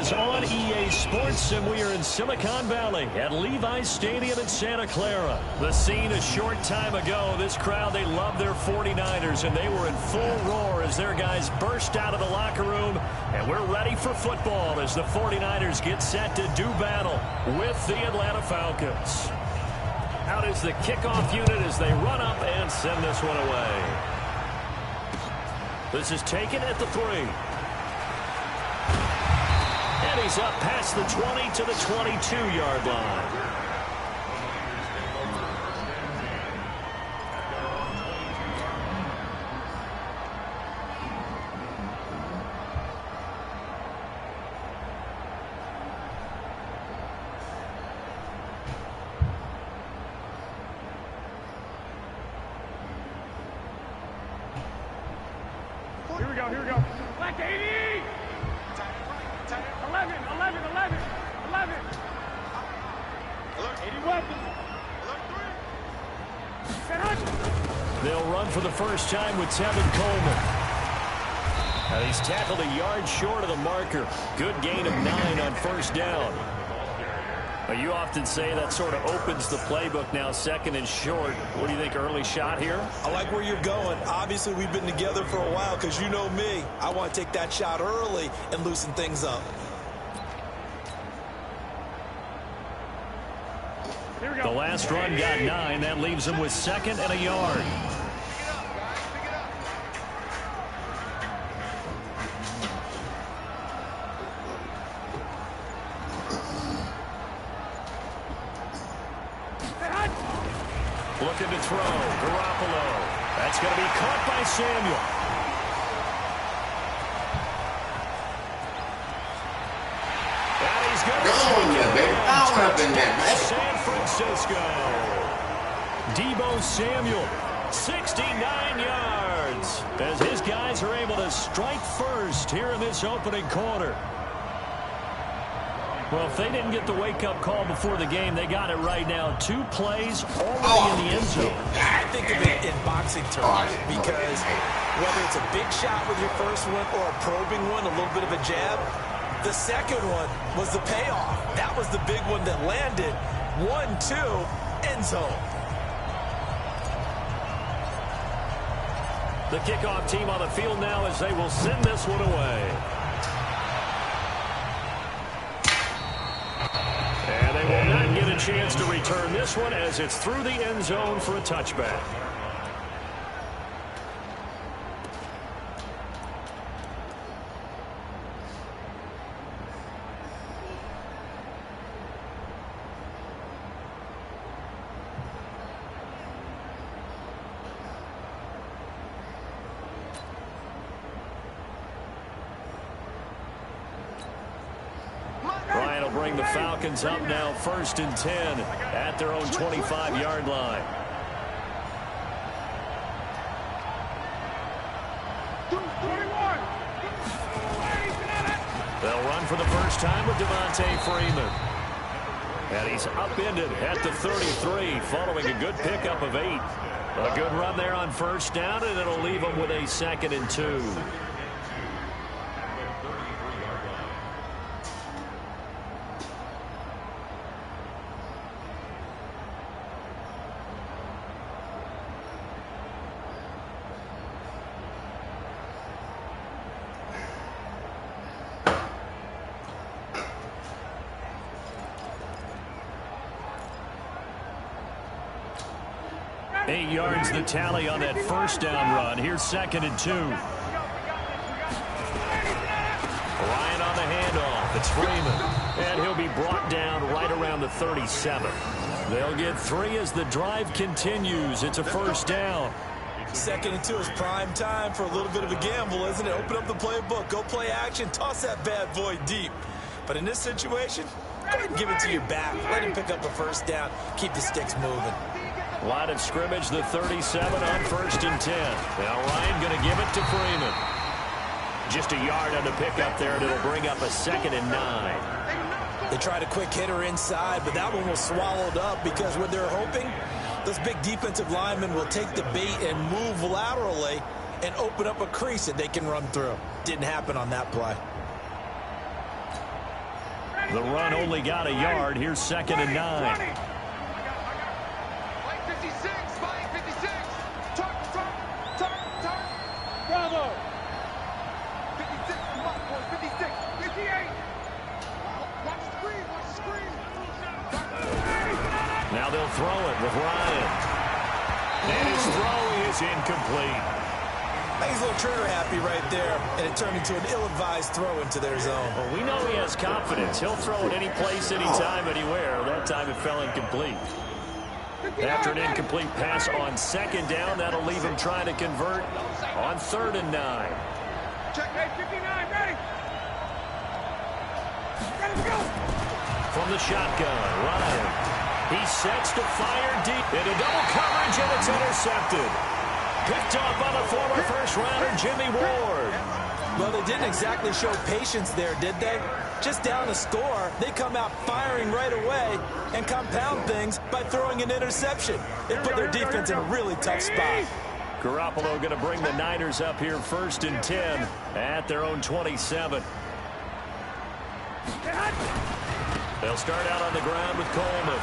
is on EA Sports, and we are in Silicon Valley at Levi's Stadium in Santa Clara. The scene a short time ago, this crowd, they love their 49ers, and they were in full roar as their guys burst out of the locker room, and we're ready for football as the 49ers get set to do battle with the Atlanta Falcons. Out is the kickoff unit as they run up and send this one away. This is taken at the 3. And he's up past the 20 to the 22-yard line. Here we go. Black 80! 11. 80 weapons. They'll run for the first time with Tevin Coleman. And he's tackled a yard short of the marker. Good gain of 9 on first down. You often say that sort of opens the playbook now, second and short. What do you think, early shot here? I like where you're going. Obviously, we've been together for a while because you know me. I want to take that shot early and loosen things up. Here we go. The last run got 9. That leaves him with second and a yard. Looking to throw. Garoppolo. That's going to be caught by Samuel. And he's going to San Francisco. Deebo Samuel, 69 yards. As his guys are able to strike first here in this opening quarter. Well, if they didn't get the wake-up call before the game, they got it right now. 2 plays already in the end zone. I think of it in boxing terms because whether it's a big shot with your first one or a probing one, a little bit of a jab, the second one was the payoff. That was the big one that landed. 1-2, end zone. The kickoff team on the field now as they will send this one away. And they will not get a chance to return this one as it's through the end zone for a touchback. Ryan will bring the Falcons up now 1st and 10 at their own 25-yard line. They'll run for the first time with Devontae Freeman. And he's upended at the 33 following a good pickup of 8. A good run there on first down, and it'll leave them with a 2nd and 2. Eight yards the tally on that first down run. Here's 2nd and 2. Ryan on the handoff. It's Freeman. And he'll be brought down right around the 37. They'll get 3 as the drive continues. It's a first down. 2nd and 2 is prime time for a little bit of a gamble, isn't it? Open up the playbook. Go play action. Toss that bad boy deep. But in this situation, go ahead and give it to your back. Let him pick up a first down. Keep the sticks moving. Line of scrimmage, the 37 on 1st and 10. Now Ryan going to give it to Freeman. Just a yard on the pickup there, and it'll bring up a 2nd and 9. They tried a quick hitter inside, but that one was swallowed up because what they're hoping, those big defensive linemen will take the bait and move laterally and open up a crease that they can run through. Didn't happen on that play. The run only got a yard. Here's 2nd and 9. 56, 56. Turn. Bravo. 56, 56, 58. Watch the screen. Now they'll throw it with Ryan. And his throw is incomplete. He's a little trigger happy right there, and it turned into an ill-advised throw into their zone. Well, we know he has confidence. He'll throw it any place, anytime, anywhere. That time it fell incomplete. After an incomplete pass on 2nd down, that'll leave him trying to convert on 3rd and 9. Check, hey, 59, ready. Let's go. From the shotgun, Ryan. He sets to fire deep into double coverage, and it's intercepted. Picked up by the former first-rounder, Jimmy Ward. Well, they didn't exactly show patience there, did they? Just down a score, they come out firing right away and compound things by throwing an interception. They put their defense in a really tough spot. Garoppolo going to bring the Niners up here 1st and 10 at their own 27. They'll start out on the ground with Coleman.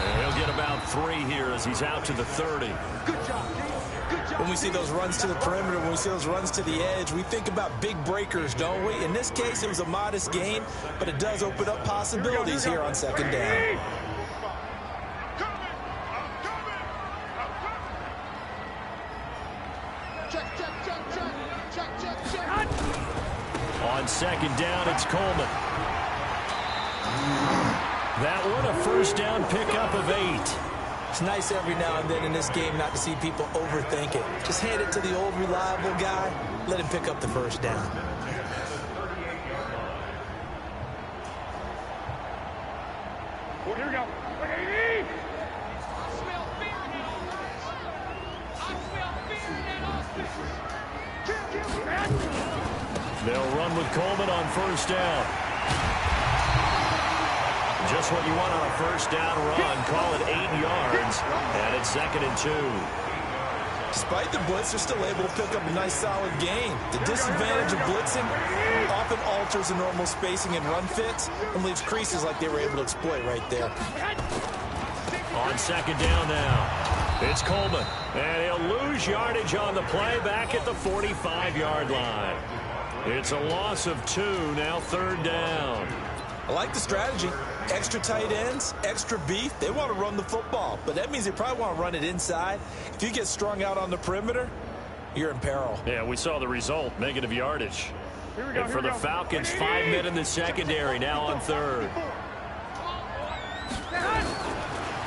And he'll get about 3 here as he's out to the 30. Good job. When we see those runs to the perimeter, when we see those runs to the edge, we think about big breakers, don't we? In this case, it was a modest gain, but it does open up possibilities here on 2nd down. Check. On 2nd down, it's Coleman. That one, a first down pickup of 8. It's nice every now and then in this game not to see people overthink it. Just hand it to the old reliable guy. Let him pick up the first down. Well, here we go. I smell fear in that offense. They'll run with Coleman on 1st down. Just what you want on a first down run. Call it 8 yards. And it's 2nd and 2. Despite the blitz, they're still able to pick up a nice solid gain. The disadvantage of blitzing often alters the normal spacing and run fits and leaves creases like they were able to exploit right there. On 2nd down now, it's Coleman. And he'll lose yardage on the play back at the 45-yard line. It's a loss of 2, now 3rd down. I like the strategy. Extra tight ends, extra beef. They want to run the football, but that means they probably want to run it inside. If you get strung out on the perimeter, you're in peril. Yeah, we saw the result, negative yardage. Here we go. And for the Falcons, 5 men in the secondary, now on 3rd.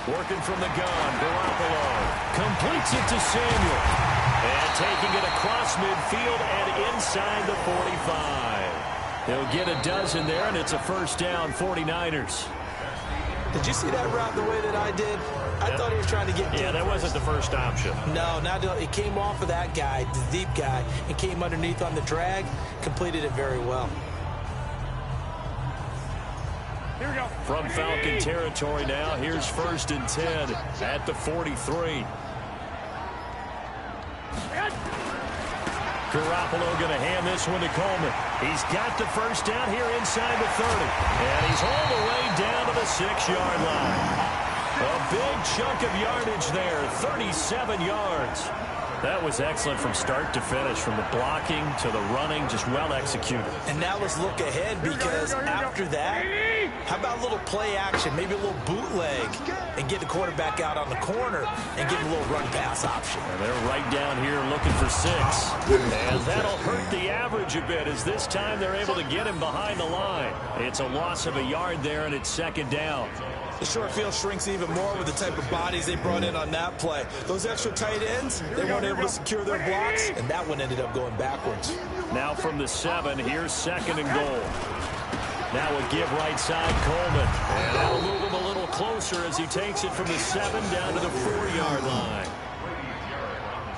Working from the gun, Garoppolo completes it to Samuel. And taking it across midfield and inside the 45. He'll get a dozen there, and it's a first down, 49ers. Did you see that route the way that I did? I thought he was trying to get deep. Yeah, that wasn't the first option. No, it came off of that guy, the deep guy, and came underneath on the drag, completed it very well. Here we go. From Falcon territory now, here's 1st and 10 at the 43. Garoppolo going to hand this one to Coleman. He's got the first down here inside the 30. And he's all the way down to the 6-yard line. A big chunk of yardage there, 37 yards. That was excellent from start to finish, from the blocking to the running, just well executed. And now let's look ahead, because after that, how about a little play action, maybe a little bootleg, and get the quarterback out on the corner and give him a little run pass option. And they're right down here looking for 6. And that'll hurt the average a bit, as this time they're able to get him behind the line. It's a loss of a yard there, and it's 2nd down. The short field shrinks even more with the type of bodies they brought in on that play. Those extra tight ends, they weren't able to secure their blocks, and that one ended up going backwards. Now from the 7, here's 2nd and goal. Now a give right side, Coleman. And that'll move him a little closer as he takes it from the 7 down to the 4-yard line.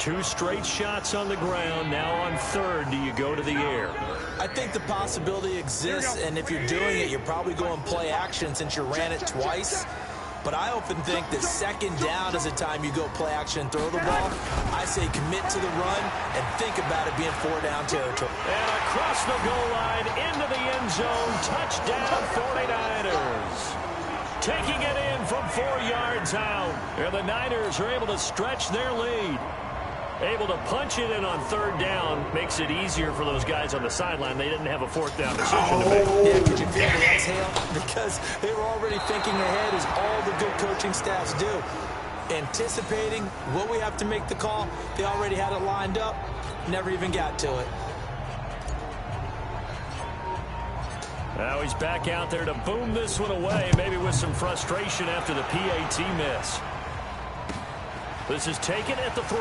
2 straight shots on the ground. Now on 3rd, do you go to the air? I think the possibility exists, and if you're doing it, you're probably going play action since you ran it twice. But I often think that second down is the time you go play action and throw the ball. I say commit to the run and think about it being 4-down territory. And across the goal line, into the end zone, touchdown 49ers. Taking it in from 4 yards out. And the Niners are able to stretch their lead. Able to punch it in on third down. Makes it easier for those guys on the sideline. They didn't have a fourth down decision to make. Yeah, could you feel the exhale? Because they were already thinking ahead, as all the good coaching staffs do. Anticipating what we have to make the call. They already had it lined up. Never even got to it. Now he's back out there to boom this one away, maybe with some frustration after the PAT miss. This is taken at the 3.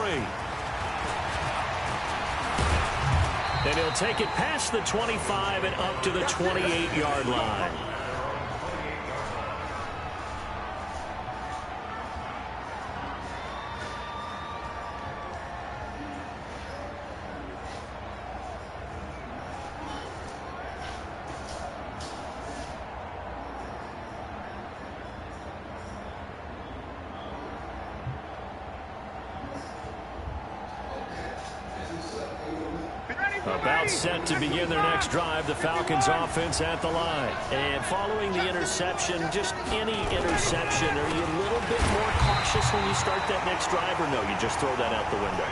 And he'll take it past the 25 and up to the 28-yard line. About set to begin their next drive, the Falcons offense at the line. And following the interception, just any interception, are you a little bit more cautious when you start that next drive, or no, you just throw that out the window?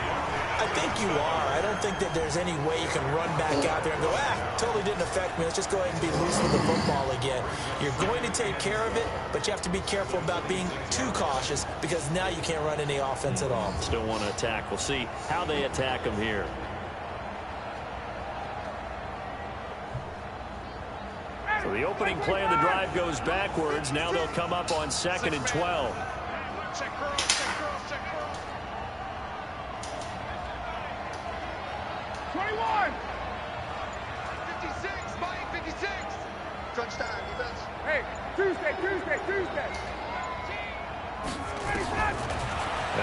I think you are. I don't think that there's any way you can run back out there and go, totally didn't affect me. Let's just go ahead and be loose with the football again. You're going to take care of it, but you have to be careful about being too cautious, because now you can't run any offense at all. Still want to attack. We'll see how they attack them here. So the opening play of the drive goes backwards. Now they'll come up on 2nd and 12. Check girl, check girl, check girl. 21. 56, Mike, 56. Touchdown, defense. Hey, Tuesday.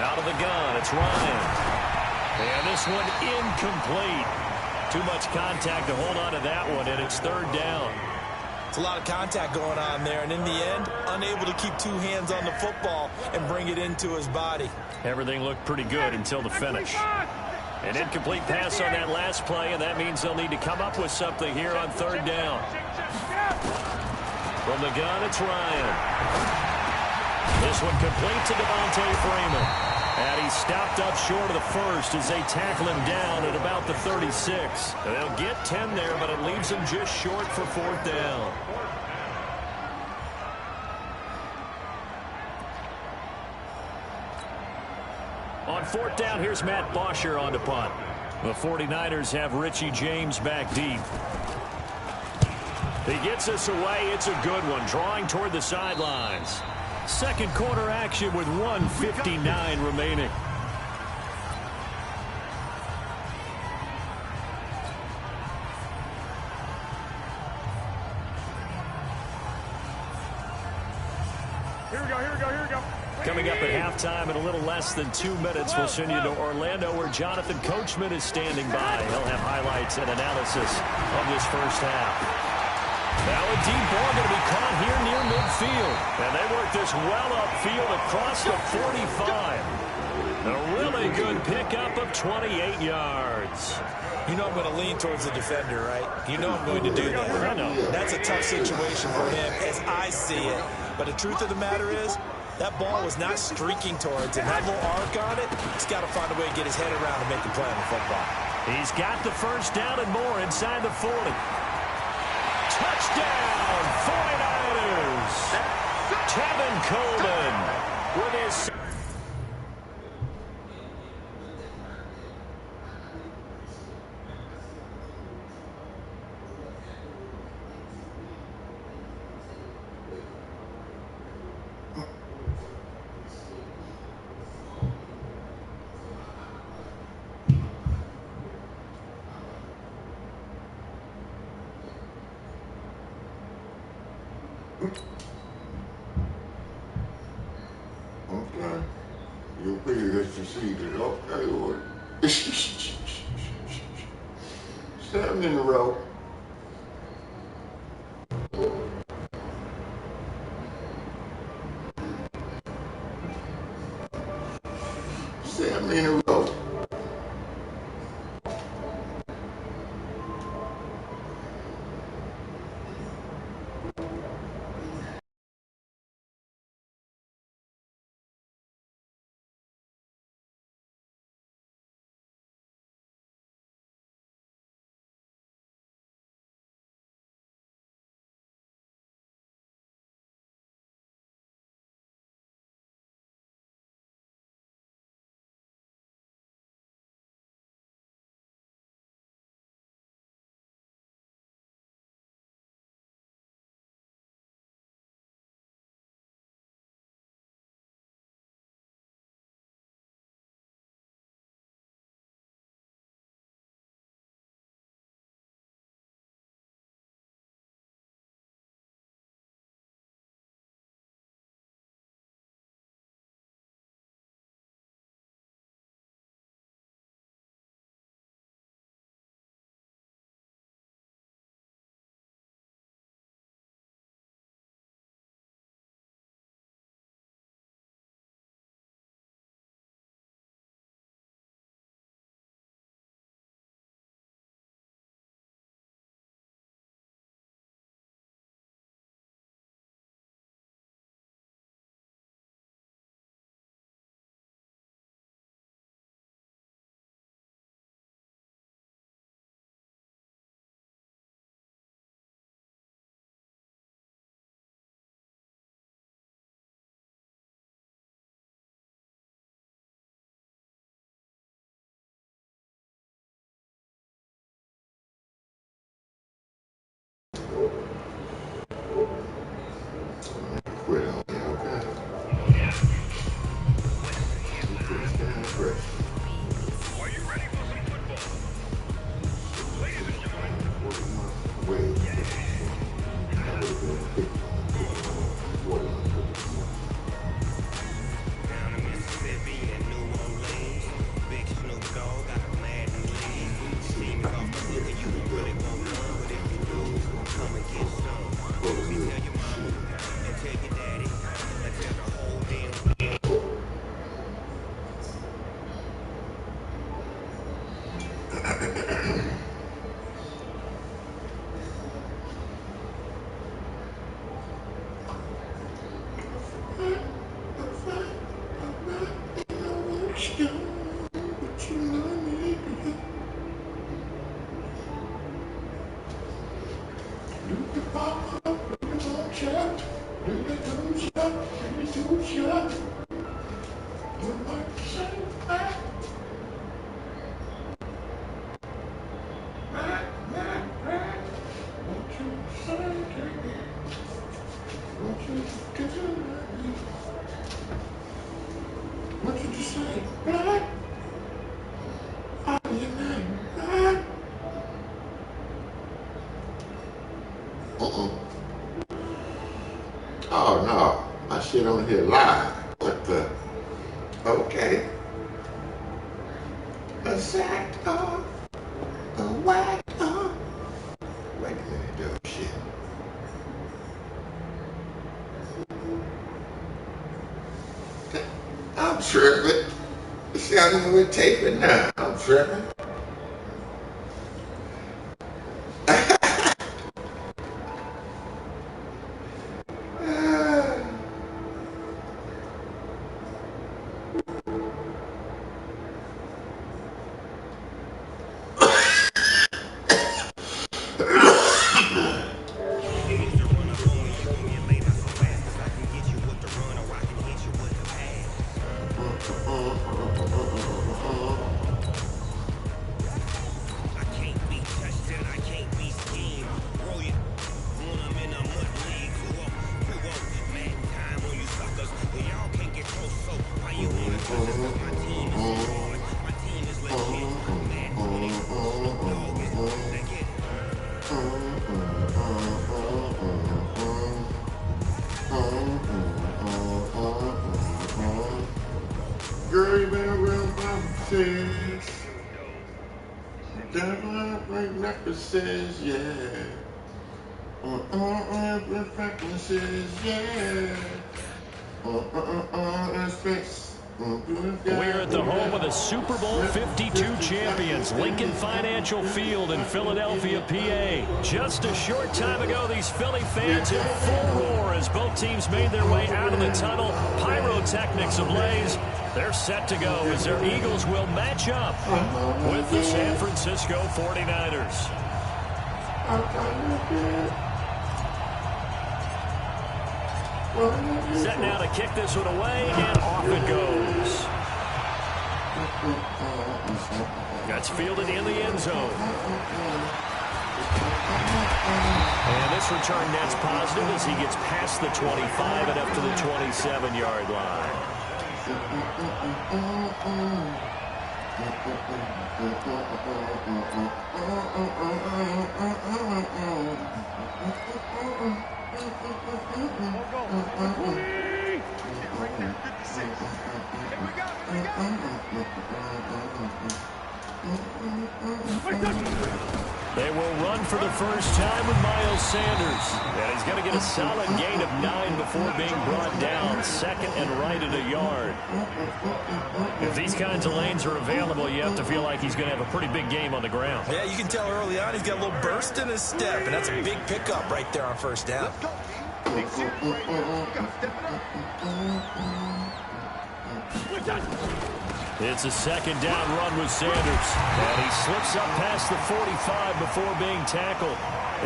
Out of the gun, it's Ryan. And this one incomplete. Too much contact to hold on to that one, and it's 3rd down. It's a lot of contact going on there, and in the end, unable to keep 2 hands on the football and bring it into his body. Everything looked pretty good until the finish. An incomplete pass on that last play, and that means they'll need to come up with something here on 3rd down. From the gun, it's Ryan. This one complete to Devontae Freeman. And he stopped up short of the first as they tackle him down at about the 36. They'll get 10 there, but it leaves him just short for 4th down. On 4th down, here's Matt Bosher on the punt. The 49ers have Richie James back deep. He gets us away. It's a good one, drawing toward the sidelines. Second quarter action with 1:59 remaining. Here we go. Coming up at halftime in a little less than 2 minutes, we'll send you to Orlando, where Jonathan Coachman is standing by. He'll have highlights and analysis of this first half. Now a deep ball going to be caught here near midfield. And they work this well upfield across the 45. A really good pickup of 28 yards. You know I'm going to lean towards the defender, right? You know I'm going to do that. I know. That's a tough situation for him as I see it. But the truth of the matter is, that ball was not streaking towards him. That little arc on it, he's got to find a way to get his head around and make the play on the football. He's got the first down and more inside the 40. Touchdown, 49ers. Tevin Coleman with his... Okay. You'll be this to see it. Okay, Lord. 7 in a row. say how many in a row. Quit on me, okay? Are you ready for some football? Ladies and gentlemen, down in Mississippi and New Orleans, Big Snoop Dogg got a mad and lean. See me off the hook and you really won't run, but if you do, come and get some. Let me tell your mama and tell your daddy and tell the whole damn. What did you say? Black? Oh, your name, Black? Oh, no. My shit on here live. What the? Okay. A sack of, a whack of. Wait a minute, though, shit. I'm tripping. See, I know we're taping now. I'm tripping. Girl, you been around promises. Devil bring necklaces, yeah. Frequencies, yeah. Let's fix We're at the home of the Super Bowl 52 champions, Lincoln Financial Field in Philadelphia, PA. Just a short time ago, these Philly fans in full roar as both teams made their way out of the tunnel. Pyrotechnics ablaze. They're set to go as their Eagles will match up with the San Francisco 49ers. Set now to kick this one away, and off it goes. That's fielded in the end zone. And this return net's positive as he gets past the 25 and up to the 27-yard line. They will run for the first time with Miles Sanders. And he's going to get a solid gain of 9 before being brought down. Second and right at a yard. If these kinds of lanes are available, you have to feel like he's going to have a pretty big game on the ground. Yeah, you can tell early on he's got a little burst in his step, and that's a big pickup right there on first down. It's a second down run with Sanders. And he slips up past the 45 before being tackled.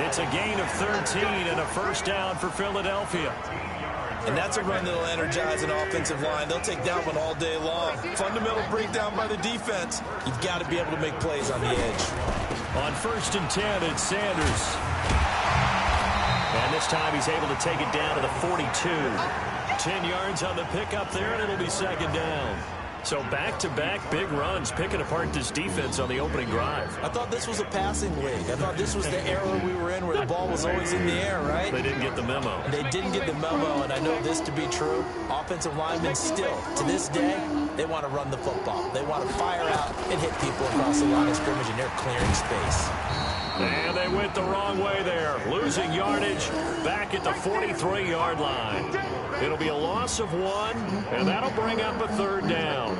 It's a gain of 13 and a first down for Philadelphia. And that's a run that'll energize an offensive line. They'll take that one all day long. Fundamental breakdown by the defense. You've got to be able to make plays on the edge. On first and 10, it's Sanders. And this time he's able to take it down to the 42. 10 yards on the pickup there, and it'll be second down. So back-to-back big runs, picking apart this defense on the opening drive. I thought this was a passing league. I thought this was the era we were in where the ball was always in the air, right? They didn't get the memo. And they didn't get the memo, and I know this to be true. Offensive linemen still, to this day, they want to run the football. They want to fire out and hit people across the line of scrimmage, and they're clearing space. And they went the wrong way there. Losing yardage back at the 43-yard line. It'll be a loss of 1, and that'll bring up a third down.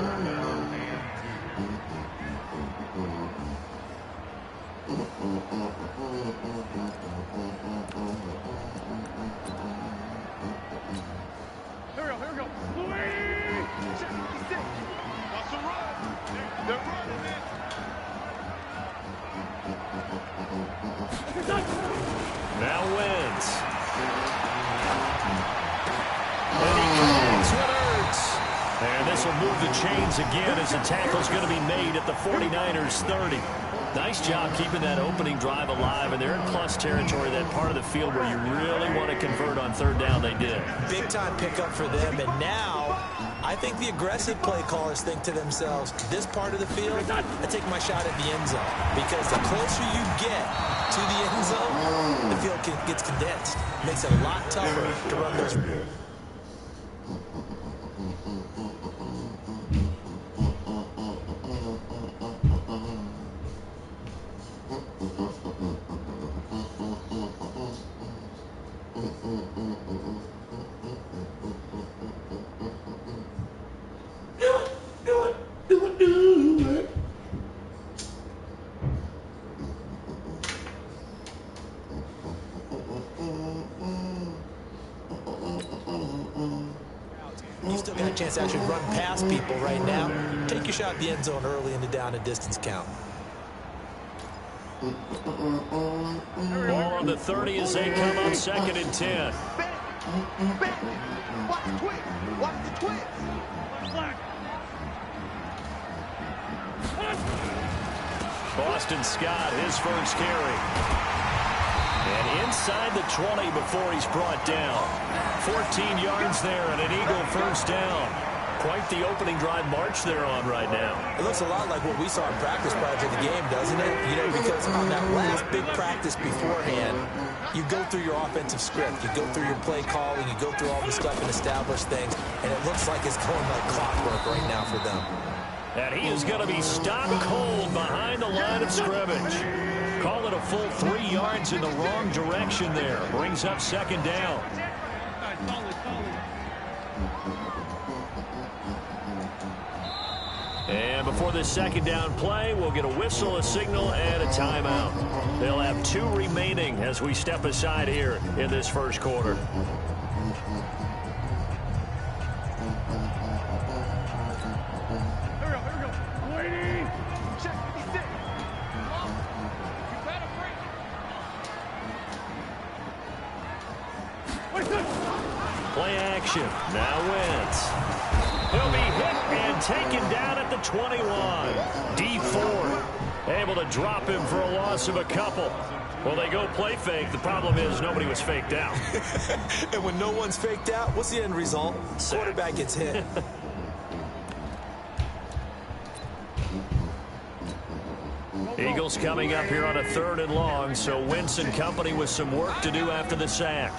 Here we go. That's a run. They're running it. Now wins. And he connects with Ertz. And this will move the chains again as the tackle's going to be made at the 49ers 30. Nice job keeping that opening drive alive, and they're in plus territory, that part of the field where you really want to convert on third down. They did. Big-time pickup for them, and now I think the aggressive play callers think to themselves, this part of the field, I take my shot at the end zone, because the closer you get to the end zone, the field gets condensed. Makes it a lot tougher to run those. Chance to actually run past people right now. Take your shot at the end zone early in the down and distance count. Ball on the 30 as they come up second and 10. Watch the twist. Watch the twist. Boston Scott, his first carry. And inside the 20 before he's brought down. 14 yards there and an Eagle first down. Quite the opening drive march they're on right now. It looks a lot like what we saw in practice prior to the game, doesn't it? You know, because on that last big practice beforehand, you go through your offensive script, you go through your play calling, you go through all the stuff and establish things, and it looks like it's going like clockwork right now for them. And he is going to be stopped cold behind the line of scrimmage. Call it a full 3 yards in the wrong direction there. Brings up second down. And before this second down play, we'll get a whistle, a signal, and a timeout. They'll have 2 remaining as we step aside here in this first quarter. Here we go. Waiting. Check 56. You better break. Play action. Now Wentz. He'll be hit and taken down at the 21. D4 able to him for a loss of a couple. Well, they go play fake. The problem is nobody was faked out. And when no one's faked out, what's the end result? Quarterback gets hit. Eagles coming up here on a 3rd and long, so Wentz and company with some work to do after the sack.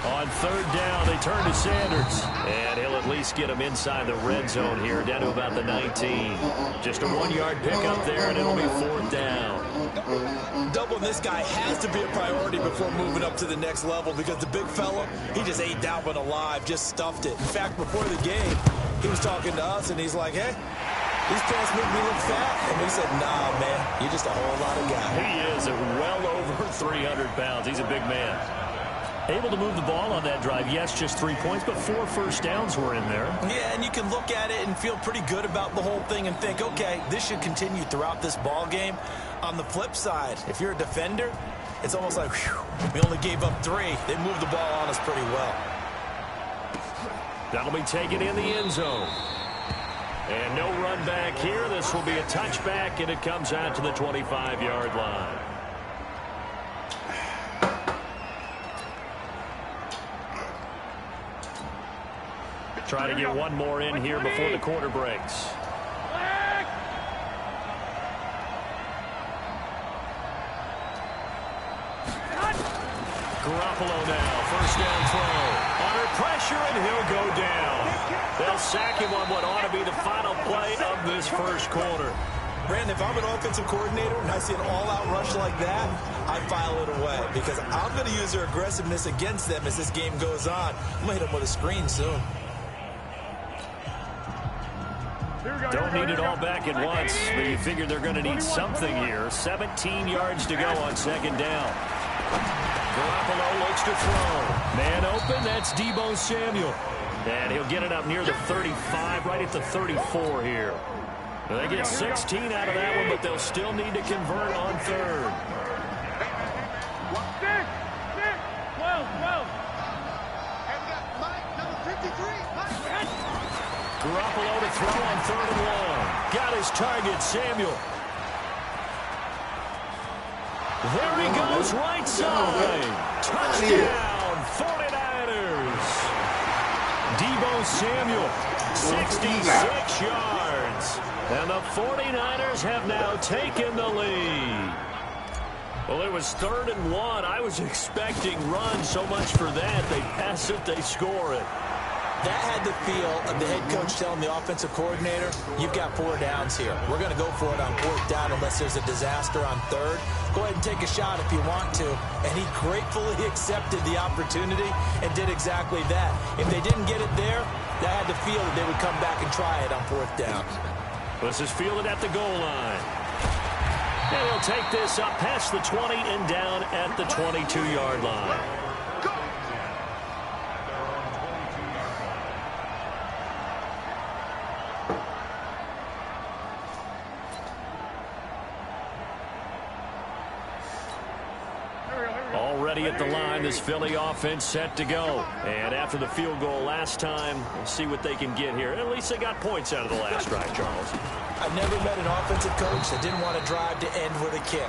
On 3rd down, they turn to Sanders. And he'll at least get him inside the red zone here, down to about the 19. Just a 1-yard pickup there, and it'll be 4th down. Doubling this guy has to be a priority before moving up to the next level because the big fella, he just ate that one alive, just stuffed it. In fact, before the game, he was talking to us, and he's like, hey, these pants make me look fat. And we said, nah, man, you're just a whole lot of guy. He is at well over 300 pounds. He's a big man. Able to move the ball on that drive. Yes, just 3 points, but 4 first downs were in there. Yeah, and you can look at it and feel pretty good about the whole thing and think, okay, this should continue throughout this ball game. On the flip side, if you're a defender, it's almost like, whew, we only gave up 3. They moved the ball on us pretty well. That'll be taken in the end zone. And no run back here. This will be a touchback, and it comes out to the 25-yard line. Try to get one more in here before the quarter breaks. Garoppolo now, first down throw. Under pressure, and he'll go down. They'll sack him on what ought to be the final play of this first quarter. Brandon, if I'm an offensive coordinator and I see an all-out rush like that, I file it away because I'm going to use their aggressiveness against them as this game goes on. I'm going to hit them with a screen soon. Don't need it all back at once, but you figure they're going to need something here. 17 yards to go on second down. Garoppolo looks to throw. Man open, that's Deebo Samuel. And he'll get it up near the 35, right at the 34 here. They get 16 out of that one, but they'll still need to convert on 3rd. 12. And we got Mike, number 53. Garoppolo to throw on 3rd and long. Got his target, Samuel. There he goes, right side. Touchdown, 49ers. Deebo Samuel, 66 yards. And the 49ers have now taken the lead. Well, it was 3rd and 1. I was expecting run, so much for that. They pass it, they score it. That had the feel of the head coach telling the offensive coordinator, you've got 4 downs here. We're going to go for it on 4th down unless there's a disaster on 3rd. Go ahead and take a shot if you want to. And he gratefully accepted the opportunity and did exactly that. If they didn't get it there, that had the feel that they would come back and try it on 4th down. This is fielded at the goal line. And he'll take this up past the 20 and down at the 22-yard line. Already at the line, this Philly offense set to go. And after the field goal last time, we'll see what they can get here. At least they got points out of the last drive, Charles. I've never met an offensive coach that didn't want to drive to end with a kick.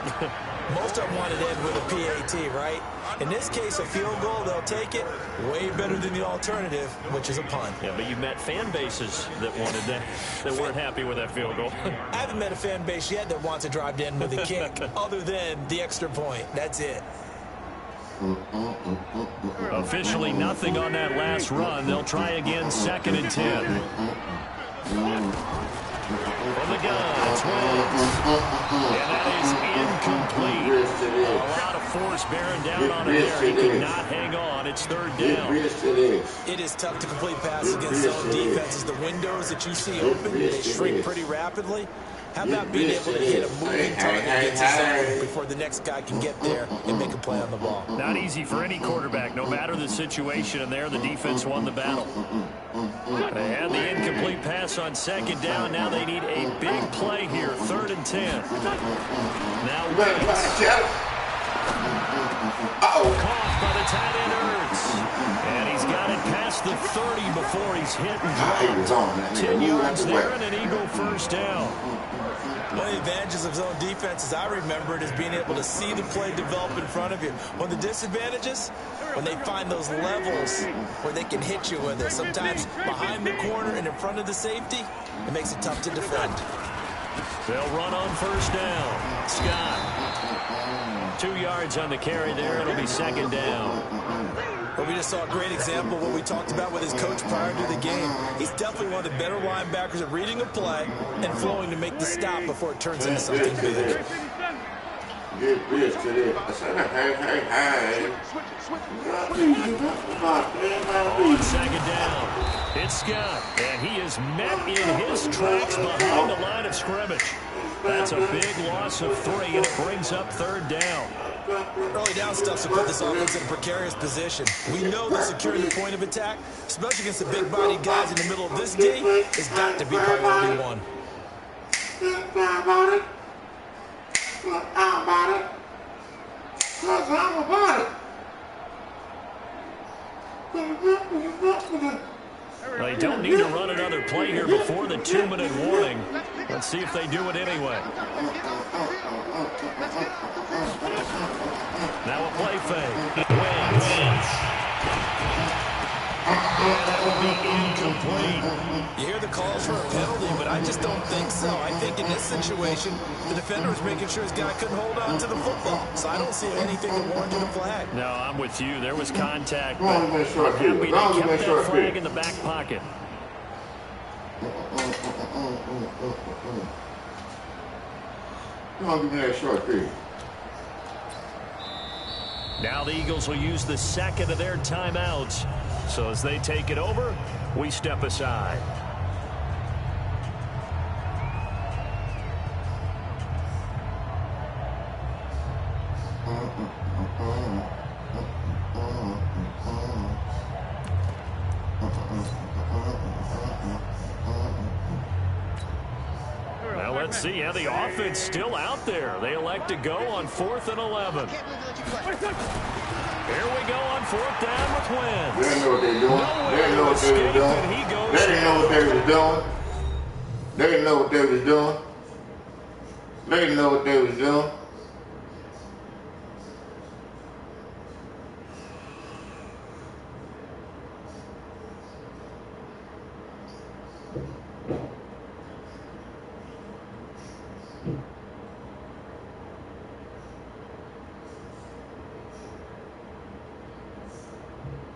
Most of them wanted to end with a PAT, right? In this case, a field goal, they'll take it. Way better than the alternative, which is a punt. Yeah, but you've met fan bases that wanted that, that weren't happy with that field goal. I haven't met a fan base yet that wants to drive to end with a kick, other than the extra point. That's it. Officially nothing on that last run. They'll try again, 2nd and 10. From the gun, it's Wentz. And that is incomplete. A lot of force bearing down on him there. He could not hang on. It's third down. It is tough to complete passes against zone defenses. The windows that you see open, they shrink pretty rapidly. How about being able to hit a moving target against his zone before the next guy can get there and make a play on the ball? Not easy for any quarterback, no matter the situation, and there the defense won the battle. They had the incomplete pass on second down. Now they need a big play here, 3rd and 10. Now Wentz. Caught by the tight end Ertz. And he's got it past the 30 before he's hit and dropped. 10 yards there and an Eagle first down. One of the advantages of zone defense, as I remember it, is being able to see the play develop in front of you. One of the disadvantages, when they find those levels where they can hit you with it. Sometimes behind the corner and in front of the safety, it makes it tough to defend. They'll run on first down. Scott. 2 yards on the carry there. It'll be 2nd down. Well, we just saw a great example of what we talked about with his coach prior to the game. He's definitely one of the better linebackers at reading a play and flowing to make the stop before it turns into something big. On 2nd down, it's Scott, and he is met in his tracks behind the line of scrimmage. That's a big loss of 3, and it brings up 3rd down. Early down stuff to put this offense in a precarious position. We know that securing the point of attack, especially against the big-bodied guys in the middle of this game, has got to be priority 1. They don't need to run another play here before the 2-minute warning. Let's see if they do it anyway. Now a play fake. Wins. That'll be incomplete. You hear the calls for a penalty, but I just don't think so. I think in this situation, the defender was making sure his guy couldn't hold on to the football. So I don't see anything that warranted a flag. No, I'm with you. There was contact, but happy they kept that flag in the back pocket. Come on, give me that short period. Now the Eagles will use the 2nd of their timeouts. So as they take it over, we step aside. Now let's see how the offense still out there. They elect to go on 4th and 11. Here we go on 4th down with Wentz. They didn't know what they were doing. They didn't know what they were doing. They didn't know what they were doing. They didn't know what they was doing. They didn't know what they was doing.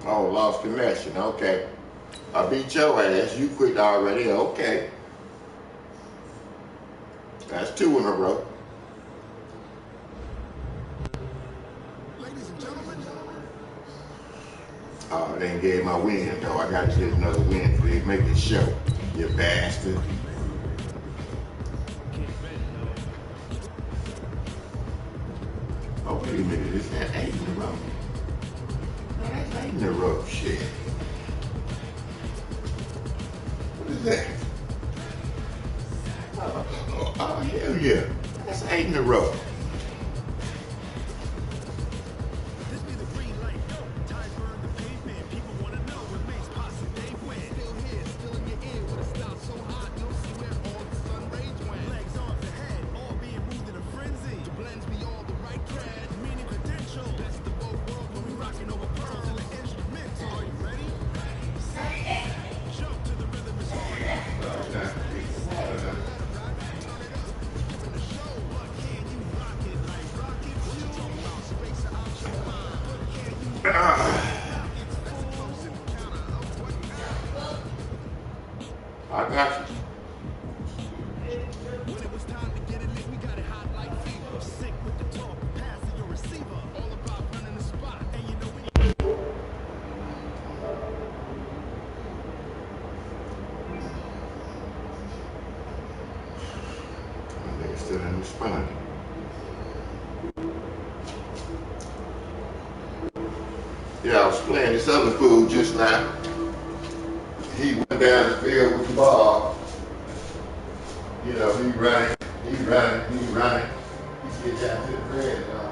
Oh, lost connection. Okay. I beat your ass. You quit already. Okay. That's 2 in a row. Ladies and gentlemen. Oh, they ain't gave my win, though. I got to get another win for they make it show. You bastard. Oh, wait a minute. Is that 8 in a row? No, that's 8 in a row. Shit. What is that? Oh, hell yeah. That's 8 in a row. This be the green light. Tires burn the pavement. People want to know what makes posse they win. Still here, still in your ear. With a style so hot, no see where all the sun rays went. Legs arms ahead, all being moved in a frenzy. To blends me all the right thread, meaning credential. Best of both worlds when we rocking over pearls and the instruments. Are you ready? Jump to the rhythm is hard. I got you. When it was time to get it lit, we got it hot like fever. Sick with the talk, passing your receiver. All Yeah, I was playing this other fool just now. He went down the field with the ball. You know, he running. He get down to the red zone.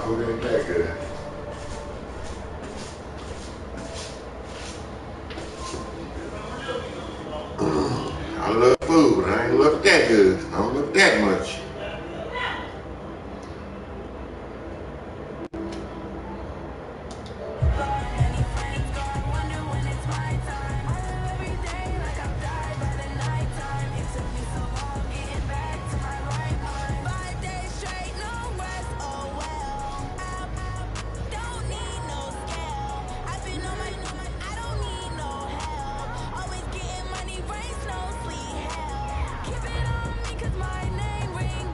Food ain't that good. I love food, but I ain't love it that good. I don't love it that much. Keep it on me 'cause my name rings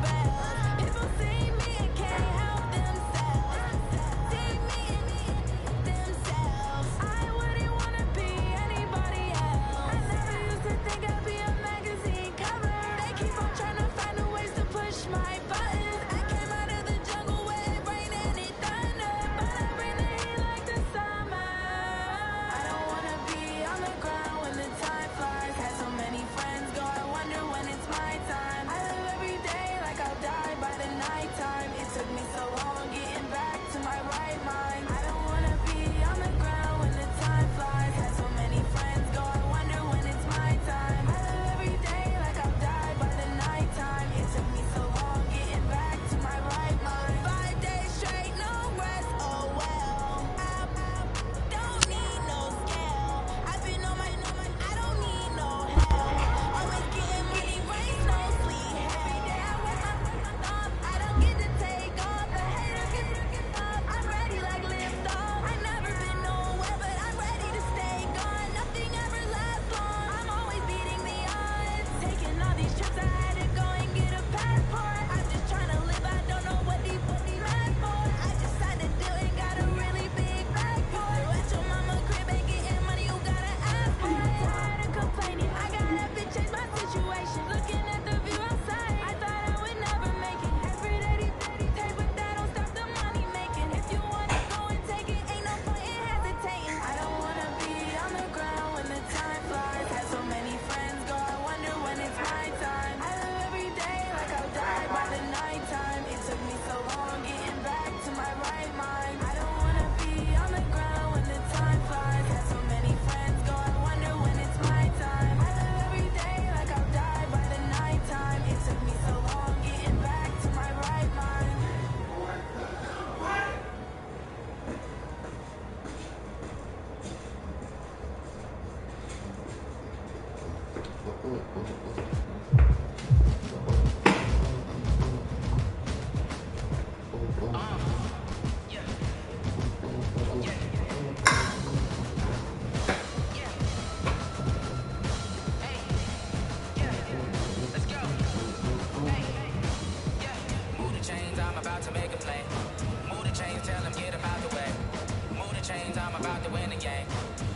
make a play. Move the chains, tell them get about the way. Move the chains, I'm about to win the game.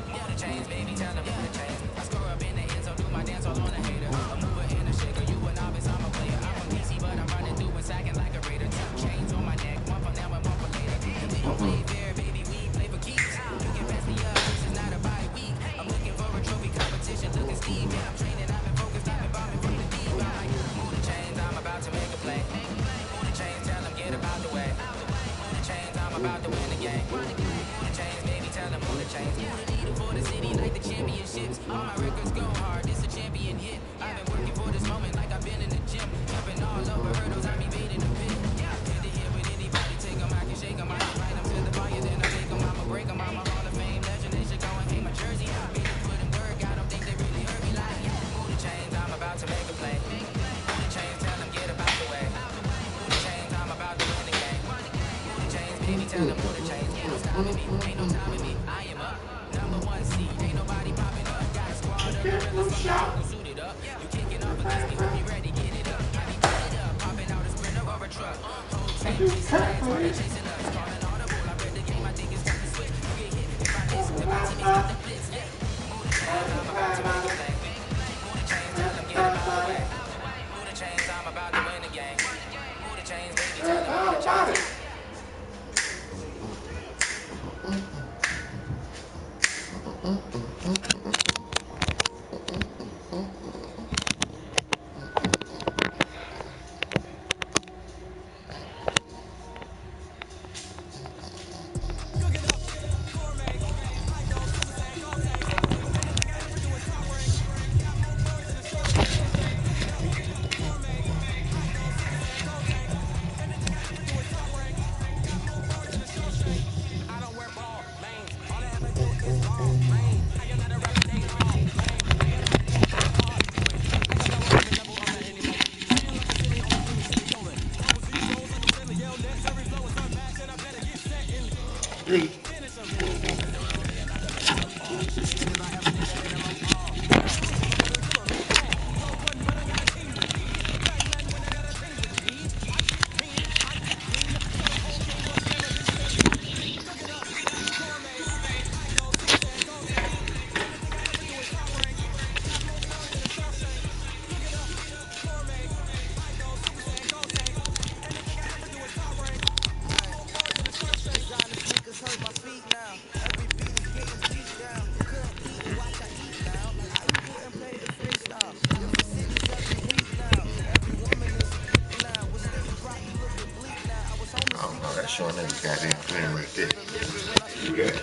Move the chains, baby, tell them move the chains. I score up in the end zone, do my dance all on a hater. A mover and a shaker, you a novice, I'm a player. I'm a PC, but I'm running through and sacking like a raider. 2 chains on my neck, one for now and one for later. And we don't play fair, baby, we play for keeps. You can pass me up, this is not a bye week. I'm looking for a trophy competition, looking Steve. Yeah, I'm training, I've been focused, I've been bombing from the deep. I'm like, move the chains, I'm about to make a play. Move the chains, tell them get about the way. Move the chains, I'm about to win the game. Move the chains, baby, tell them move the chains. Move the needle for the city like the championships. All my records go hard, this a champion hit. I've been working for this moment like I've been in the gym. Jumping all over hurdles, I'm evading the pit. Hit the hit with anybody, take them, I can shake them. I can ride them to the fire, then I take them. I'ma break them, I'm a Hall of Fame legend. They should go and hang my jersey. I made them put in work, I don't think they really heard me like, move the chains, I'm about to make a play. Move the chains, tell them get about the way. Move the chains, I'm about to win the game. Move the chains, baby, tell them move the chains. Ain't no stopping me, ain't no stopping me. I am up, #1 seed, ain't nobody popping up. Got a squad of gorillas, I'm suited up. You kicking off against me, hope you ready, get it up. I be put it up, popping out a sprinter or a truck. Whole team chasing us, party chasing us. Calling audible, I read the game, I think it's time to switch. You get hit if I miss, if my team is got the blitz. Move the chains, I'm about to make a play. Move the chains, tell them get about the way. Move the chains, I'm about to win the game. Move the chains, baby, tell them move the chains. Showing them goddamn clean right there. You got it.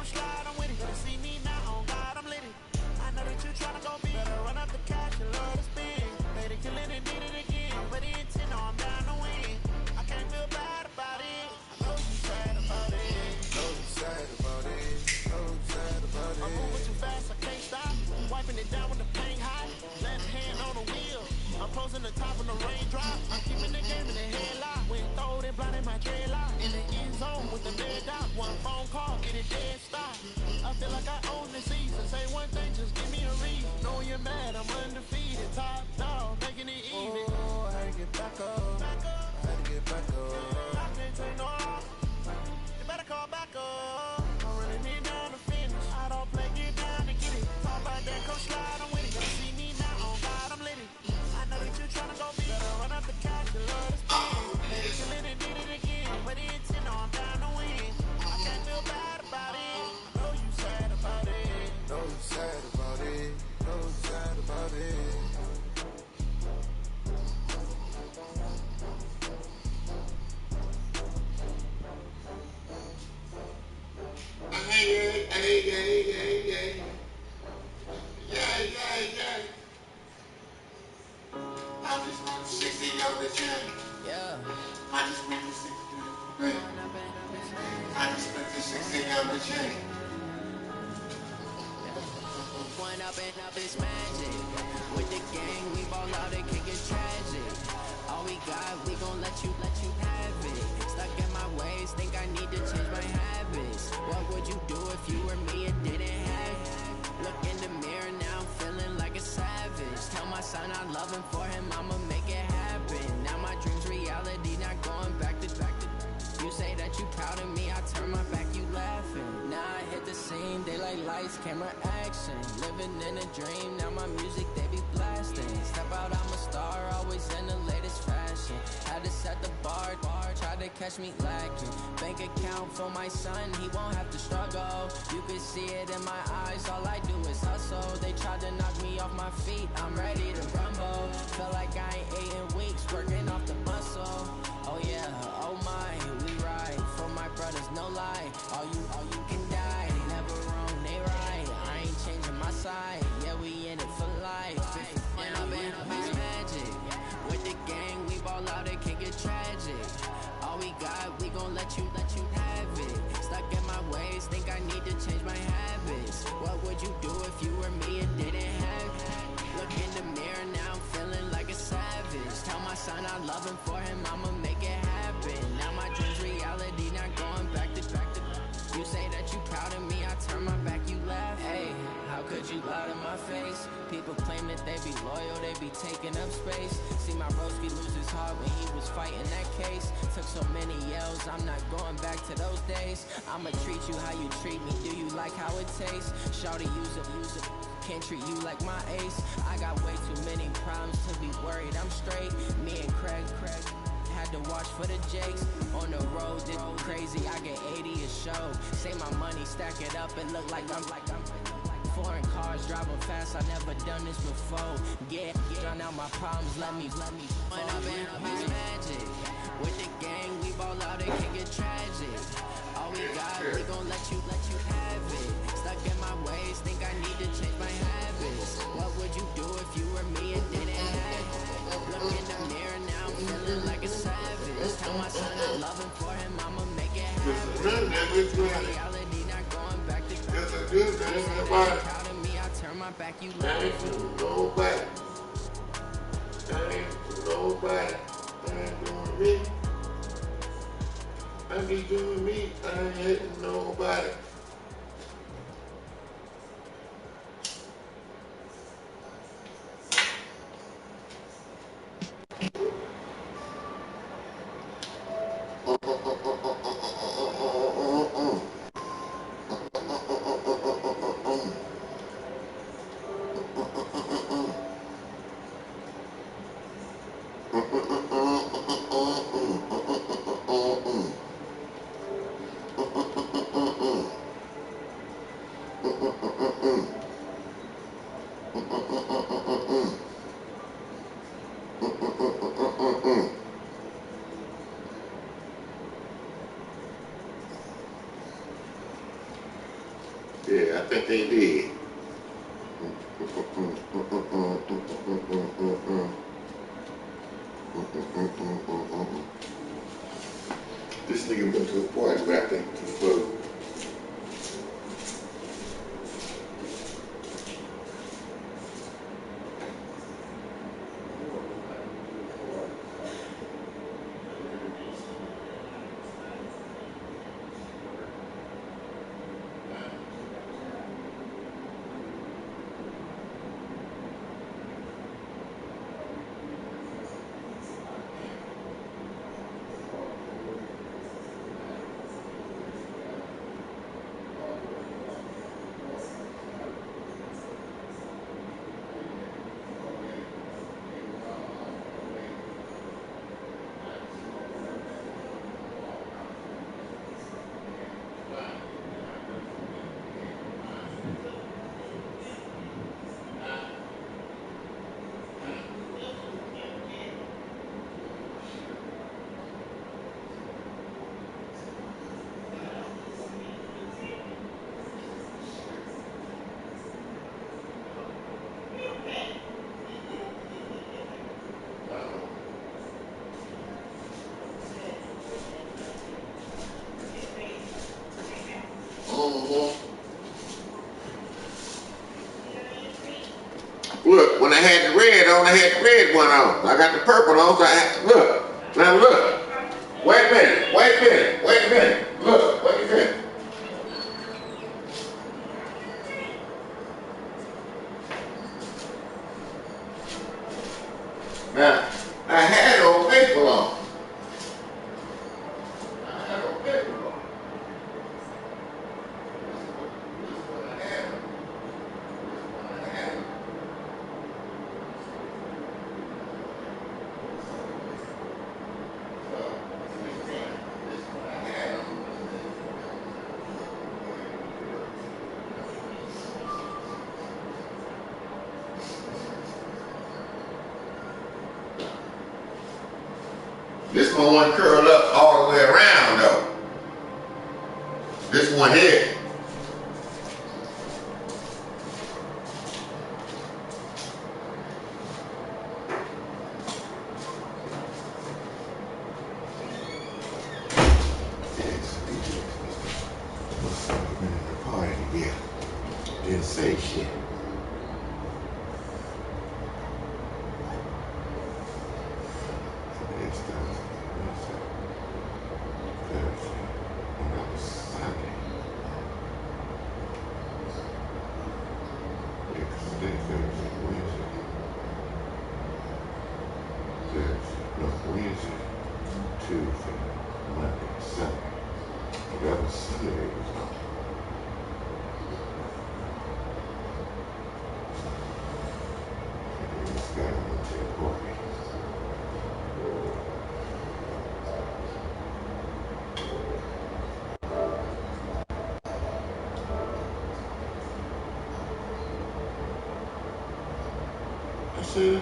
Slide on with it, better see me now, on God, I'm lit. it dead stop. I feel like I own the season. Say one thing, just give me a reason. Know you're mad, I'm undefeated. Top dog, making it even. Oh, I had to get back up. I had to get back up. I can't take no loss. You better call back up. I'm really need down to finish. I don't play, get down to get it. Talk about that, come slide, I'm with it. You see me now, on God, I'm lit it. I know that you tryna go be. Better run up the cash, you love to spin. Made it, kill it, and did it again. But it's in, no, I'm down to win. I can't feel bad about it. I know you sad about it. Know you sad about it. Know you sad about it. Hey. Yeah. I just spent 60 on the chain. Yeah. I just spent the 60 on the chain. I just spent the 60 on the chain. One up and up is magic. With the gang, we ball out and kick it tragic. All we got, we gon' let you have it. Stuck in my ways, think I need to change my habits. What would you do if you were me and didn't have it? Look in the mirror now, I'm feeling like a savage. Tell my son I love him, for him I'ma make it happen. Now my dream's reality, not going back to. You say that you proud of me, I turn my back, you laughing. Now I hit the scene, daylight lights, camera action. Living in a dream, now my music they be blasting. Step out, I'm a star, always in the latest fashion. Had to set the bar, try to catch me lacking. Bank account for my son, he won't have to struggle. You can see it in my eyes, all I do is hustle. They tried to knock me off my feet, I'm ready to rumble. Feel like I ain't ate in weeks, working off the muscle. Oh yeah, oh my, we ride for my brothers, no lie. All you can die, never wrong, they right. I ain't changing my side, yeah, we in it for life. When up and up is magic. With the gang, we ball out and kick it tragic. All we got, we gon' let you have it. Stuck in my ways, think I need to change my habits. What would you do if you were me and didn't have it? Look in the mirror now, I'm feeling like a savage. Tell my son I love him, for him I'ma make it happen. Now my dream's reality, not going back to. You say that you proud of me, I turn my back, you laugh. Hey, how could you lie to my face? People claim that they be loyal, they be taking up space. See my broski lose his heart when he was fighting that case. Took so many yells, I'm not going back to those days. I'ma treat you how you treat me, do you like how it tastes? Shawty, use it. Can't treat you like my ace. I got way too many problems to be worried, I'm straight. Me and Craig had to watch for the Jakes. On the road, it's crazy, I get 80 a show. Say my money, stack it up and look like I'm foreign cars, driving fast, I never done this before. Yeah, drown out my problems, let me. When up and up is magic. With the gang, we ball out and kick it tragic. All we got, we gon' let you have it. Stuck in my ways, think I need to change my habits. What would you do if you were me and didn't have it? Look in the mirror now, I'm feeling like a savage. Tell my son I love him, for him I'ma make it happen. Reality not going back to. Proud of me, I turn my back, you love it. Nobody. I be doing me, I ain't hitting nobody. Yeah, I think they did. This nigga went to a party where I think the fuck. Look, when I had the red on, I had the red one on. I got the purple on, so I had, look. Now look. Wait a minute, wait a minute, wait a minute. Look, wait a minute. Now, I had old baseball on. I had old baseball on. This is what I had. This one wasn't curled up all the way around though. This one here. Yeah, didn't say shit. Wednesday, Tuesday, Monday, Sunday. That was Sunday was on. And this guy went to the party. I said,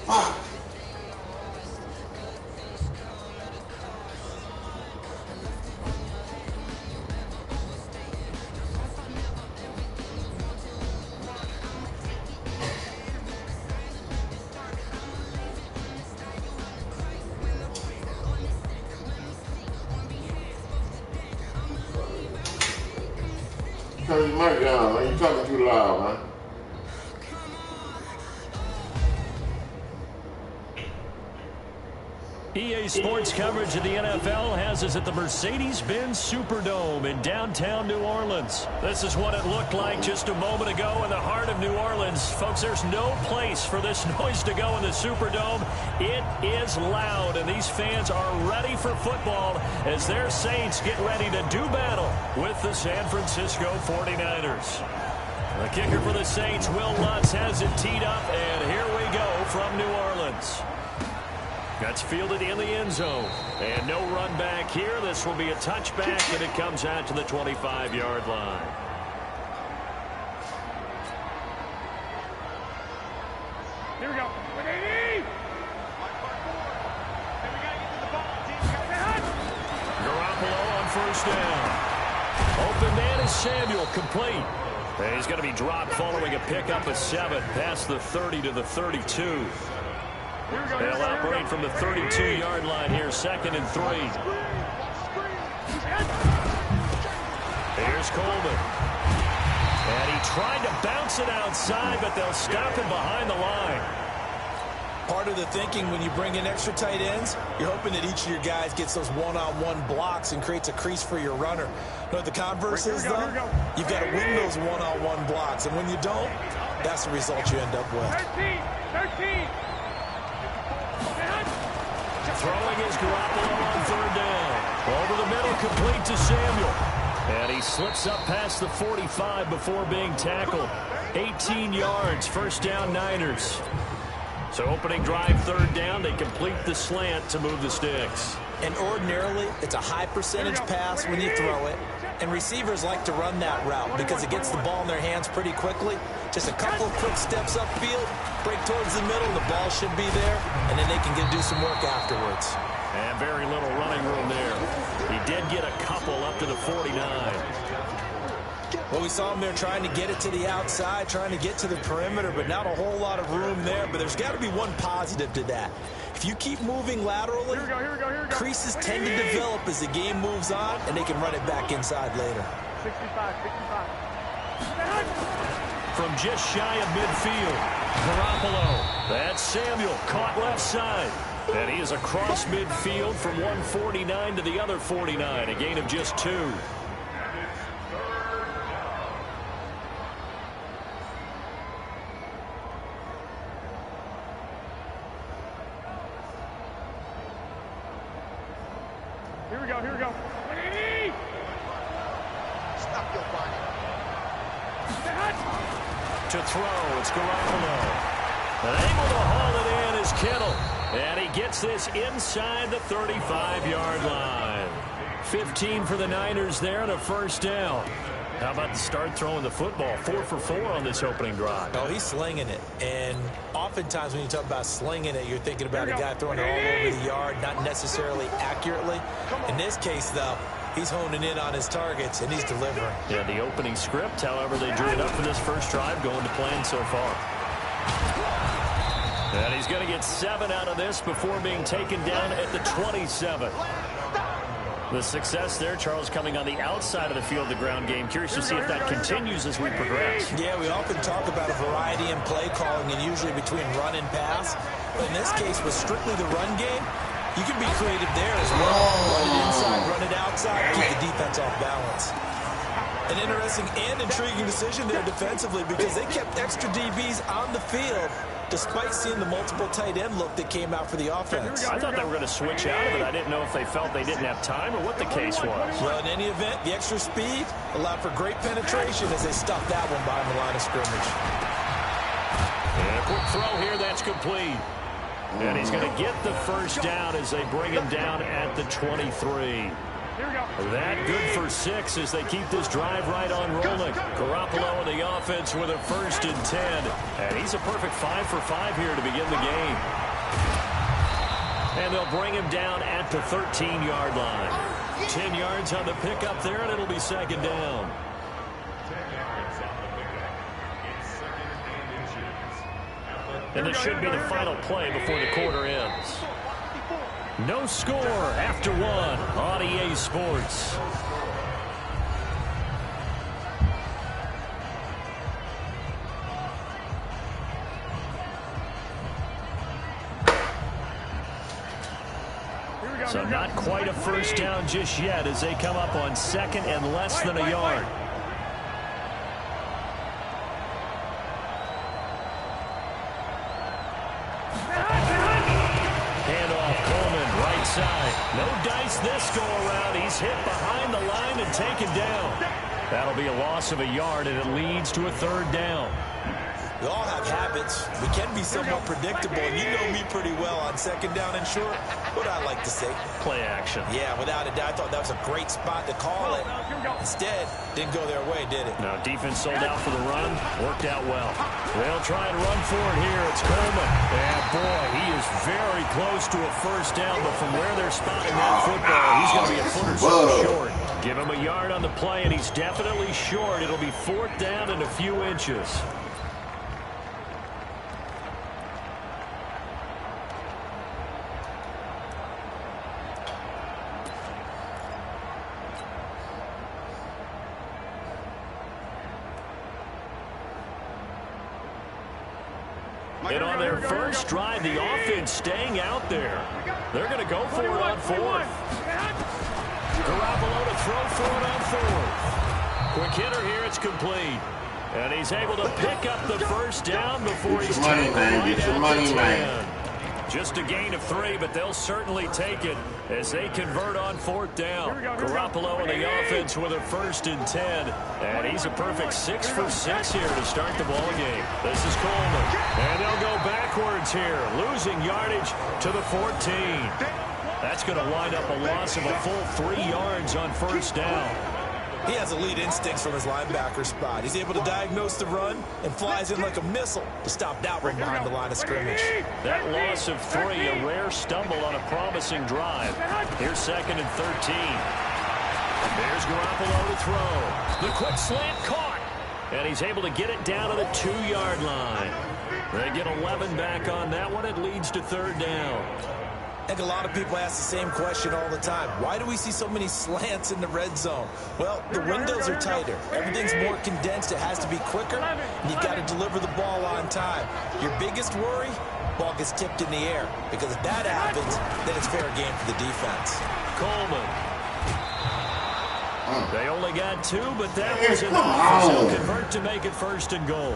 fuck. Turn your mic down, man. You're talking too loud, man. EA Sports coverage of the NFL has us at the Mercedes-Benz Superdome in downtown New Orleans. This is what it looked like just a moment ago in the heart of New Orleans. Folks, there's no place for this noise to go in the Superdome. It is loud, and these fans are ready for football as their Saints get ready to do battle with the San Francisco 49ers. The kicker for the Saints, Will Lutz, has it teed up, and here we go from New Orleans. That's fielded in the end zone. And no run back here. This will be a touchback, and it comes out to the 25-yard line. Here we go. Garoppolo on first down. Open man is Samuel, complete. And he's going to be dropped following a pickup of 7 past the 30 to the 32. They'll operate from the 32-yard line here, 2nd and 3. Here's Coleman. And he tried to bounce it outside, but they'll stop him behind the line. Part of the thinking when you bring in extra tight ends, you're hoping that each of your guys gets those one-on-one blocks and creates a crease for your runner. You know what the converse is, though? You've got to win those one-on-one blocks, and when you don't, that's the result you end up with. 13. Throwing is Garoppolo on 3rd down. Over the middle, complete to Samuel. And he slips up past the 45 before being tackled. 18 yards, 1st down Niners. So opening drive, 3rd down, they complete the slant to move the sticks. And ordinarily, it's a high percentage pass when you throw it. And receivers like to run that route because it gets the ball in their hands pretty quickly. Just a couple of quick steps upfield, break towards the middle, the ball should be there, and then they can do some work afterwards. And very little running room there. He did get a couple up to the 49. Well, we saw him there trying to get it to the outside, trying to get to the perimeter, but not a whole lot of room there. But there's got to be one positive to that. If you keep moving laterally, creases tend to develop as the game moves on, and they can run it back inside later. 65. From just shy of midfield, Garoppolo. That's Samuel, caught left side. And he is across midfield from 149 to the other 49, a gain of just 2. Here we go. Stop your body. To throw, it's Garoppolo. And able to haul it in is Kittle. And he gets this inside the 35-yard line. 15 for the Niners there and a first down. How about the start throwing the football? 4 for 4 on this opening drive. Oh, he's slinging it. And oftentimes when you talk about slinging it, you're thinking about a guy throwing it all over the yard, not necessarily accurately. In this case, though, he's honing in on his targets, and he's delivering. Yeah, the opening script, however, they drew it up for this first drive, going to plan so far. And he's going to get 7 out of this before being taken down at the 27. The success there, Charles, coming on the outside of the field, the ground game. Curious to see if that continues as we progress. Yeah, we often talk about a variety in play calling and usually between run and pass. But in this case, with strictly the run game, you can be creative there as well. Run it inside, run it outside, keep the defense off balance. An interesting and intriguing decision there defensively because they kept extra DBs on the field despite seeing the multiple tight end look that came out for the offense. I thought they were going to switch out of it. I didn't know if they felt they didn't have time or what the case was. Well, in any event, the extra speed allowed for great penetration as they stuffed that one behind the line of scrimmage. And a quick throw here, that's complete. And he's going to get the first down as they bring him down at the 23. That good for 6 as they keep this drive right on rolling. Garoppolo in the offense with a 1st and 10. And he's a perfect 5 for 5 here to begin the game. And they'll bring him down at the 13-yard line. 10 yards on the pickup there, and it'll be 2nd down. And this should be the final play before the quarter ends. No score after 1 on EA Sports. So not quite a first down just yet as they come up on 2nd and less than a yard. No dice this go around. He's hit behind the line and taken down. That'll be a loss of a yard, and it leads to a 3rd down. We all have habits. We can be somewhat predictable, and you know me pretty well on 2nd down and short. What I like to say? Play action. Yeah, without a doubt. I thought that was a great spot to call it. Instead, didn't go their way, did it? No, defense sold out for the run. Worked out well. They'll try and run for it here. It's Coleman. And, boy, he is very close to a first down, but from where they're spotting that football, he's going to be a foot or so short. Give him a yard on the play, and he's definitely short. It'll be 4th down and a few inches. And on their first drive, the offense staying out there. They're going to go for it on 4th. Garoppolo to throw for it on 4th. Quick hitter here, it's complete. And he's able to pick up the first down before he's tackled right at the 10. Just a gain of 3, but they'll certainly take it as they convert on 4th down. Garoppolo in the offense with a 1st and 10. And he's a perfect 6 for 6 here to start the ball game. This is Coleman. And they'll go backwards here, losing yardage to the 14. That's going to wind up a loss of a full 3 yards on first down. He has elite instincts from his linebacker spot. He's able to diagnose the run and flies in like a missile to stop that one behind the line of scrimmage. That loss of 3, a rare stumble on a promising drive. Here's 2nd and 13. There's Garoppolo to throw. The quick slant caught. And he's able to get it down to the 2-yard line. They get 11 back on that one. It leads to 3rd down. I think a lot of people ask the same question all the time. Why do we see so many slants in the red zone? Well, the windows are tighter. Everything's more condensed. It has to be quicker, and you've got to deliver the ball on time. Your biggest worry, ball gets tipped in the air, because if that happens, then it's fair game for the defense. Coleman. They only got 2, but that was enough as he'll convert to make it 1st and goal.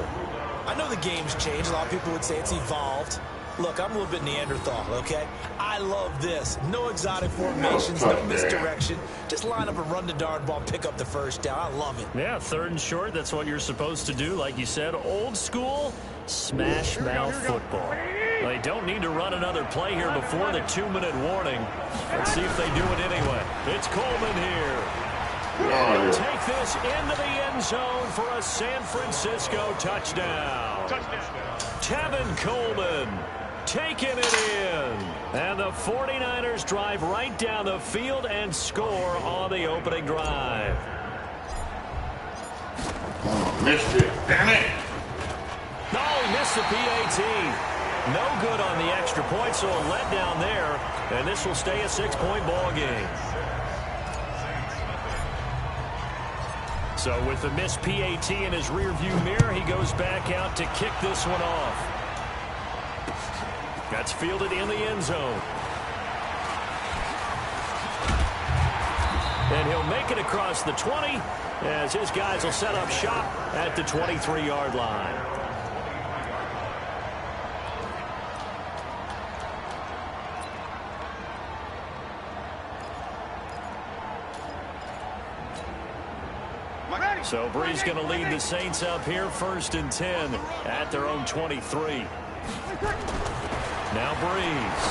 I know the game's changed. A lot of people would say it's evolved. Look, I'm a little bit Neanderthal, okay? I love this. No exotic formations, no misdirection. Just line up and run the darn ball, pick up the first down. I love it. Yeah, 3rd and short, that's what you're supposed to do. Like you said, old school, smash mouth football. They don't need to run another play here before the 2-minute warning. Let's see if they do it anyway. It's Coleman here. He'll take this into the end zone for a San Francisco touchdown. Tevin Coleman taking it in. And the 49ers drive right down the field and score on the opening drive. Missed it. Damn it. No, he missed the PAT. No good on the extra point, so a letdown there. And this will stay a 6-point ball game. So with the missed PAT in his rearview mirror, he goes back out to kick this one off. That's fielded in the end zone. And he'll make it across the 20 as his guys will set up shop at the 23-yard line. So Brees going to lead the Saints up here, 1st and 10 at their own 23. Now Brees.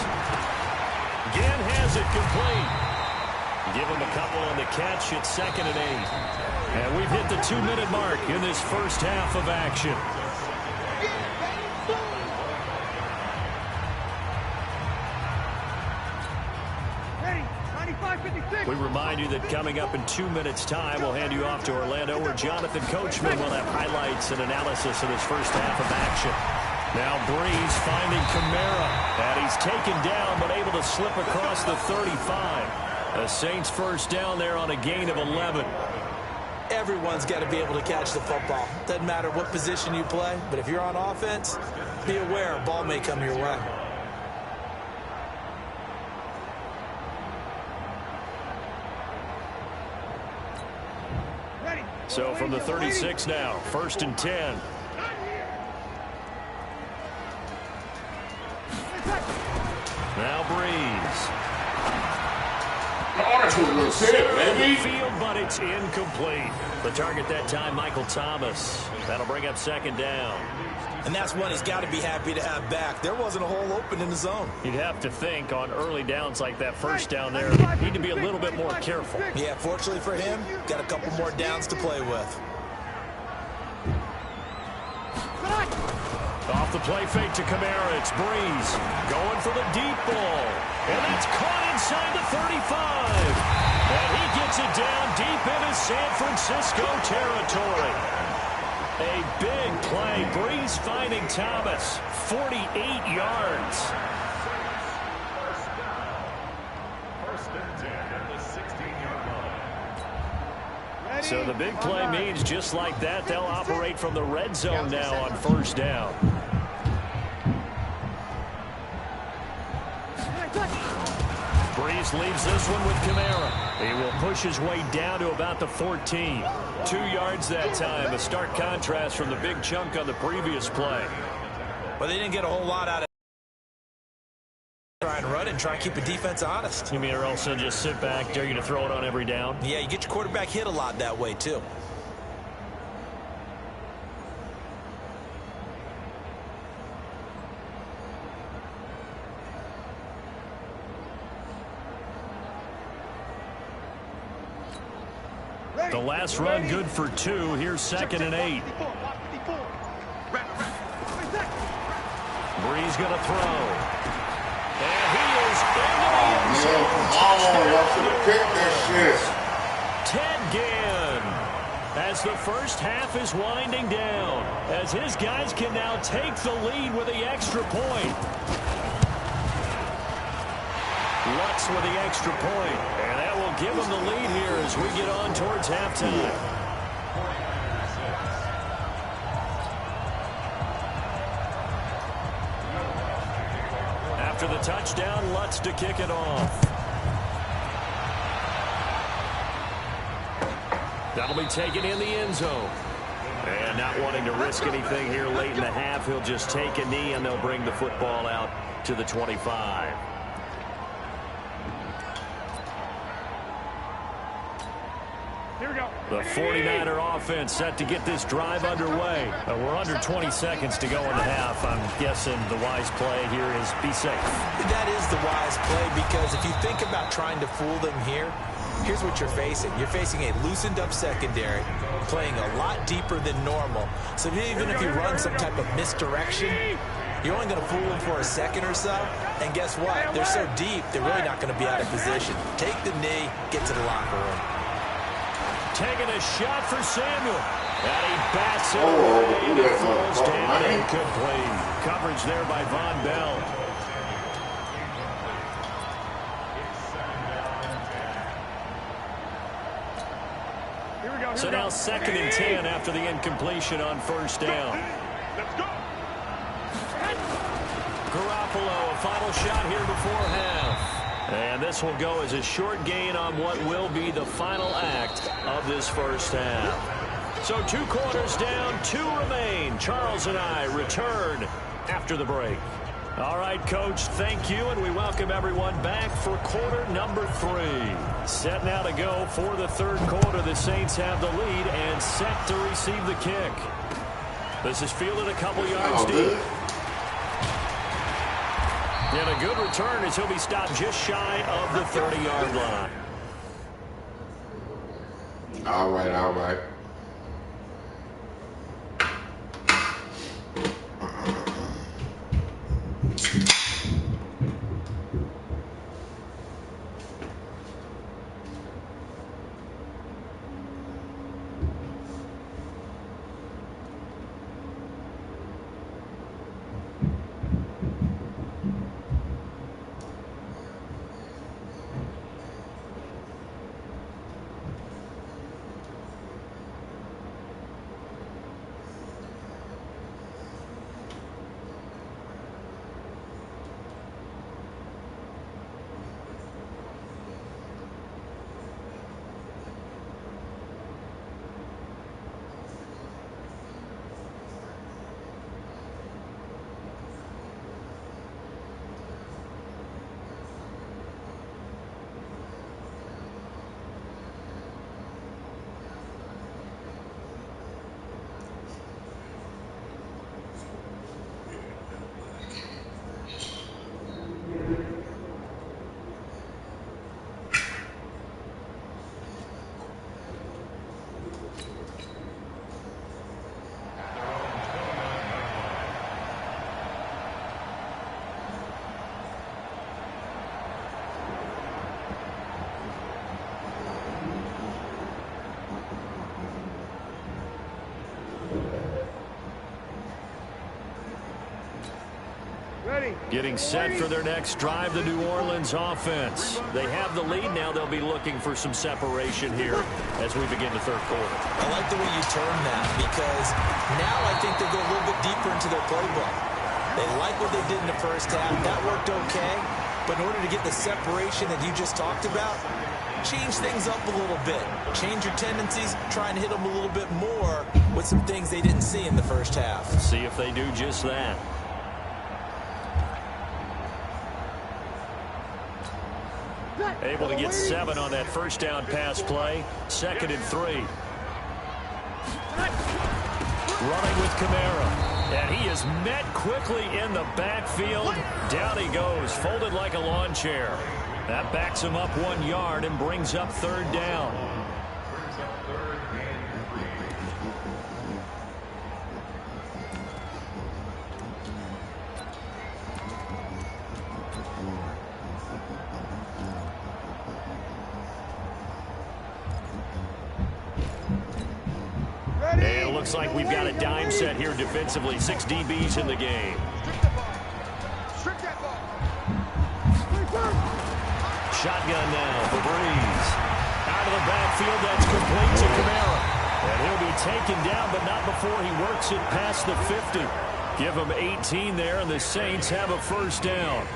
Again has it complete. Give him a couple on the catch. It's 2nd and 8. And we've hit the 2-minute mark in this first half of action. We remind you that coming up in 2 minutes' time, we'll hand you off to Orlando, where Jonathan Coachman will have highlights and analysis of this first half of action. Now Brees finding Kamara, and he's taken down but able to slip across the 35. The Saints first down there on a gain of 11. Everyone's got to be able to catch the football. Doesn't matter what position you play, but if you're on offense, be aware a ball may come your way. So from the 36 now, 1st and 10. Now Brees. Field, but it's incomplete. The target that time, Michael Thomas. That'll bring up 2nd down. And that's one he's got to be happy to have back. There wasn't a hole open in the zone. You'd have to think on early downs like that first down there, need to be a little bit more careful. Yeah, fortunately for him, got a couple more downs to play with. Off the play fake to Kamara, it's Brees going for the deep ball. And that's caught inside the 35. And he gets it down deep into San Francisco territory. A big play. Brees finding Thomas. 48 yards. So the big play means just like that, they'll operate from the red zone now on first down. Brees leaves this one with Kamara. He will push his way down to about the 14. 2 yards that time. A stark contrast from the big chunk on the previous play. Well, they didn't get a whole lot out of it. Try and run and try and keep the defense honest. You mean or else they'll just sit back, dare you to throw it on every down? Yeah, you get your quarterback hit a lot that way, too. The last run good for 2. Here's 2nd and 8. Bree's going to throw. And he is into the end zone. Y'all should have picked that shit. Ted Ginn, as the first half is winding down, as his guys can now take the lead with the extra point. Lutz with the extra point, and that will give him the lead here as we get on towards halftime. After the touchdown, Lutz to kick it off. That'll be taken in the end zone. And not wanting to risk anything here late in the half, he'll just take a knee and they'll bring the football out to the 25. Here we go. The 49er offense set to get this drive underway. We're under 20 seconds to go in the half. I'm guessing the wise play here is be safe. That is the wise play, because if you think about trying to fool them here, here's what you're facing. You're facing a loosened up secondary, playing a lot deeper than normal. So even if you run some type of misdirection, you're only going to fool them for a second or so. And guess what? They're so deep, they're really not going to be out of position. Take the knee, get to the locker room. Taking a shot for Samuel. And he bats it away. And it falls down incomplete. Coverage there by Von Bell. So now 2nd and 10 after the incompletion on first down. Let's go. Garoppolo, a final shot here before half. And this will go as a short gain on what will be the final act of this first half. So 2 quarters down, 2 remain. Charles and I return after the break. All right, Coach, thank you, and we welcome everyone back for quarter number 3. Set now to go for the 3rd quarter. The Saints have the lead and set to receive the kick. This is fielded a couple yards deep. And a good return as he'll be stopped just shy of the 30-yard line. All right, all right. Getting set for their next drive, the New Orleans offense. They have the lead now. They'll be looking for some separation here as we begin the 3rd quarter. I like the way you term that, because now I think they go a little bit deeper into their playbook. They like what they did in the first half. That worked okay. But in order to get the separation that you just talked about, change things up a little bit. Change your tendencies. Try and hit them a little bit more with some things they didn't see in the first half. See if they do just that. Able to get 7 on that first down pass play. 2nd and 3. Running with Kamara. And he is met quickly in the backfield. Down he goes, folded like a lawn chair. That backs him up 1 yard and brings up 3rd down. looks like we've got a dime set here defensively. 6 DBs in the game. Strict that ball. Shotgun now for Breeze. Out of the backfield, that's complete to Kamara. And he'll be taken down, but not before he works it past the 50. Give him 18 there, and the Saints have a first down.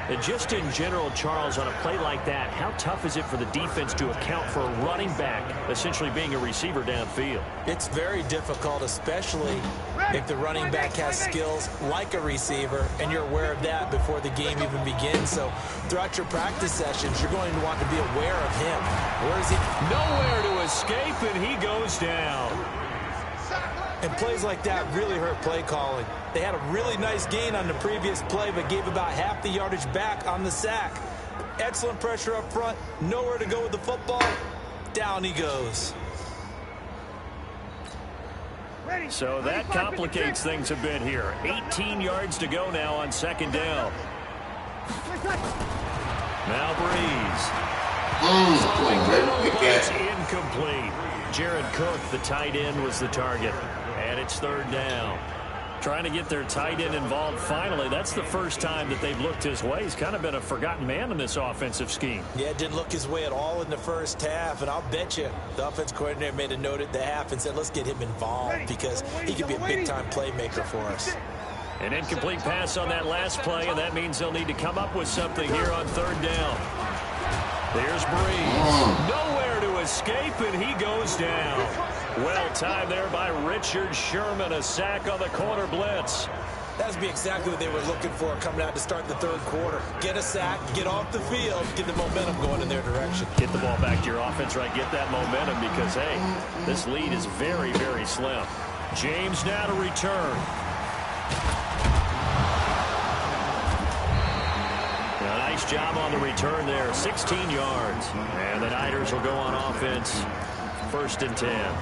And just in general, Charles, on a play like that, how tough is it for the defense to account for a running back essentially being a receiver downfield? It's very difficult, especially if the running back has skills like a receiver, and you're aware of that before the game even begins. So throughout your practice sessions, you're going to want to be aware of him. Where is he? Nowhere to escape, and he goes down. And plays like that really hurt play calling. They had a really nice gain on the previous play, but gave about half the yardage back on the sack. Excellent pressure up front. Nowhere to go with the football. Down he goes. So that complicates things a bit here. 18 yards to go now on second down. Now Breeze. It's incomplete. Jared Cook, the tight end, was the target. And it's third down. Trying to get their tight end involved finally. That's the first time that they've looked his way. He's kind of been a forgotten man in this offensive scheme. Yeah, didn't look his way at all in the first half. And I'll bet you the offense coordinator made a note at the half and said, let's get him involved because he could be a big-time playmaker for us. An incomplete pass on that last play, and that means they'll need to come up with something here on third down. There's Breeze. Nowhere to escape, and he goes down. Well timed there by Richard Sherman. A sack on the corner blitz. That would be exactly what they were looking for coming out to start the third quarter. Get a sack, get off the field, get the momentum going in their direction. Get the ball back to your offense, right? Get that momentum because, hey, this lead is very, very slim. James now to return. A nice job on the return there. 16 yards. And the Niners will go on offense. 1st and 10.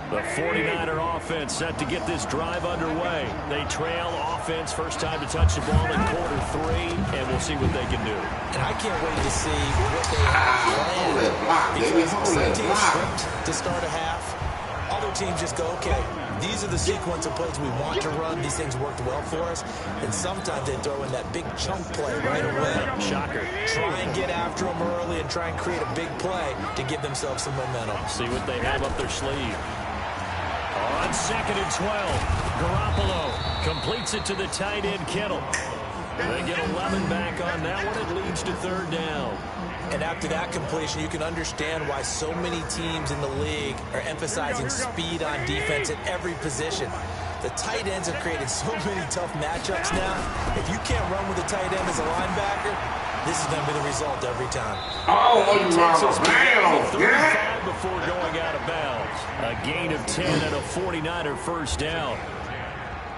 The 49er offense set to get this drive underway. They trail offense, first time to touch the ball in quarter 3, and we'll see what they can do. And I can't wait to see what they have planned. Because some teams script to start a half. Other teams just go, okay, these are the sequence of plays we want to run. These things worked well for us. And sometimes they throw in that big chunk play right away. Shocker. Try and get after them early and try and create a big play to give themselves some momentum. See what they have up their sleeve. On 2nd and 12, Garoppolo completes it to the tight end, Kittle. They get 11 back on that one. It leads to third down. And after that completion, you can understand why so many teams in the league are emphasizing speed on defense at every position. The tight ends have created so many tough matchups now. If you can't run with a tight end as a linebacker, this is going to be the result every time. Oh, yeah. Before going out of bounds. A gain of 10 and a 49er first down.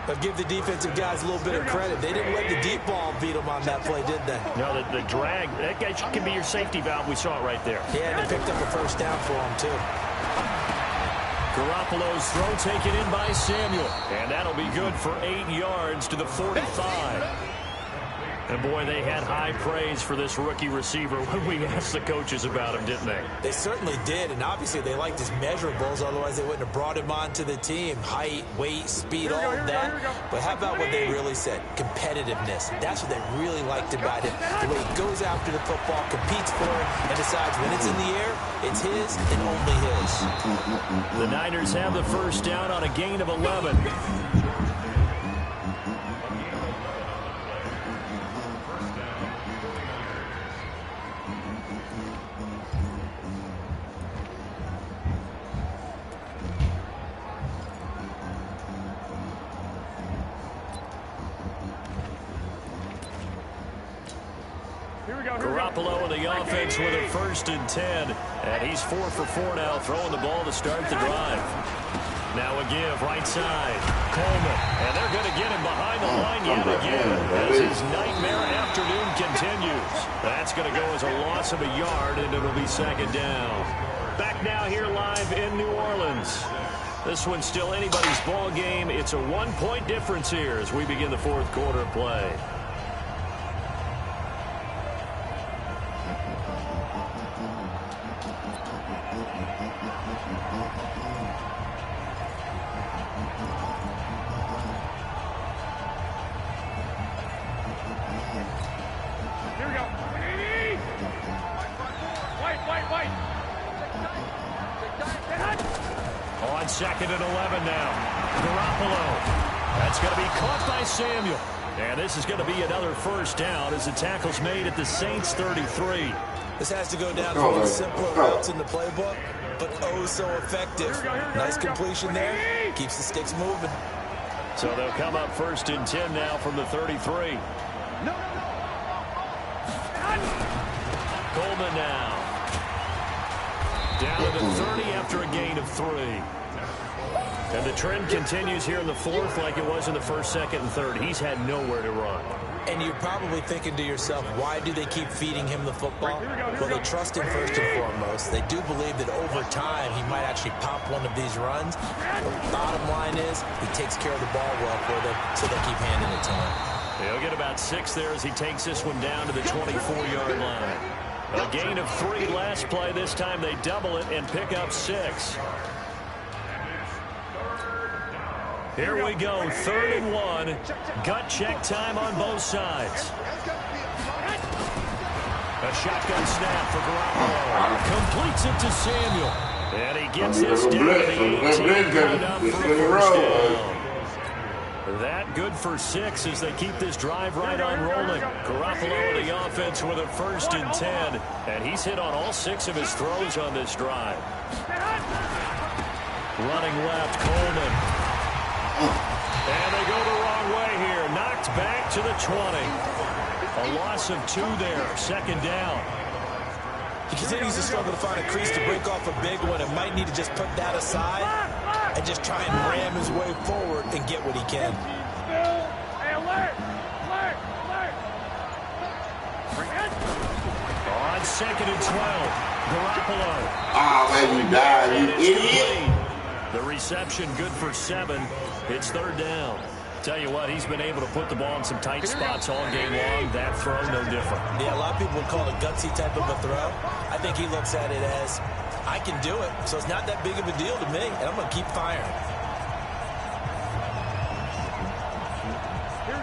But give the defensive guys a little bit of credit. They didn't let the deep ball beat them on that play, did they? No, the drag, that guy can be your safety valve. We saw it right there. Yeah, and they picked up a first down for him, too. Garoppolo's throw taken in by Samuel. And that'll be good for 8 yards to the 45. And, boy, they had high praise for this rookie receiver when we asked the coaches about him, didn't they? They certainly did, and obviously they liked his measurables. Otherwise, they wouldn't have brought him onto the team. Height, weight, speed, all of that. But how about what they really said? Competitiveness. That's what they really liked about him. The way he goes after the football, competes for it, and decides when it's in the air, it's his and only his. The Niners have the first down on a gain of 11. Garoppolo in the offense with a 1st and 10. And he's 4 for 4 now, throwing the ball to start the drive. Now a give, right side. Coleman. And they're going to get him behind the line yet again as his nightmare afternoon continues. That's going to go as a loss of a yard, and it'll be 2nd down. Back now here live in New Orleans. This one's still anybody's ball game. It's a 1-point difference here as we begin the fourth quarter of play. Here we go. White. On 2nd and 11 now. Garoppolo. That's going to be caught by Samuel. And this is going to be another first down as the tackle's made at the Saints 33. This has to go down as one of the simpler routes in the playbook, but oh so effective. Nice completion there. Keeps the sticks moving. So they'll come up 1st and 10 now from the 33. Coleman now. Down to the 30 after a gain of 3. And the trend continues here in the fourth like it was in the 1st, 2nd, and 3rd. He's had nowhere to run. And you're probably thinking to yourself, why do they keep feeding him the football? Well, they trust him first and foremost. They do believe that over time he might actually pop one of these runs. The bottom line is he takes care of the ball well for them, so they keep handing it to him. He'll get about 6 there as he takes this one down to the 24-yard line. A gain of 3 last play. This time they double it and pick up 6. Here we go, 3rd and 1. Gut check time on both sides. A shotgun snap for Garoppolo. Completes it to Samuel. And he gets this down to the 18. Coming up for a first down. That good for 6 as they keep this drive right on rolling. Garoppolo in the offense with a 1st and 10. And he's hit on all 6 of his throws on this drive. Running left, Coleman. And they go the wrong way here. Knocked back to the 20. A loss of 2 there. 2nd down. He continues to struggle to find a crease to break off a big one and might need to just put that aside and just try and ram his way forward and get what he can. Hey, alert! On 2nd and 12. Garoppolo. Ah, man, you died, you idiot. The reception good for 7. It's 3rd down. Tell you what, he's been able to put the ball in some tight spots all game long. That throw, no different. Yeah, a lot of people would call it a gutsy type of a throw. I think he looks at it as, I can do it, so it's not that big of a deal to me, and I'm going to keep firing.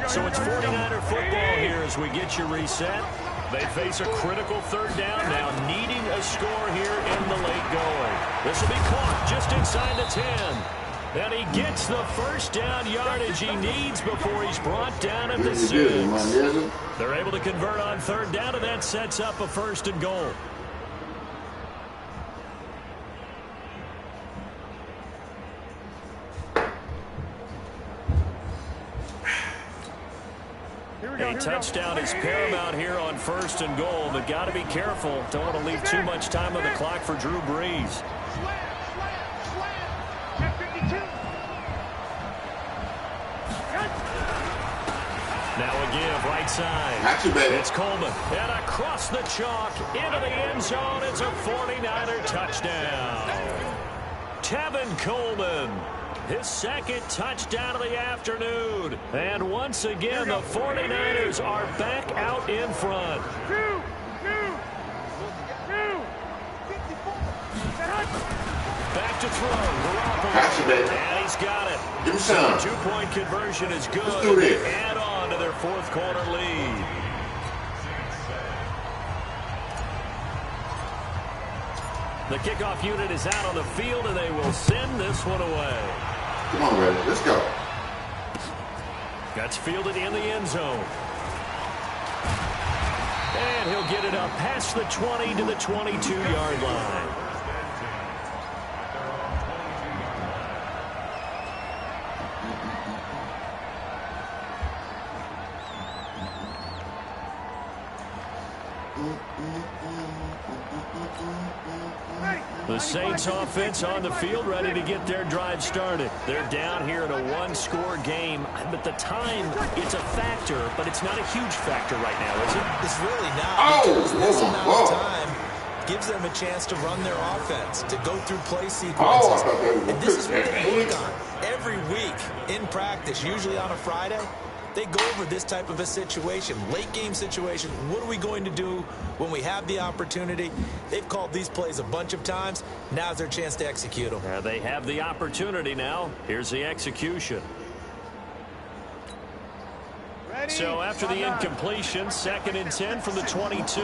So it's 49er football here as we get you reset. They face a critical 3rd down now, needing a score here in the late going. This will be caught just inside the 10. And he gets the first down yardage he needs before he's brought down at the 6. They're able to convert on 3rd down, and that sets up a 1st and goal. A touchdown is paramount here on 1st and goal, but got to be careful. Don't want to leave too much time on the clock for Drew Brees. Now a give, right side. Not too bad. It's Coleman. And across the chalk, into the end zone. It's a 49er touchdown. Tevin Coleman. His 2nd touchdown of the afternoon. And once again, the 49ers are back out in front. Back to throw. Garoppolo. And he's got it. Give him some. The 2-point conversion is good. Let's do this. They add on to their 4th quarter lead. The kickoff unit is out on the field, and they will send this one away. Come on, Red. Let's go. Gets fielded in the end zone. And he'll get it up past the 20 to the 22-yard line. The Saints offense on the field ready to get their drive started. They're down here in a 1-score game, but the time, it's a factor, but it's not a huge factor right now, is it? It's really not. Because this amount of time, gives them a chance to run their offense, to go through play sequences. And this is what they work on every week in practice, usually on a Friday. They go over this type of a situation, late game situation. What are we going to do when we have the opportunity? They've called these plays a bunch of times. Now's their chance to execute them. They have the opportunity now. Here's the execution. Ready? So after the incompletion, 2nd and 10 from the 22.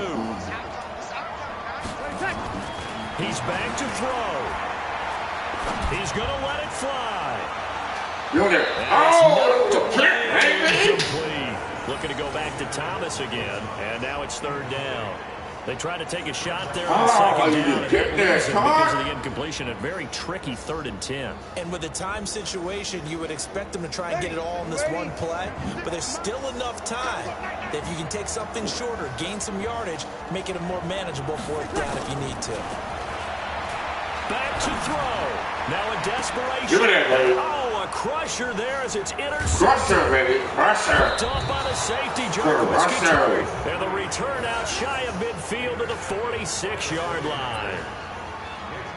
He's back to throw. He's going to let it fly. Incomplete. Looking to go back to Thomas again, and now it's 3rd down. They try to take a shot there on 2nd down, and they lose it because of the incompletion. A very tricky 3rd and 10. And with the time situation, you would expect them to try and get it all in this one play, but there's still enough time that if you can take something shorter, gain some yardage, make it a more manageable 4th down if you need to. Back to throw. Now in desperation. Oh, a crusher there as it's intercepted. Crusher, baby. Crusher. Dump on a safety, Jarvis. And the return out shy of midfield to the 46-yard line.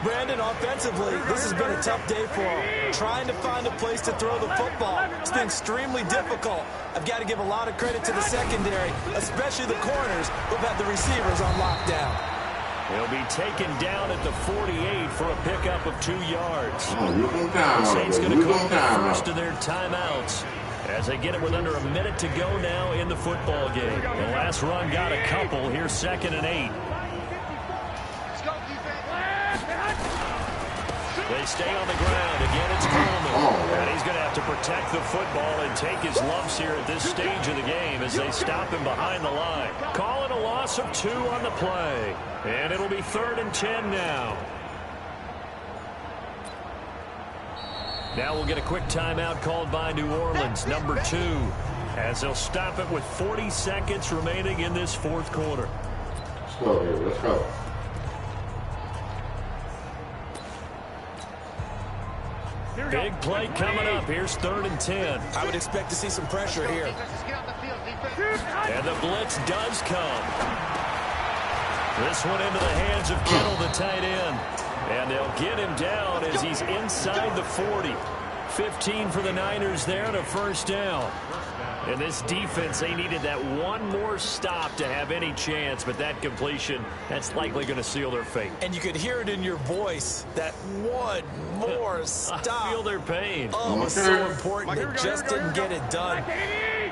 Brandon, offensively, this has been a tough day for him. Trying to find a place to throw the football. It's been extremely difficult. I've got to give a lot of credit to the secondary, especially the corners who've had the receivers on lockdown. He'll be taken down at the 48 for a pickup of 2 yards. The Saints going to call the first of their timeouts as they get it with under a minute to go now in the football game. The last run got a couple. Here's 2nd and 8. They stay on the ground. Again, it's Coleman. And he's going to have to protect the football and take his lumps here at this stage of the game as they stop him behind the line. Calling a loss of 2 on the play. And it'll be 3rd and 10 now. Now we'll get a quick timeout called by New Orleans, number 2, as they'll stop it with 40 seconds remaining in this 4th quarter. Let's go, baby. Let's go. Big play coming up. Here's 3rd and 10. I would expect to see some pressure here. And the blitz does come. This one into the hands of Kittle, the tight end. And they'll get him down as he's inside the 40. 15 for the Niners there and a 1st down. And this defense, they needed that one more stop to have any chance, but that completion, that's likely going to seal their fate. And you could hear it in your voice, that one more stop. I feel their pain. Oh, it was so important. They just didn't get it done.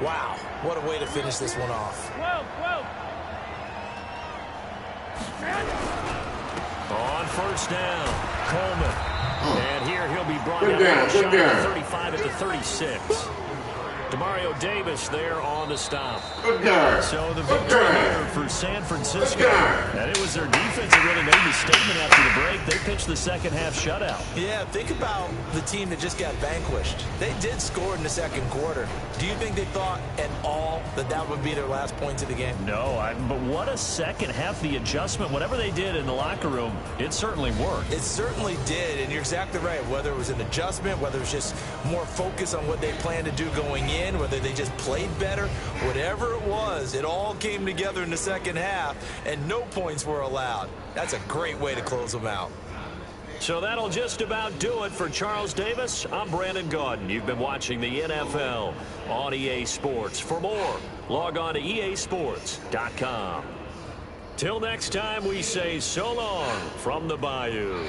Wow, what a way to finish this one off. On 1st down, Coleman. And here he'll be brought down to the 35 at the 36. Demario Davis there on the stop. So the victory here for San Francisco. And it was their defense that really made the statement after the break. They pitched the 2nd half shutout. Yeah, think about the team that just got vanquished. They did score in the 2nd quarter. Do you think they thought at all that that would be their last points of the game? No, but what a 2nd half. The adjustment, whatever they did in the locker room, it certainly worked. It certainly did, and you're exactly right. Whether it was an adjustment, whether it was just more focus on what they planned to do going in, whether they just played better, whatever it was, it all came together in the 2nd half, and no points were allowed. That's a great way to close them out. So that'll just about do it for Charles Davis. I'm Brandon Gaudin. You've been watching the NFL on EA Sports. For more, log on to easports.com. Till next time, we say so long from the Bayou.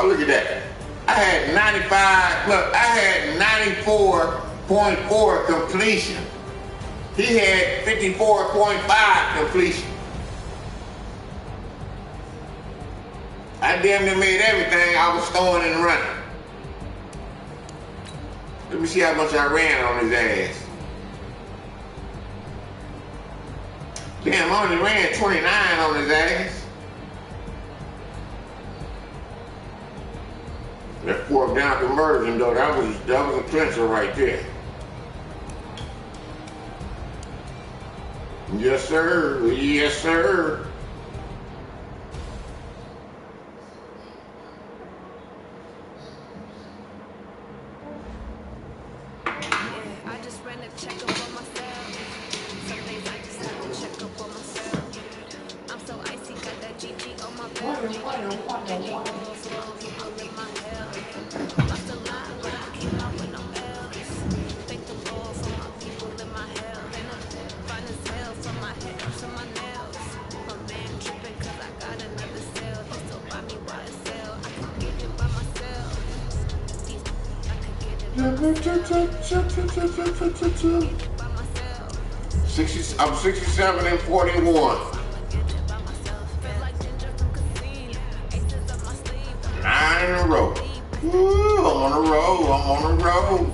Oh, look at that. I had 95, look, I had 94.4 completion. He had 54.5 completion. I damn near made everything I was throwing and running. Let me see how much I ran on his ass. Damn, I only ran 29 on his ass. That fourth down conversion though, that was a clincher right there. Yes, sir. Yes, sir. I just ran a checkup on myself. Some days I just have to check up on myself. I'm so icy, got that GG on my belt. Taking balls from all people in my hell. Lost a lot, but I came out with no L's. Thank the Lord for my people in my hell. And I'm fine as hell from my head to my nails. My man tripping cause I got another cell. He still buy me by a cell. I can get it by myself. I can get it by myself. I'm 67 and 41. 9 in a row. Woo, I'm on a roll. I'm on a roll.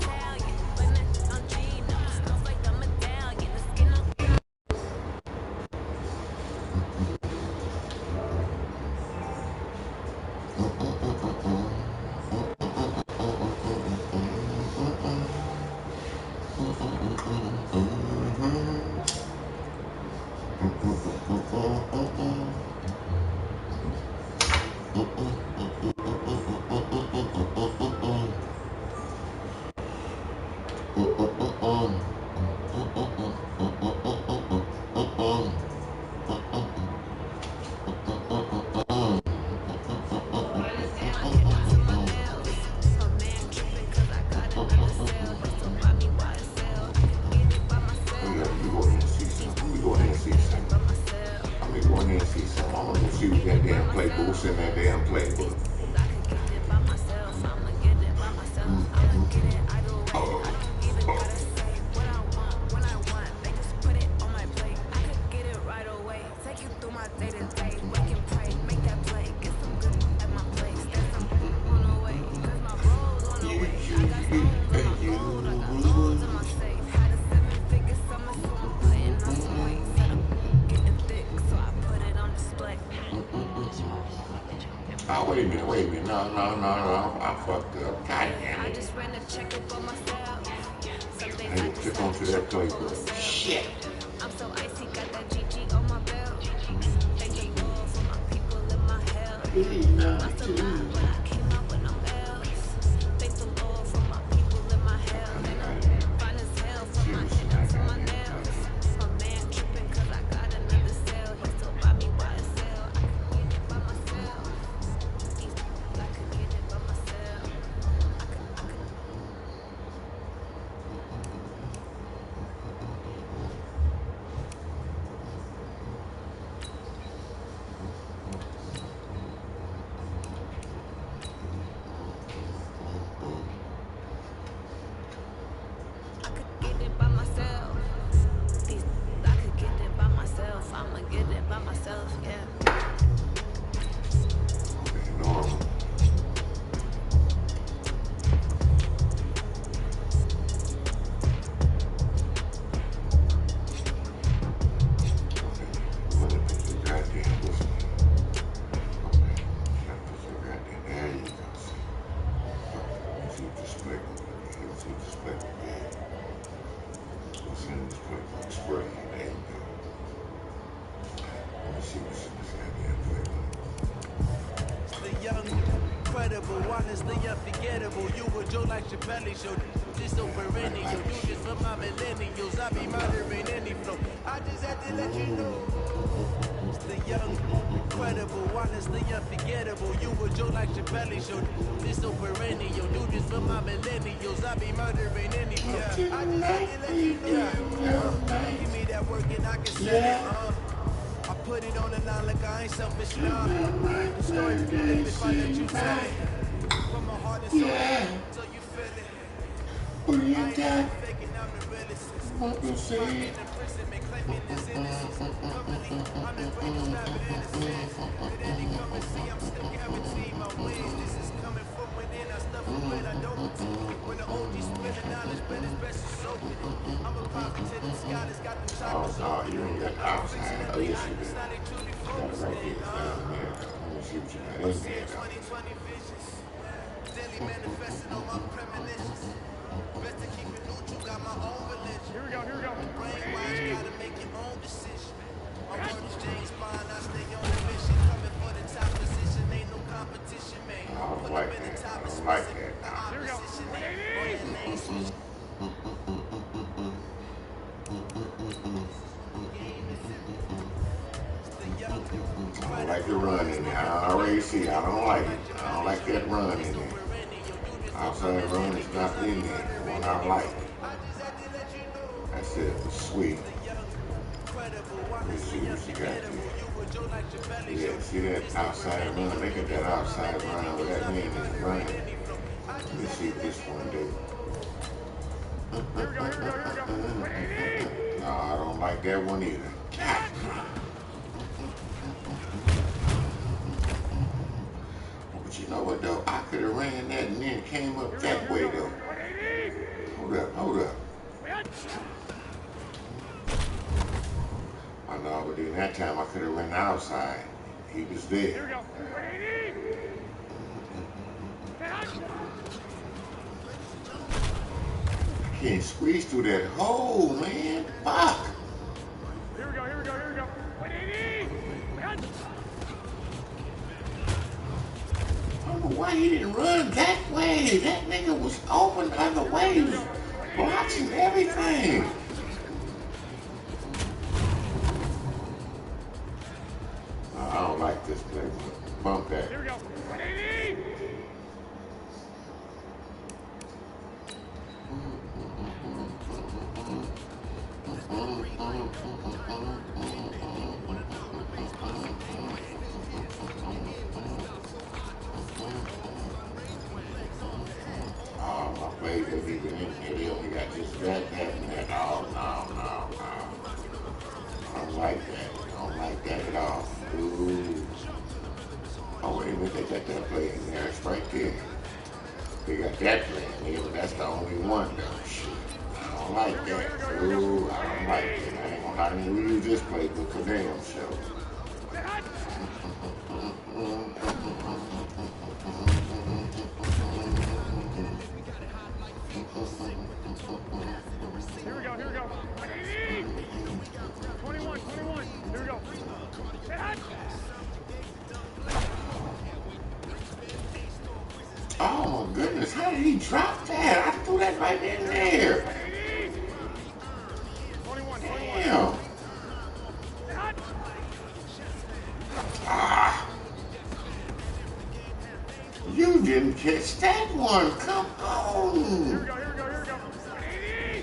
Oh, wait a minute. No. I fucked up. God damn I it. just ran a checkup on myself. Some days I I didn't just click have onto to that check play, up on bro. myself. Shit. I'm so icy, got that GG on my belt. Thank the Lord for my people in my hell. Lost a lot, but I came out with no L's. Thank the Lord for my people in my hell. And I'm fine as hell from my head down to my nails. My man tripping cause I got another cell. He still buy me by a cell. I could get it by myself. I could get it by myself. I could. I could get it by myself. I could get it by myself. I'ma get it by myself, yeah. Normal. The young, incredible, honestly unforgettable. You would joke like your belly show. This so perennial. Do this for my millennials. I be murdering any flow. I just had to let you know. It's the young, incredible, honestly unforgettable. You would joke like your belly show. This so perennial. Do this for my millennials. I be murdering any flow. I just had to let you know. Give me that work and I can sell it. I Put it on the line like I ain't selfish now. The story you can live if I let you tell it. From my heart and soul, so you feel it. What do you I ain't got? faking, I'm the realest. What you say? In the prison, may claiming this innocence. Currently, I'm the greatest rapper in the sense. With any currency, I'm still guaranteed my wins. This is coming from within, I stuff it when I don't pretend. When the OG spilling knowledge, but it's best to soak in it. I'm a prophet to the sky that's got them chakras open. You ain't got the outside. Oh, yes, you do. It's not they truly Got it focused right in. there. Down there. Let me see what you got in there, though. 2020 visions. Daily manifesting on my premonitions. Best to keep it neutral, got my own religion. Here we go, here we go. Brainwash, gotta make your own decision. My word is James Bond, I stay on a mission. Coming for the top position, ain't no competition, man. I don't like that. I don't like that. Here we go. I don't like the run in there. I already see. I don't like it. I don't like that run in there. Outside run is not in there. The one I like. That's it. It's sweet. Let me see what you got there. Yeah, see that outside run? Look at that outside run. What that means is running. Let me see what this one do. Here we go, here we go, here we go. No, I don't like that one either. But you know what though? I could have ran that and then came up that way though. Hold up, hold up. I know, but then that time I could have ran outside. He was there. Here we go. Can't squeeze through that hole, man. Fuck. Here we go, here we go, here we go. 180! I don't know why he didn't run that way. That nigga was open the other way. He was blocking everything. I don't like this place. Bump that. Here we go. 180! Oh, my blade doesn't even in there. They only got just that, and that. Oh, no. I don't like that. I don't like that at all. Ooh. Oh, wait a minute. They got that blade in there. It's right there. They got that blade in there, but that's the only one, though. Shit. I don't like that. Ooh, I don't like it. I ain't gonna lie to you. We use this blade for the damn show. Here we go, here we go. 180! 21, 21. Here we go. Oh my goodness, how did he drop that? I threw that right in there. 21, 21. Damn. Ah. You didn't catch that one. Come on. Here we go, here we go, here we go. 180!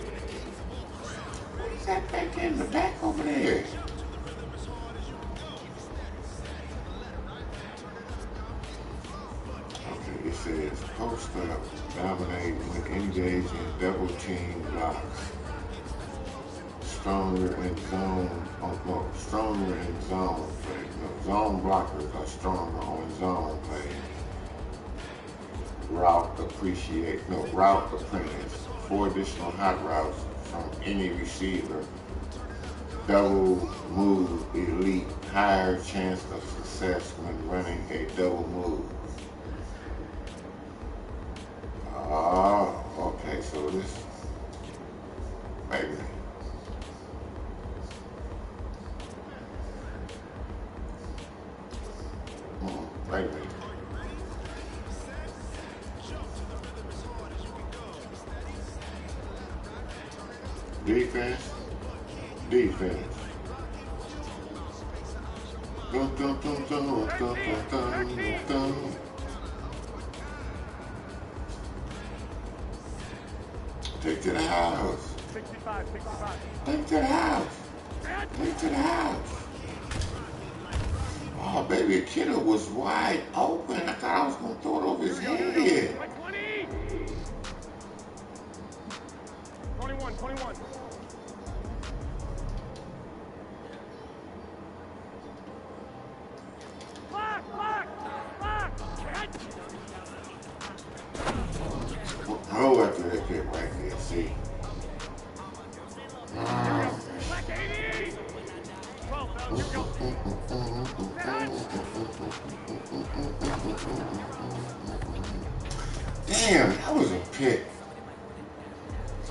What's that back in the back over there? Okay, it says post up, dominate when engaged in double team blocks. Stronger in zone play. No, zone blockers are stronger on zone play. Route apprentice. 4 additional hot routes from any receiver. Double move elite. Higher chance of success when running a double move. Okay, so this, wait a minute. Wait a minute. Defense. Dun, dun, dun, dun, dun, dun, dun, dun. Take to the house. 65, 65. Take to the house. Take to the house. Oh, baby, Kittle was wide open. I thought I was going to throw it over his head. 20. 21. Block. Catch. Oh, after that pick right there, see. Black 80. 12, fellas, here we go. Damn, that was a pick.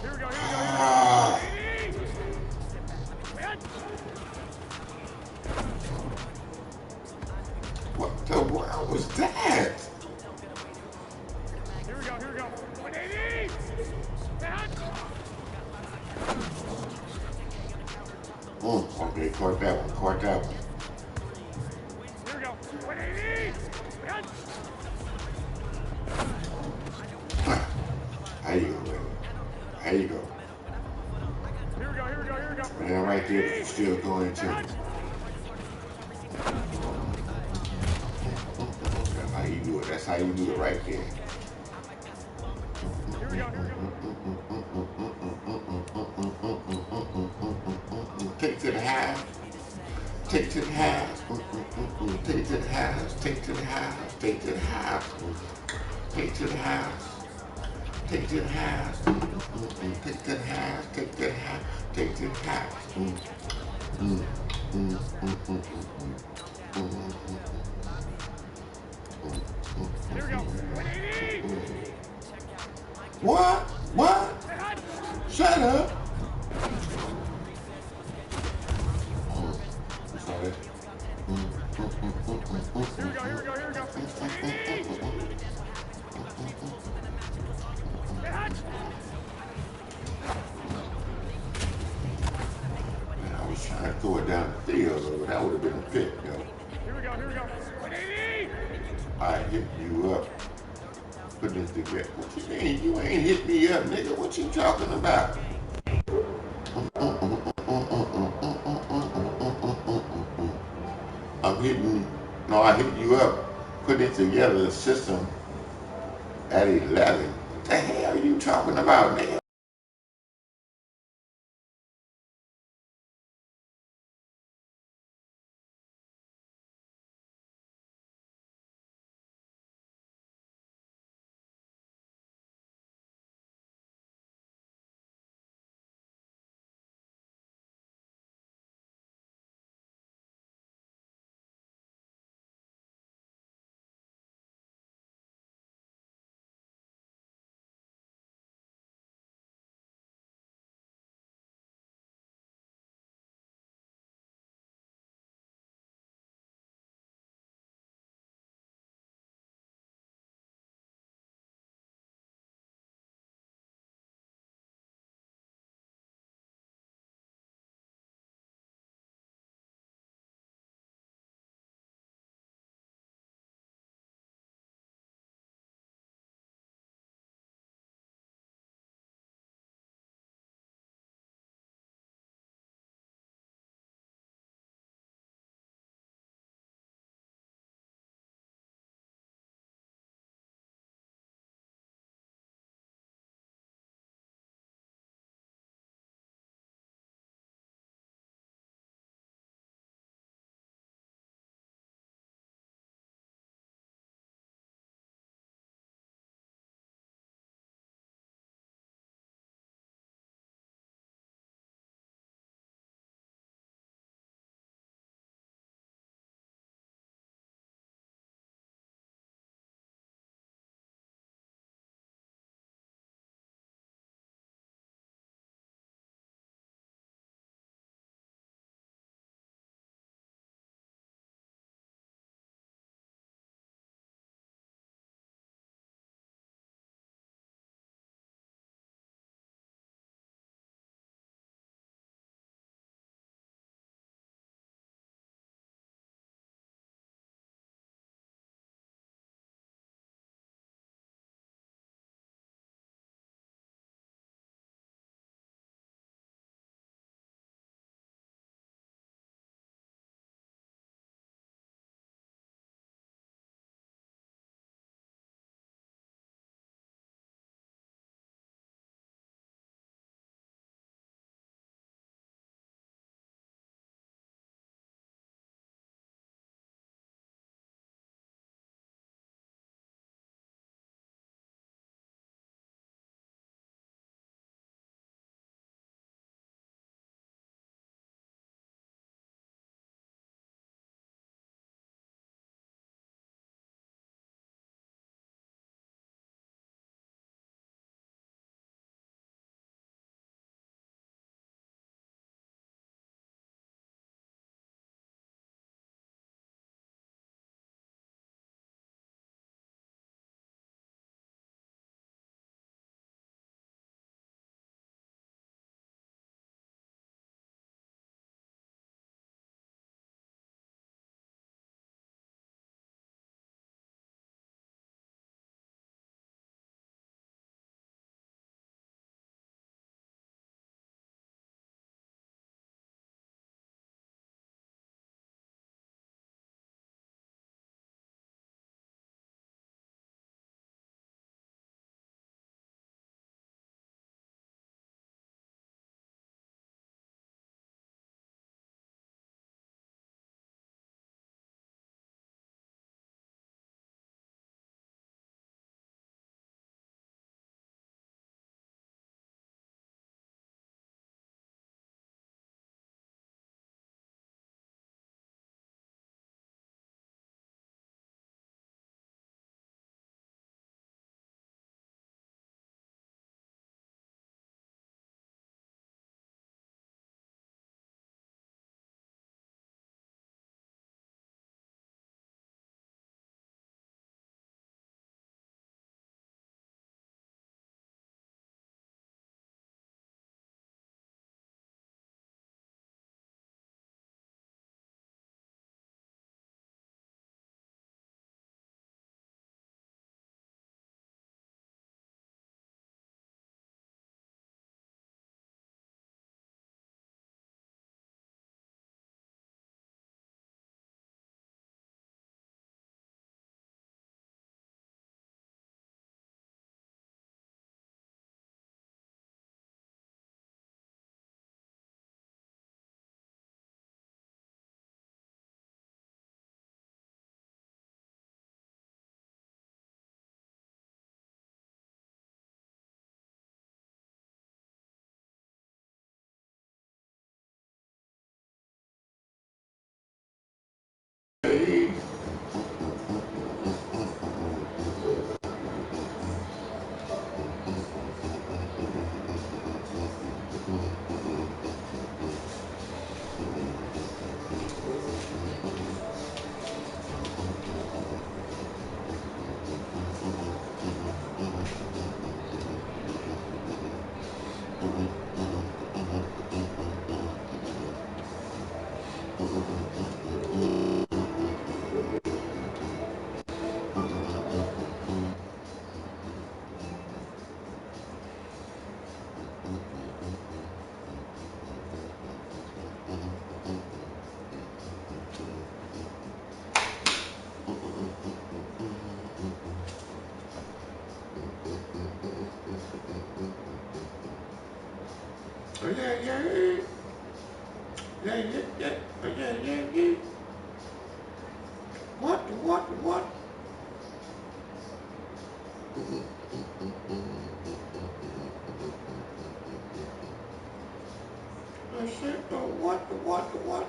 Here we go. Ah, 80. Catch. what the world was that? Here we go. 180. Catch. Okay, caught that one. Here we go. 180. Catch. There you go, baby. There you go. Here we go. Man, right there, but you're still going to. That's how you do it right there. Here we go. Take it to the house. Take it to the house. Take it to the house. Take it to the house. Take it to the house. Take it to the house. Take it to the house. Take it to the house. Take it to the house. Take it to the house. Here we go. 180. What? Shut up. Sorry. Here we go. 180. Catch. Man, I was trying to throw it down the field, but that would have been a pick, yo. Here we go. 180. I hit you up. Put this together. What you mean? You ain't hit me up, nigga. What you talking about? I hit you up. Putting together a system at 11. What the hell are you talking about, nigga? What? I said, what?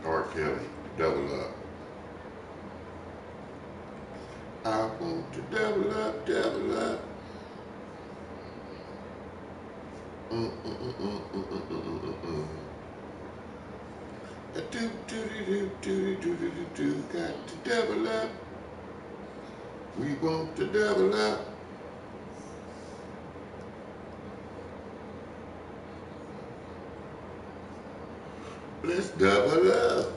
R. Kelly, double up. I want to double up, double up. Got to double up. We want to double up. Let's double up.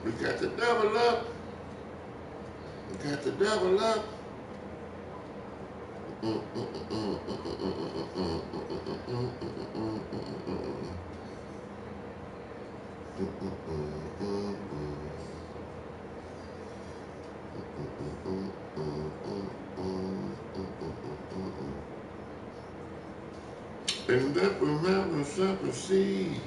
We got to double up. We got to double up. And that remember something see.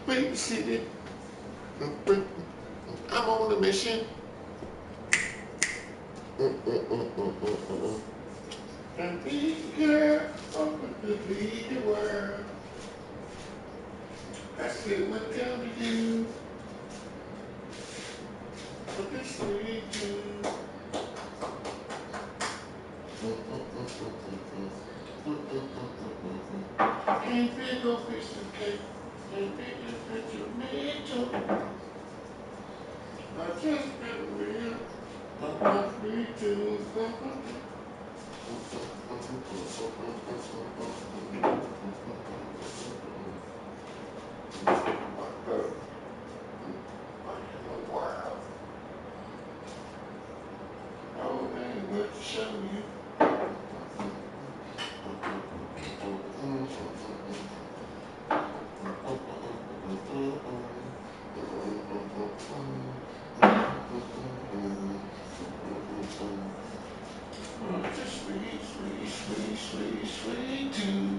Babysitting. I'm on a mission. And be girl, open to lead the world. I said, what come to you? But this way too. Ain't big no fish and cake. Ain't big no fish and tomato. I just been real. I want me to. Sweet too.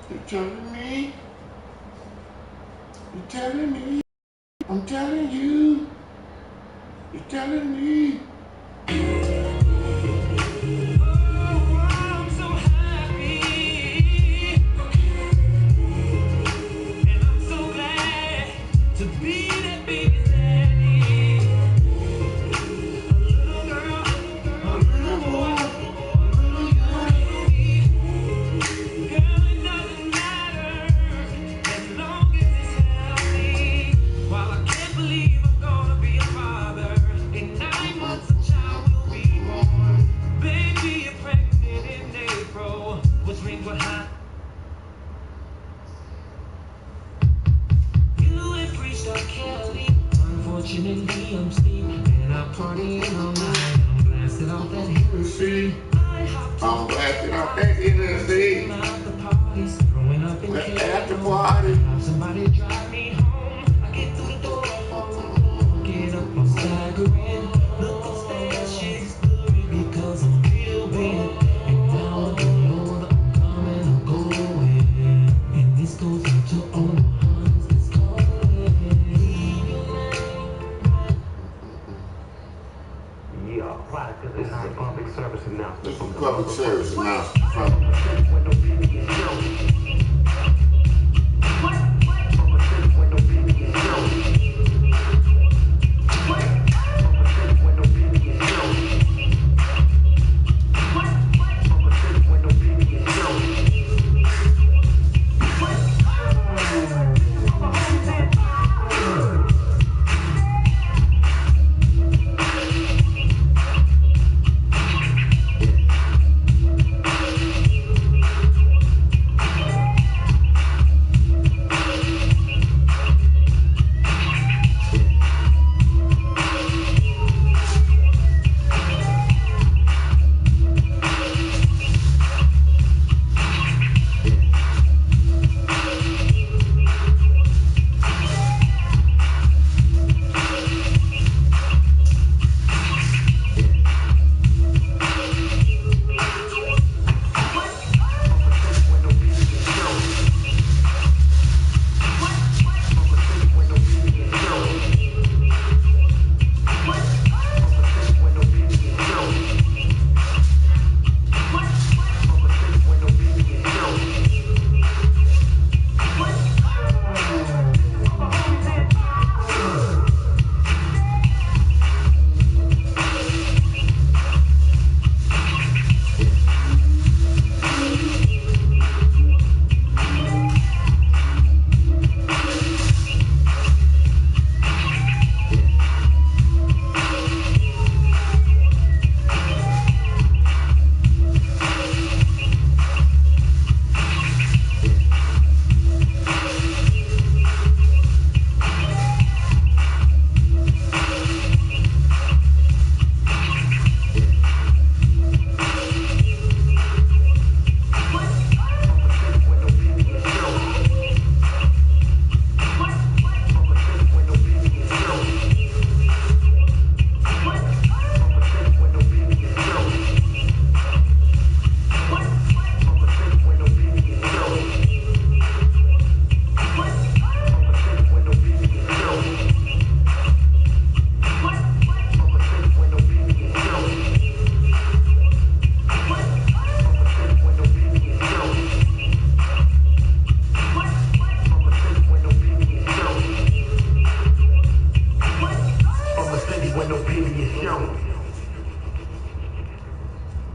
You telling me? You telling me? I'm telling you. You telling me? Unfortunately, I'm asleep and I'm partying all night. I'm blasting off that Hennessy. I'm blasting off that Hennessy. Let's add the party. Somebody drive me home. I get through the door, get up, I'm staggering. Look upstairs, she's blurry because I'm real bad. And now I don't know that I'm coming or going. And this goes out to all my honeys that's calling. Yeah, product of this is a public service announcement. This is a public service announcement from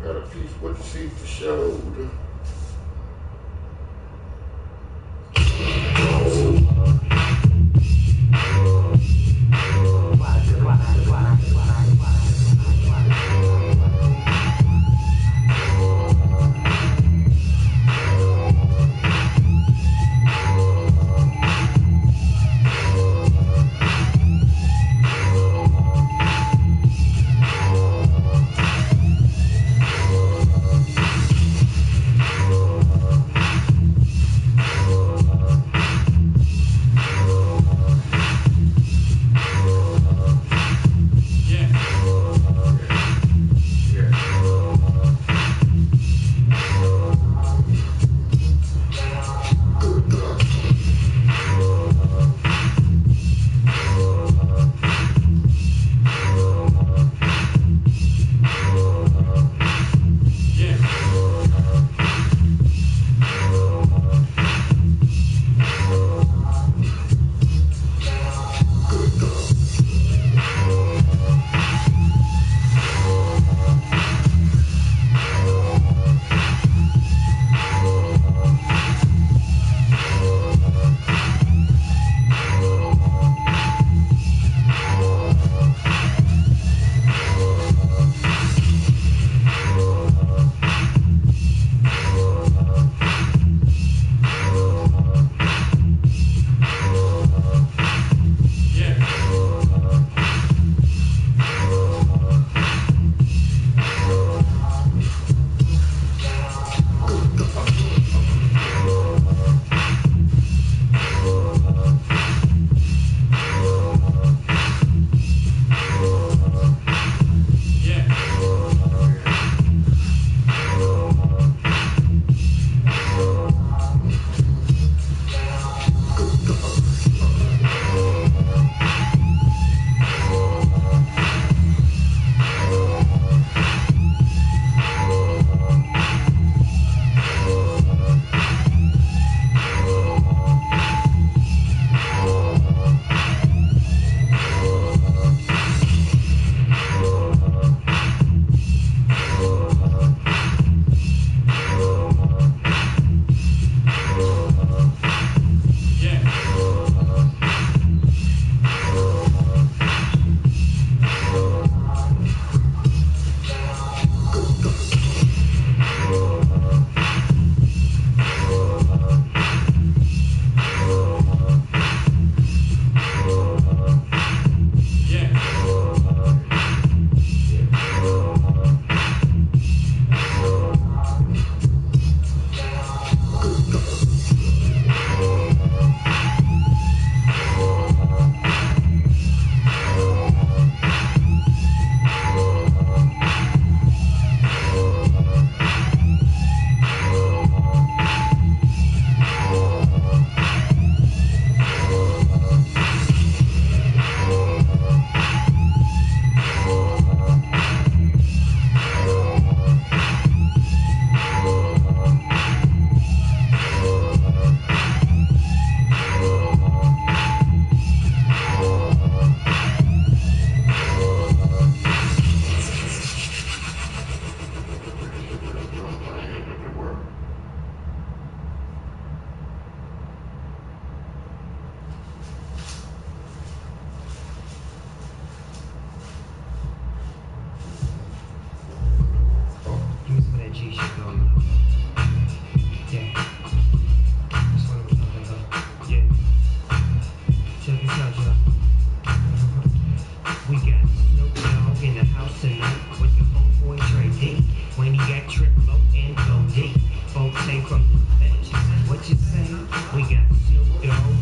got a piece what you see for showed.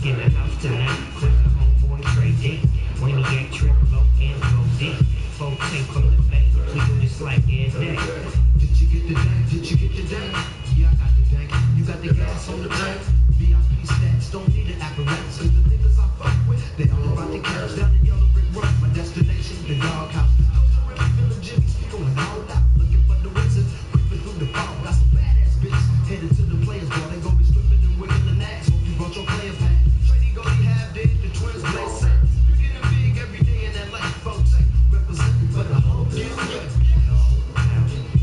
in the house tonight with the homeboy Trey D. When he get triple low and go deep. Folk take from the bank. We do this like every day. Did you get the dank? Did you get the dank? Yeah, I got the dank. You got the gas on the tank? VIP stats don't need an apparatus. Cause the niggas I fuck with, they all about the cash down the yellow brick road. My destination, the doghouse. Feeling Jimmy's going all out. Looking for the wizard. Creeping through the fog. Got some badass bitches. Headed to the players, boy. They gon' be stripping and wiggling ass. Hope you brought your player pack. Trady go, he have dead. The twins play safe. You getting big every day in that life. Folks ain't representing for the whole damn game.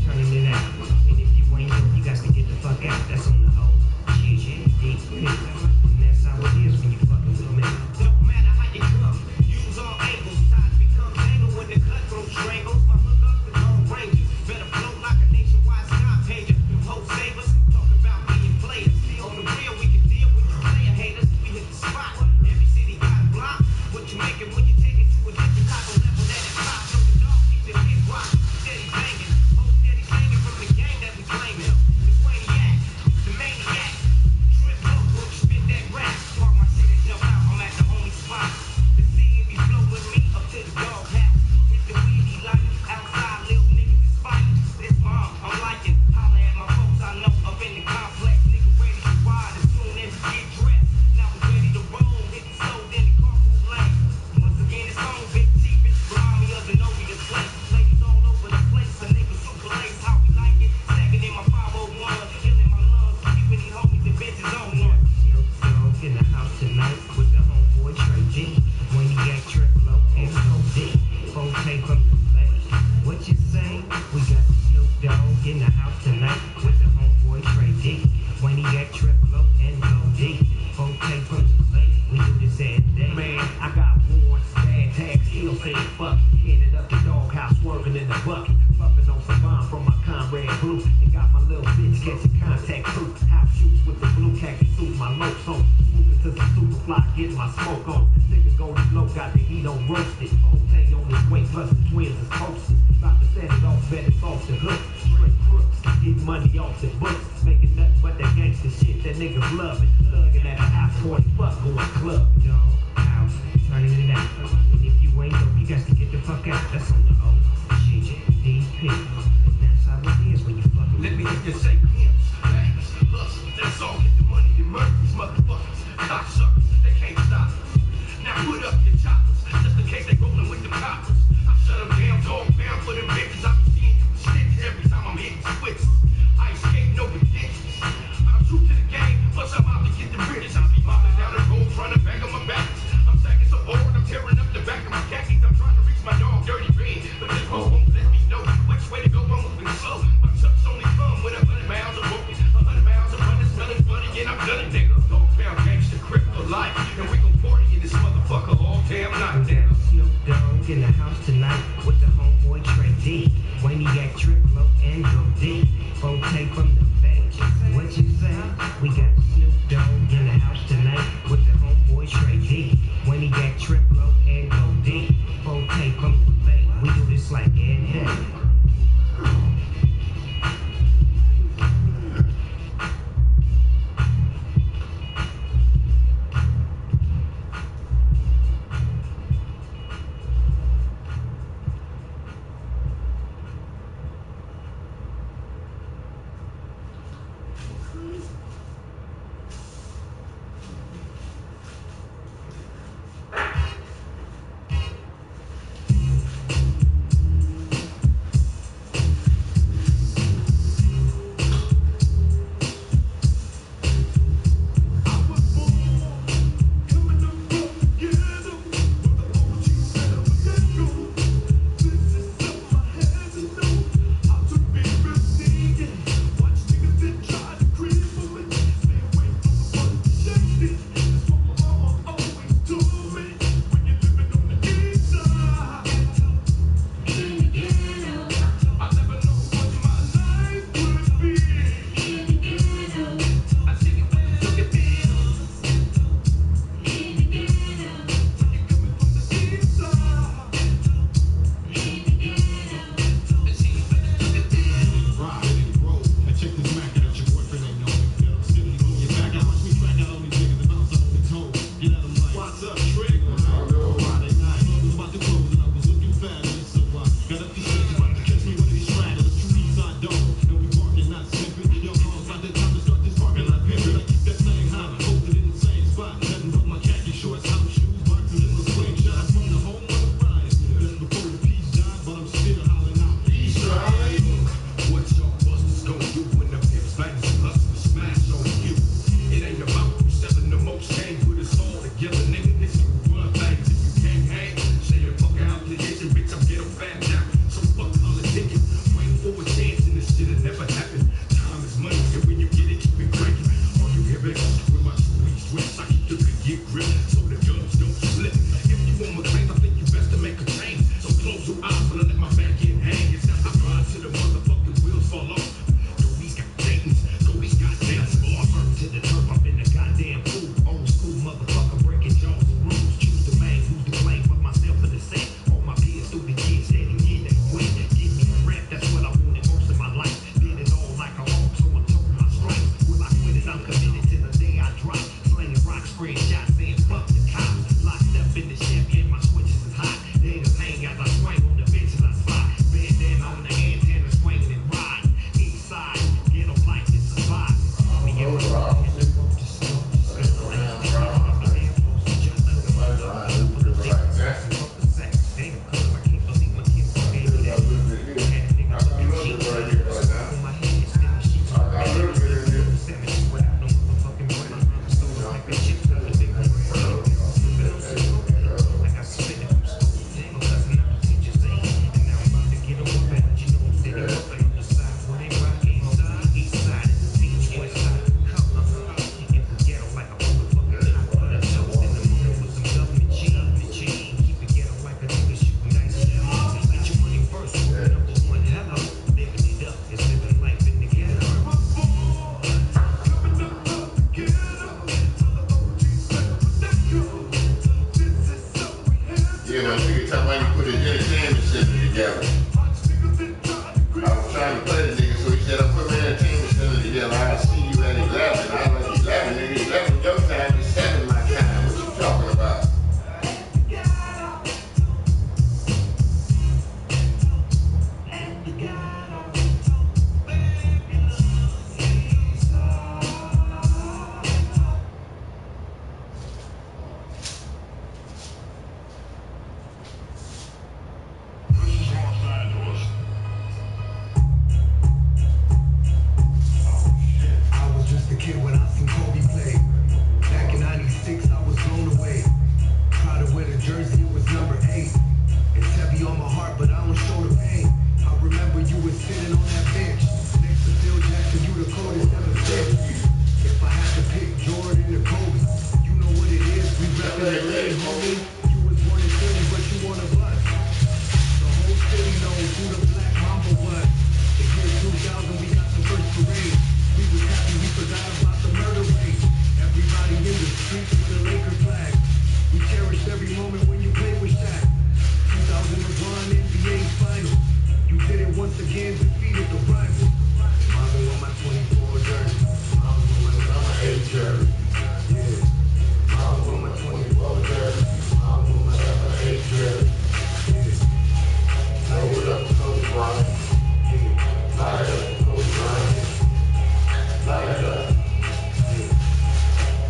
Turning it out. And if you ain't know, you got to get the fuck out. That's on the whole GGD. And that's how it is when you fucking with me. Don't matter how you come, use all angles. Ties become tangled when the cutthroat strangles. My hook up the Lone Rangers. Better float like a nationwide sky pager. Hope savers, talk about being players. On the real, we can deal with the player haters. We hit the spot. Every city got a block. What you making when you take it to a different type of level that it's hot. So the dog keeps it hit rock. Steady banging. Whole steady singing from the gang that we claiming. The Waniac, the maniac. Trip up, look, spit that rap. Park my shit and jump out. I'm at the only spot. The sea be flow with me up to the dog house. Hit the weedy light. Outside, little niggas is fighting. This I'm liking. Holla at my folks I know up in the complex. Nigga ready to ride as soon as we get dressed. Now we ready to roll. Hit the stove, then the carpool lane. Once again, it's on Big Chief. Remind me of the Zenobia place. Ladies all over the place. A nigga super lace. How we like it. Stacking in my 501. Killing my lungs. Keeping these homies and bitches on one. Snoop Dogg in the house tonight with the homeboy Trey G. When he got triple low and go deep. Folk take from the bank. What you say? We got Snoop Dogg in the house tonight with the homeboy Trey D. When he got triple low and go deep. Folk take from the bank. We do this every day. Man, I got warrants, bad tags, still saying fuck it. Headed up the doghouse, swerving in the bucket. Puffing on some bomb from my Conrad Blue. And got my little bitch catching contact too. House shoots with the blue khaki suit, my lopes on. Moving to some super fly, getting my smoke on. Nigga golden low, got the heat on roasted. Tay on his way, plus the twins is posted. About to set it off, bet it's off the hook. Straight crooks, getting money off the books. Making nothing but that gangster shit that niggas loving. Thugging at a house party, fuck going club. Dog house, turning it out. And if you ain't know, you got to get the fuck out. That's on the old GGDP. And that's how it is when you fucking Let me hear you say pimps, banks, hustle. That's all. Get the money, the murder, these motherfuckers. Cocksuckers, they can't stop us. Now put up your choppers, just in case they rolling with the coppers. I shut them down, dog down for them bitches. I be seeing you sticks every time I'm hitting switches. I ain't skating no ridiculous. I'm true to the game, plus I'm out to get the British. I be mopping down the road, trying to bag on my back. I'm sacking so hard, I'm tearing up the back of my khakis. I'm trying to reach my dog dirty red, but this one won't let me know which way to go. I'm moving slow. My trucks only come with 100 miles of walking, 100 miles of running, smelling funny, and I'm done it, nigga. Dog pound gangster, crip for life, and we gon' party in this motherfucker all damn night, nigga. Snoop Dogg in the house tonight with the homeboy Trey D. When he got triple low and go deep. Folk take from the bench. What you say? We got Snoop Dogg in the house tonight with the homeboy Trey D. When he got triple low and go deep. Folk take from the bench. We do this like every day. screenshots saying fuck the cops. Locked up in the Chevy and my switches is hot. Niggas hang as I swing on the benches I spot. Bandana on the antenna swinging and ride. East side, get them like it's a spot. Me and my dog in the room just smoke, just spin around. Up the damn post, just under the mother. Put the thing fuck the sex. Damn, cuz I can't believe my kids gave me that. Had a nigga looking cheap. On my head, spinning sheets. Savage without no motherfucking brain. So like a chick to the big brain. I got spinning from school. Damn, cousin, I'm the teacher's aide. And now I'm about to get on my back. You know I'm sitting up on the side. When they rock east side is the beach, west side. Come up. In the ghetto like a motherfucking hot butter toast. In the morning with some government cheese. Keep it ghetto like a nigga shooting nice shit. Get your money first. Number one, hello. Living it up. It's living life in the ghetto. Yeah, my nigga talking about he put his entertainment center together. I was trying to play the nigga, so he said, I put my entertainment center together. I see you at 11. I was like, 11, nigga, 11 your time is 7 my time. What you talking about? I was just a kid when I seen Kobe play. Back in '96, I was blown away. Proud to wear the jersey, it was number 8. It's heavy on my heart, but I don't show the pain. I remember you were sitting on that bench next to Phil Jackson. You the coldest ever been. If I had to pick Jordan or Kobe, you know what it is. We reppin' the lane, homie. You was born in Philly, but you on a bus. The whole city knows who the Black Mamba was. The year 2000, we got the first parade. We was happy we forgot about the murder rate. Everybody in the streets with a Laker flag. We cherished every moment when you played with Shaq. 2001 NBA Finals. You did it once again, defeated the rival. Mama on my 24 jersey. Mama on my number 8 jersey. Yeah. Mama on my 24 jersey. Mama on my number 8 jersey. Yeah. Light it up, Kobe Bryant. Yeah. Light it up, Kobe Bryant. Light it up. Yeah.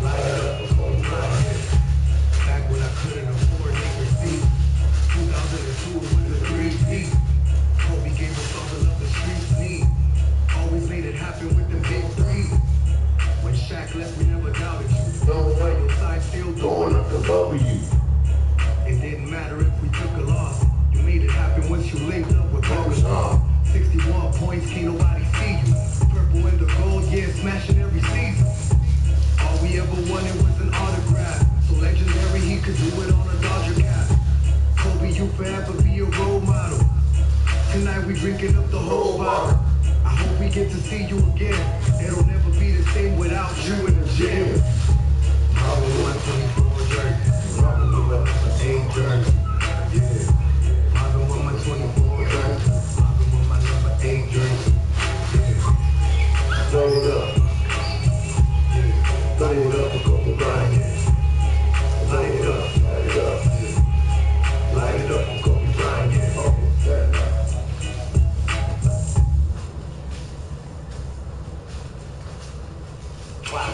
Light it up, Kobe Bryant. Back when I couldn't afford nigga seat. 2002 was a 3-peat. Kobe gave us all the love the streets need. Always made it happen with them big threes. When Shaq left, we never doubted you. Don't fight your side, still going up above you. It didn't matter if we took a loss. You made it happen once you linked up with Bogus. 61 points, can't nobody see you. Purple and the gold, yeah, smashing every season. All we ever wanted was an autograph. So legendary, he could do it on a Dodger cap. Kobe, you forever be a role model. Tonight we drinking up the whole bottle. I hope we get to see you again. It'll never be the same without you in the gym. Mama on my 24 jersey. Mama on my 8 jersey. Yeah. Mama on my 24 jersey. Mama on my number 8 jersey. Yeah. Throw it up. Yeah. Throw it up for Kobe Bryant. Light it up. Light it up. Yeah. Light it up for Kobe Bryant. Yeah. Oh, yeah. Wow.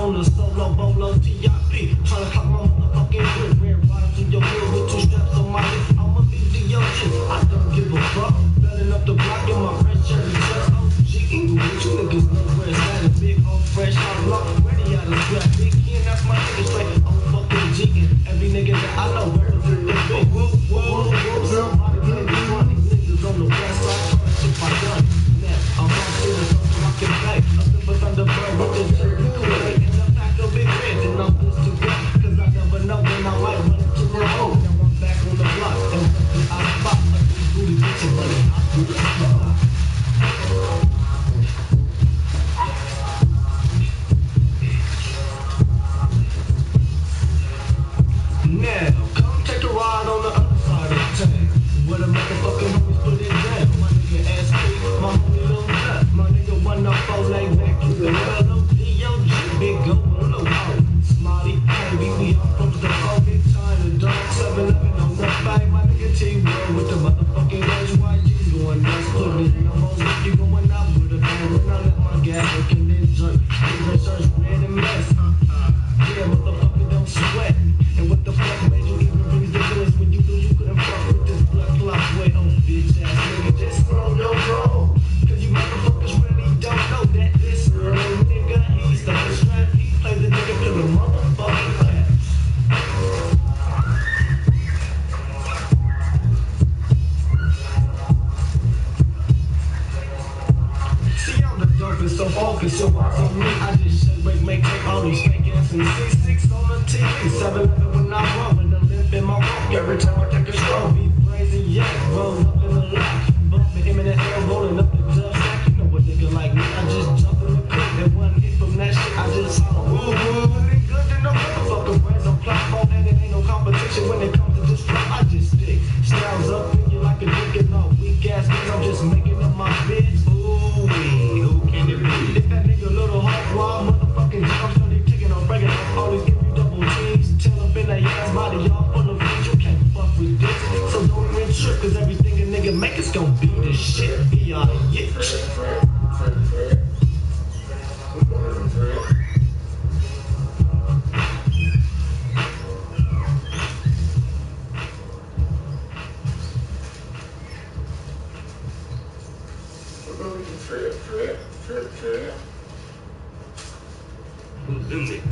on the solo bolo TIP. Tryna clock my motherfucking grip. Red wine through your wheel with 2 straps on my hip. I'ma be the yo shit. I don't give a fuck. Belling up the block in my red cherry dress. OG English, you niggas know where it's at. A big old fresh out lock. Ready out of scrap. Big Ken, that's my nigga straight. I'm fucking G. Every nigga that I know represent the big. Whoop, whoop, whoop. Somebody niggas running. Niggas on the west side. Tryna shit my gun. Now, I'm on to the fucking back. Up in the Thunderbird with this shit. In the back of big red. And I'm just too good. Cause I never know when I might run into the hole. Now I'm back on the block. And I spot a booty bitch and money. I do the spot. Now, come take a ride on the other side of the tank. Where the motherfucking homies put it down. My nigga SP, my homie Lil Nut. My nigga 104 lay back in the L-O-D-O-G. Big go on the wall. Smarty, baby, we all from the phone. Big time, the dog 7-11 on the fight. My nigga T-World with the motherfucking HYGs going nuts. Put it in the most you going out with a bang. When I let my gas work in this joint. Nigga search red and mess. Yeah, motherfucker, don't sweat. And what the fuck made you even bring the voice when you knew you couldn't fuck with this blood clot way? Oh, bitch ass nigga, just slow your roll. Cause you motherfuckers really don't know that this little nigga, he's the strap. He plays the nigga to the motherfucking clap. See, I'm the dopest, so focused, so watch on me. I just shake, break, make, take all these fake ass and C6 on the TV. 7-11 when I run with the limp in my walk. Every time I take a stroll, be crazy, yeah. Roll up in the lot, bumping him in the air, rolling up the dub sack. You know a nigga like me, I just jump in the clip. And one hit from that shit, I just saw woo woo. It ain't good to no motherfucker brains on platform, and it ain't no competition when it comes to this rap. I just stick styles up in you like a dick and all weak ass niggas. I'm just making up my bitch. Ooh, who can it be? If that nigga little hot wild motherfucking jump, started kicking on breaking off all these double teams. Tell up in that ass body, y'all full of things. You can't fuck with this. So don't even trip, cause everything a nigga make is gonna be the shit. Be all yeah. Who's in there?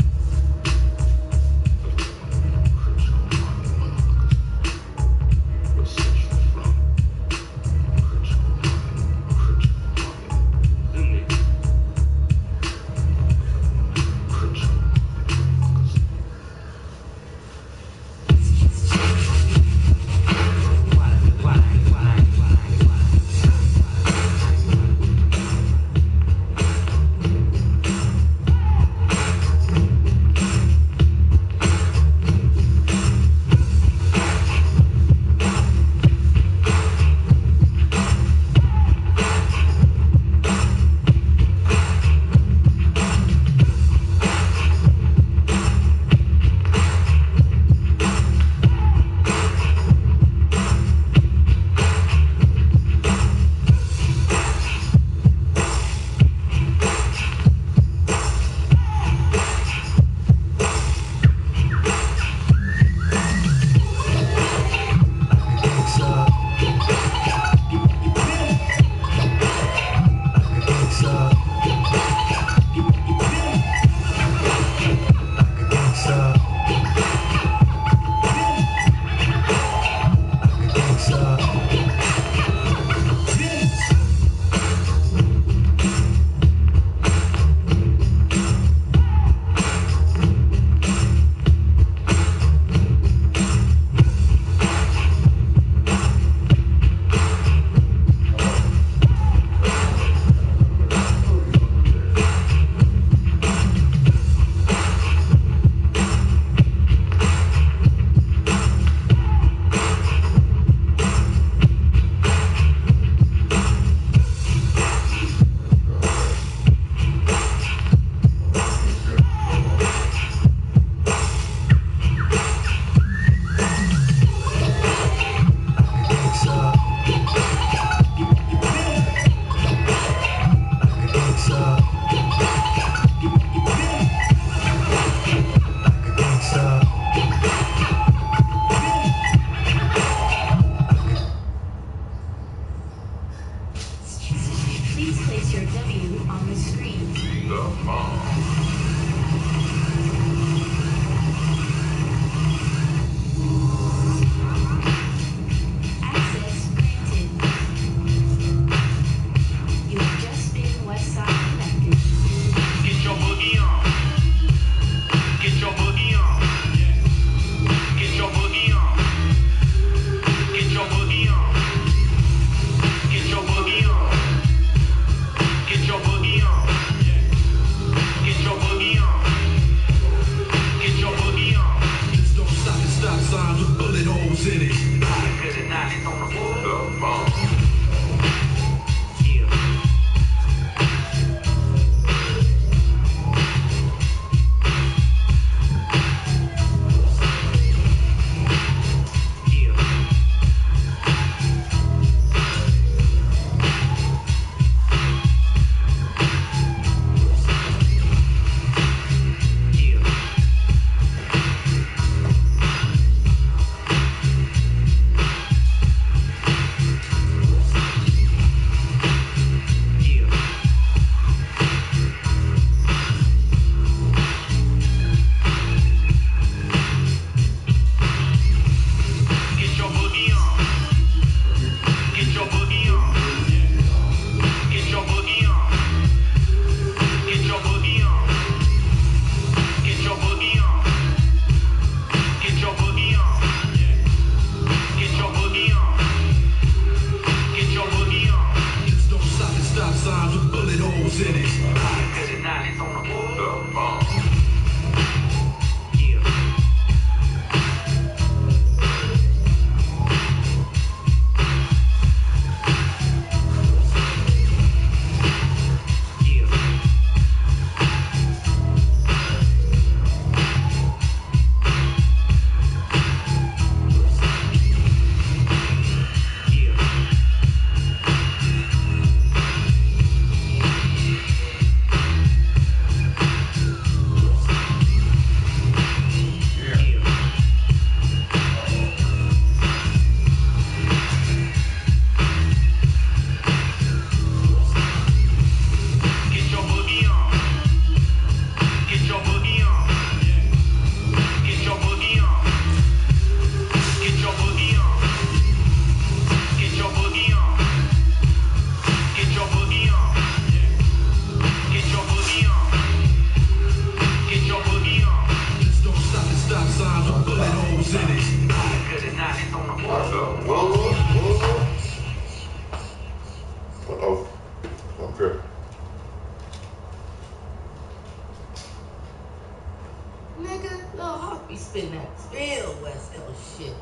nigga. Lil Hawk be spitting that real West Coast shit.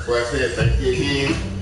Well, I said thank you again.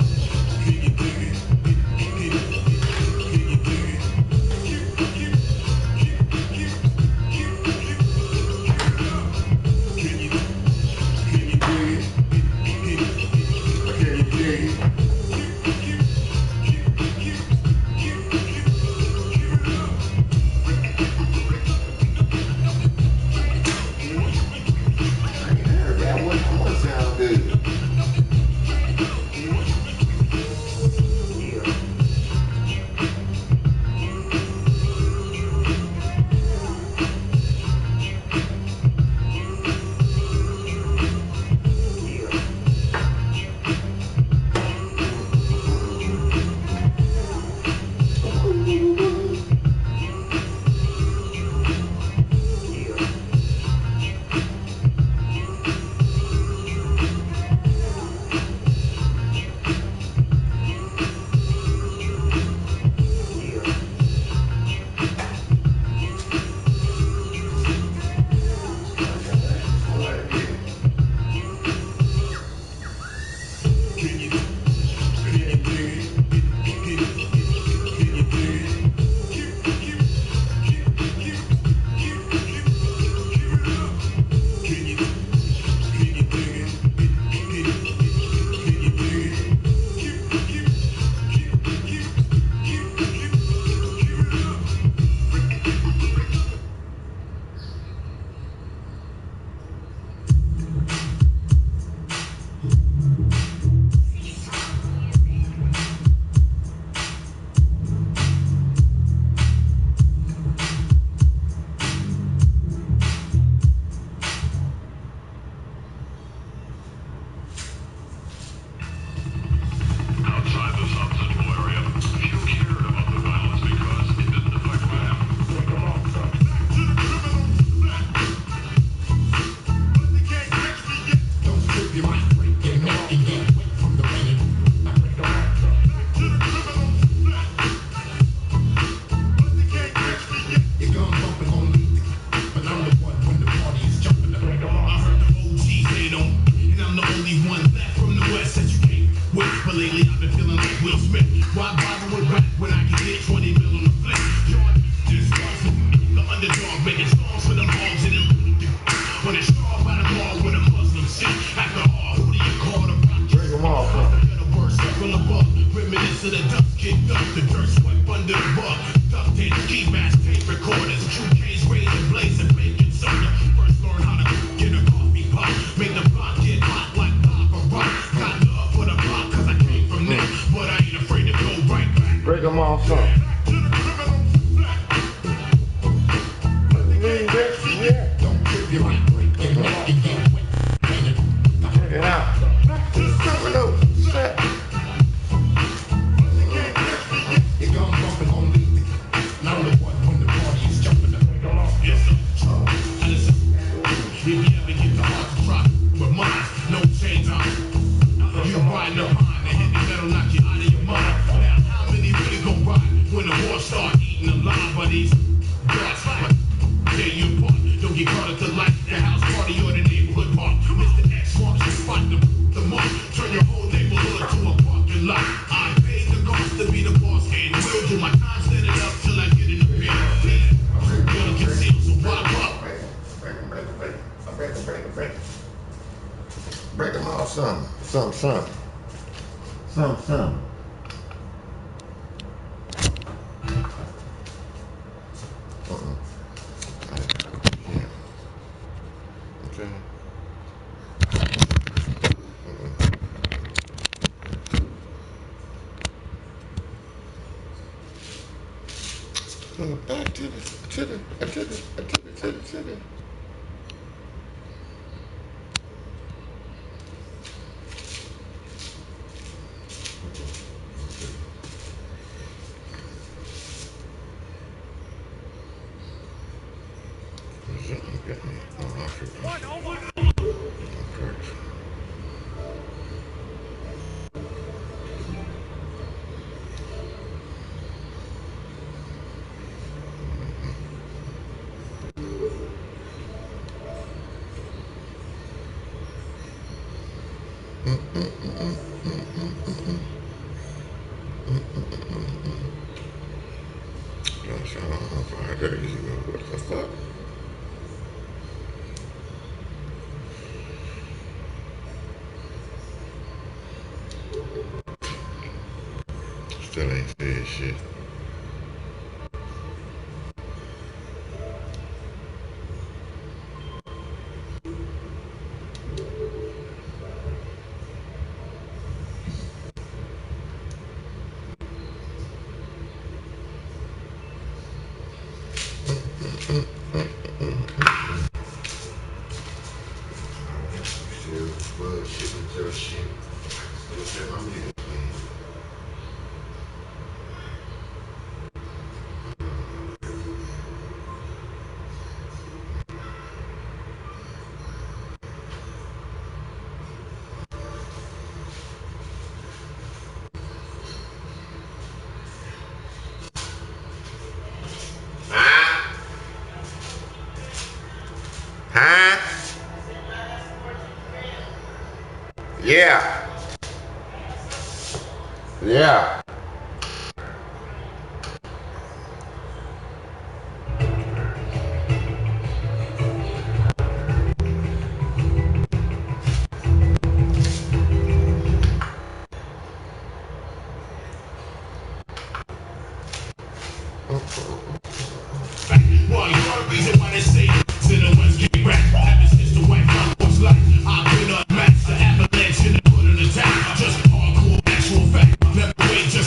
Back to the. Gosh, I don't know how 5 days ago. What the fuck? Still ain't said shit. Still bullshit with your shit. Still set my music clean. Huh? Huh? Yeah. Yeah. Well, you're the reason why they say to the West get rap. Ever since the white front was like, I've been unmatched. The avalanche in the foot of the town. Just hardcore, actual fact. Never wait, just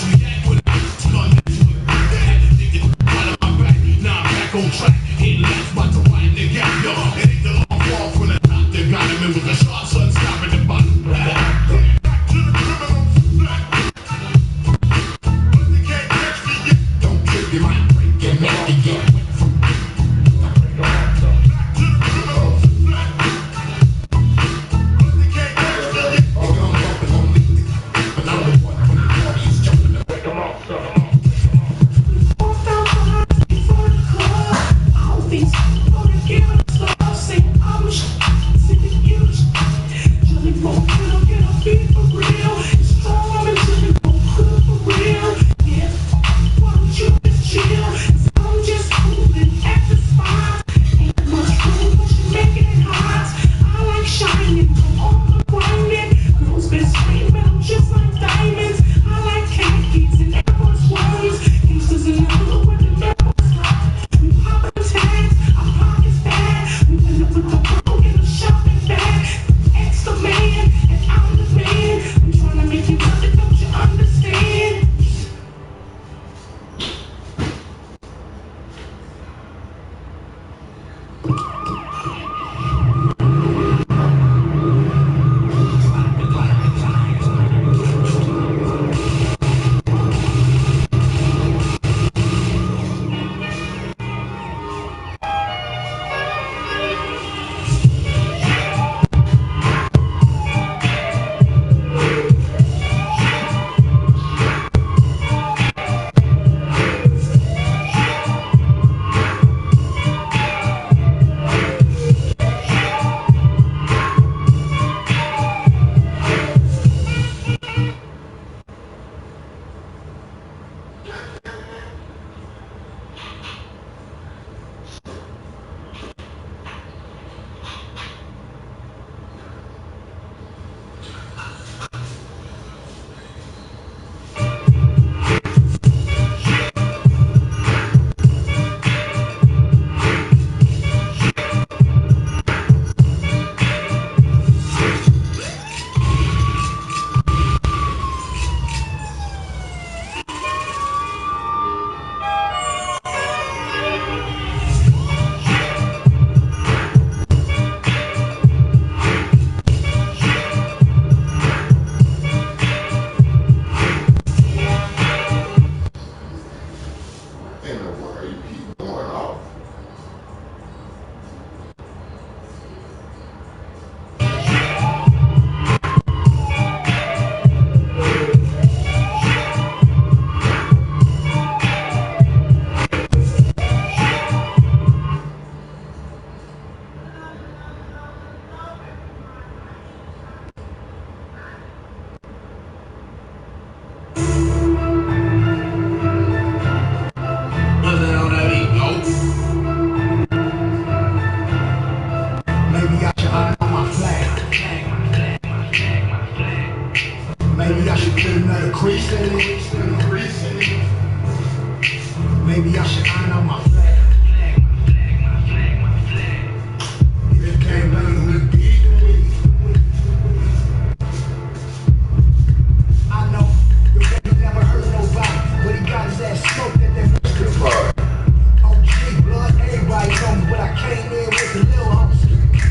Maybe I should put another crease in it. Maybe I should iron on my flag. If you can't bang with the beat, I know the baby never hurt nobody, but he got his ass smoked at that restaurant. OG, blood, everybody know me, but I came in with the little homies.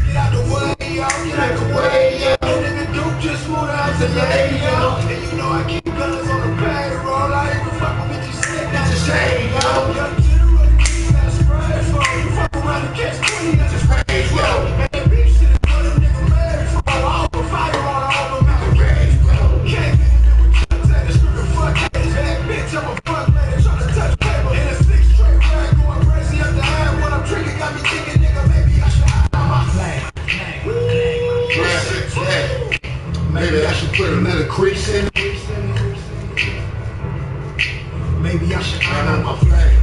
Get out the way, yo, get out the way, yo. Nigga, Duke just moved out to lay, yo. And you know I keep guns on the payroll. I ain't gonna fuck with you, sick, that's a shame, yo. Young to the road, you got a spray for. You fuck around and catch 20, that's a spray, yo. Man, that beef shit is what a nigga married for. I open fire on all of them, I'm ready, bro. Can't get in with chucks at the screaming fuck ass. That bitch, I'm a fuck lady trying to touch paper. In a 6 straight rag, going crazy up the hand. What I'm tricking got me thinking, nigga, maybe I should hide on my flag. Maybe I should put a little crease in it. Maybe I should iron on my flag.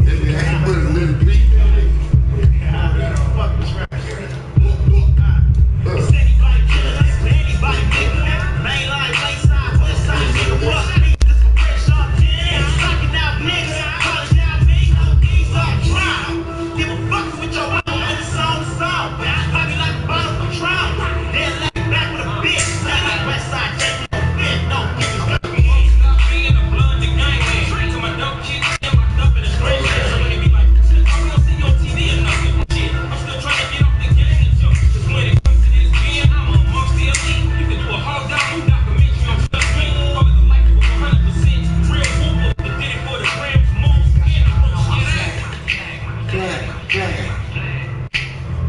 Maybe I should put a little beat in it. Fuck this right here.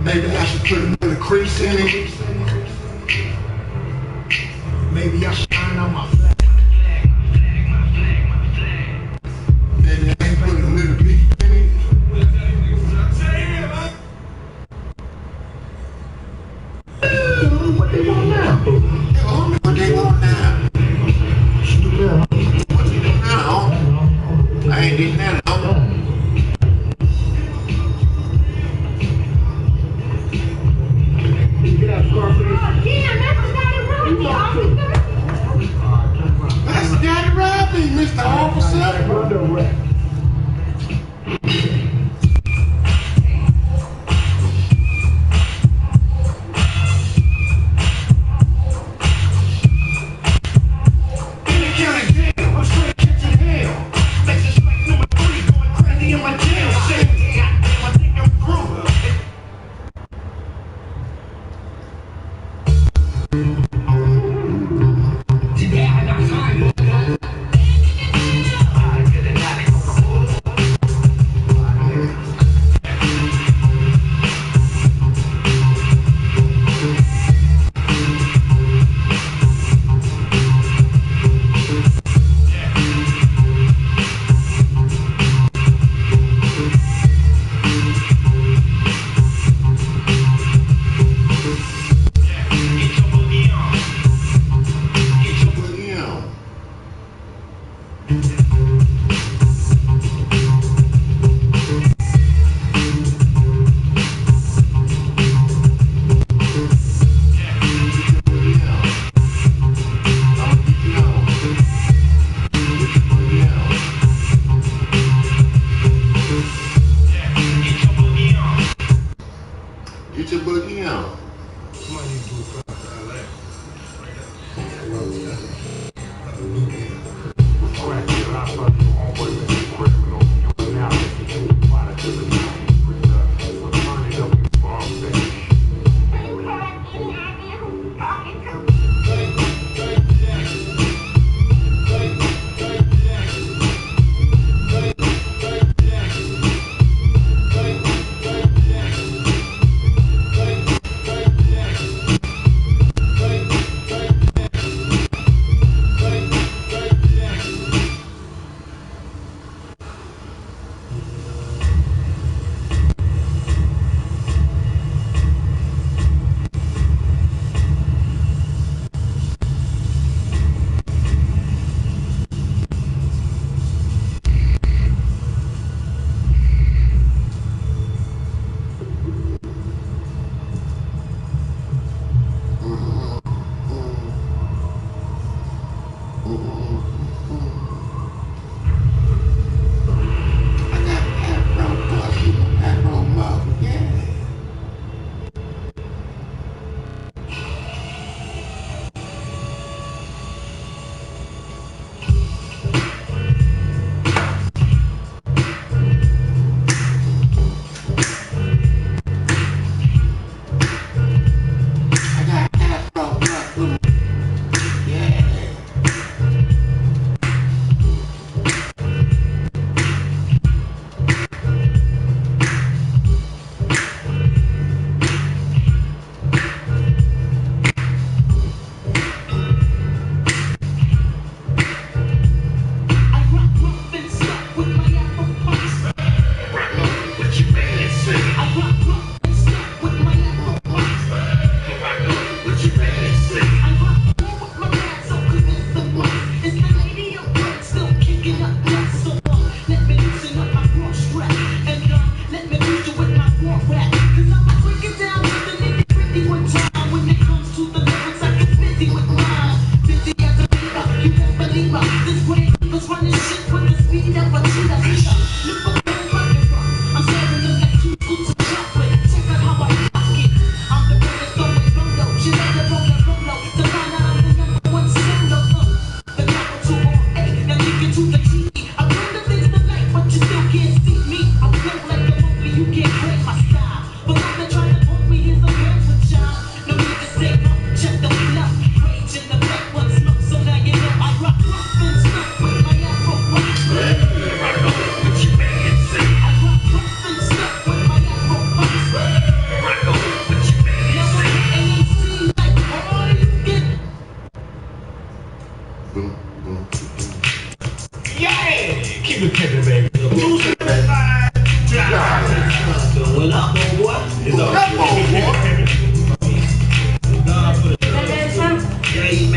Maybe I should put another crease in it. Maybe I should iron on my flag. Maybe I should put a little beat in it. What they want now? What they want now? What you doing now? I ain't did that. That's the guy that robbed me, Mr. Officer.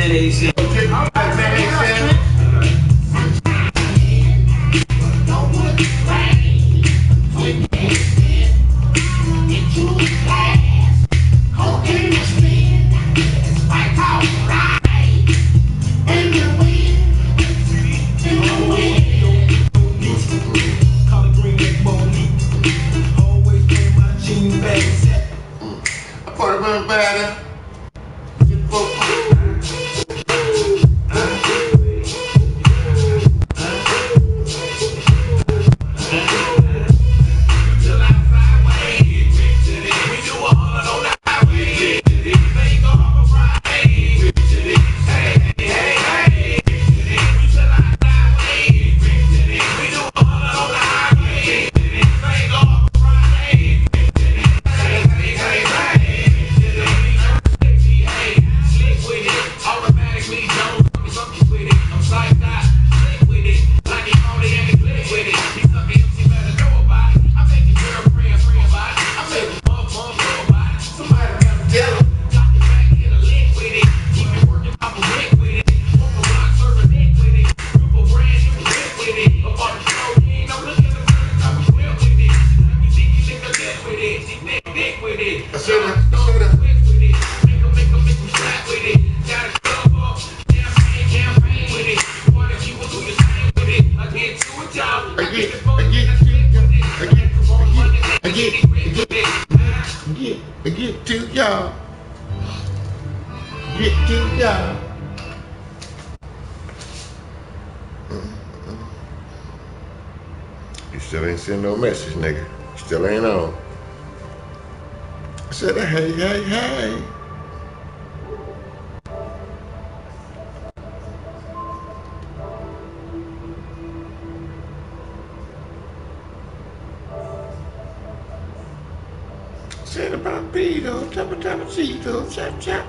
mayonnaise. Get to y'all. Get to y'all. You still ain't send no message, nigga. Still ain't on. I said, hey, hey, hey. Said about Beetle, chop, Cheeto, chop, chop.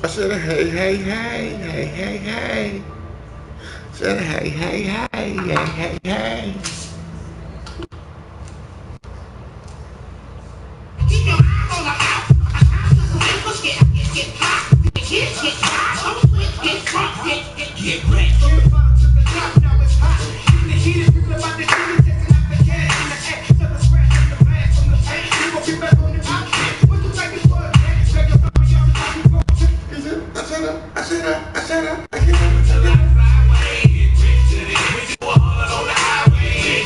I said, hey, hey, hey, hey, hey, hey. Said, hey, hey, hey, hey, hey, hey. Keep your eyes on the house. Get wrecked. From the bottom to the top, now it's hot. Even the heat is people about the demons, taking out the gas in the air. So the scratch and the blast from the paint. You gon' get back on the top shit. What you think is for? Take your family out the top, you go to. I said, I get up. Till I fly away, get rich today. We do a hundred on the highway.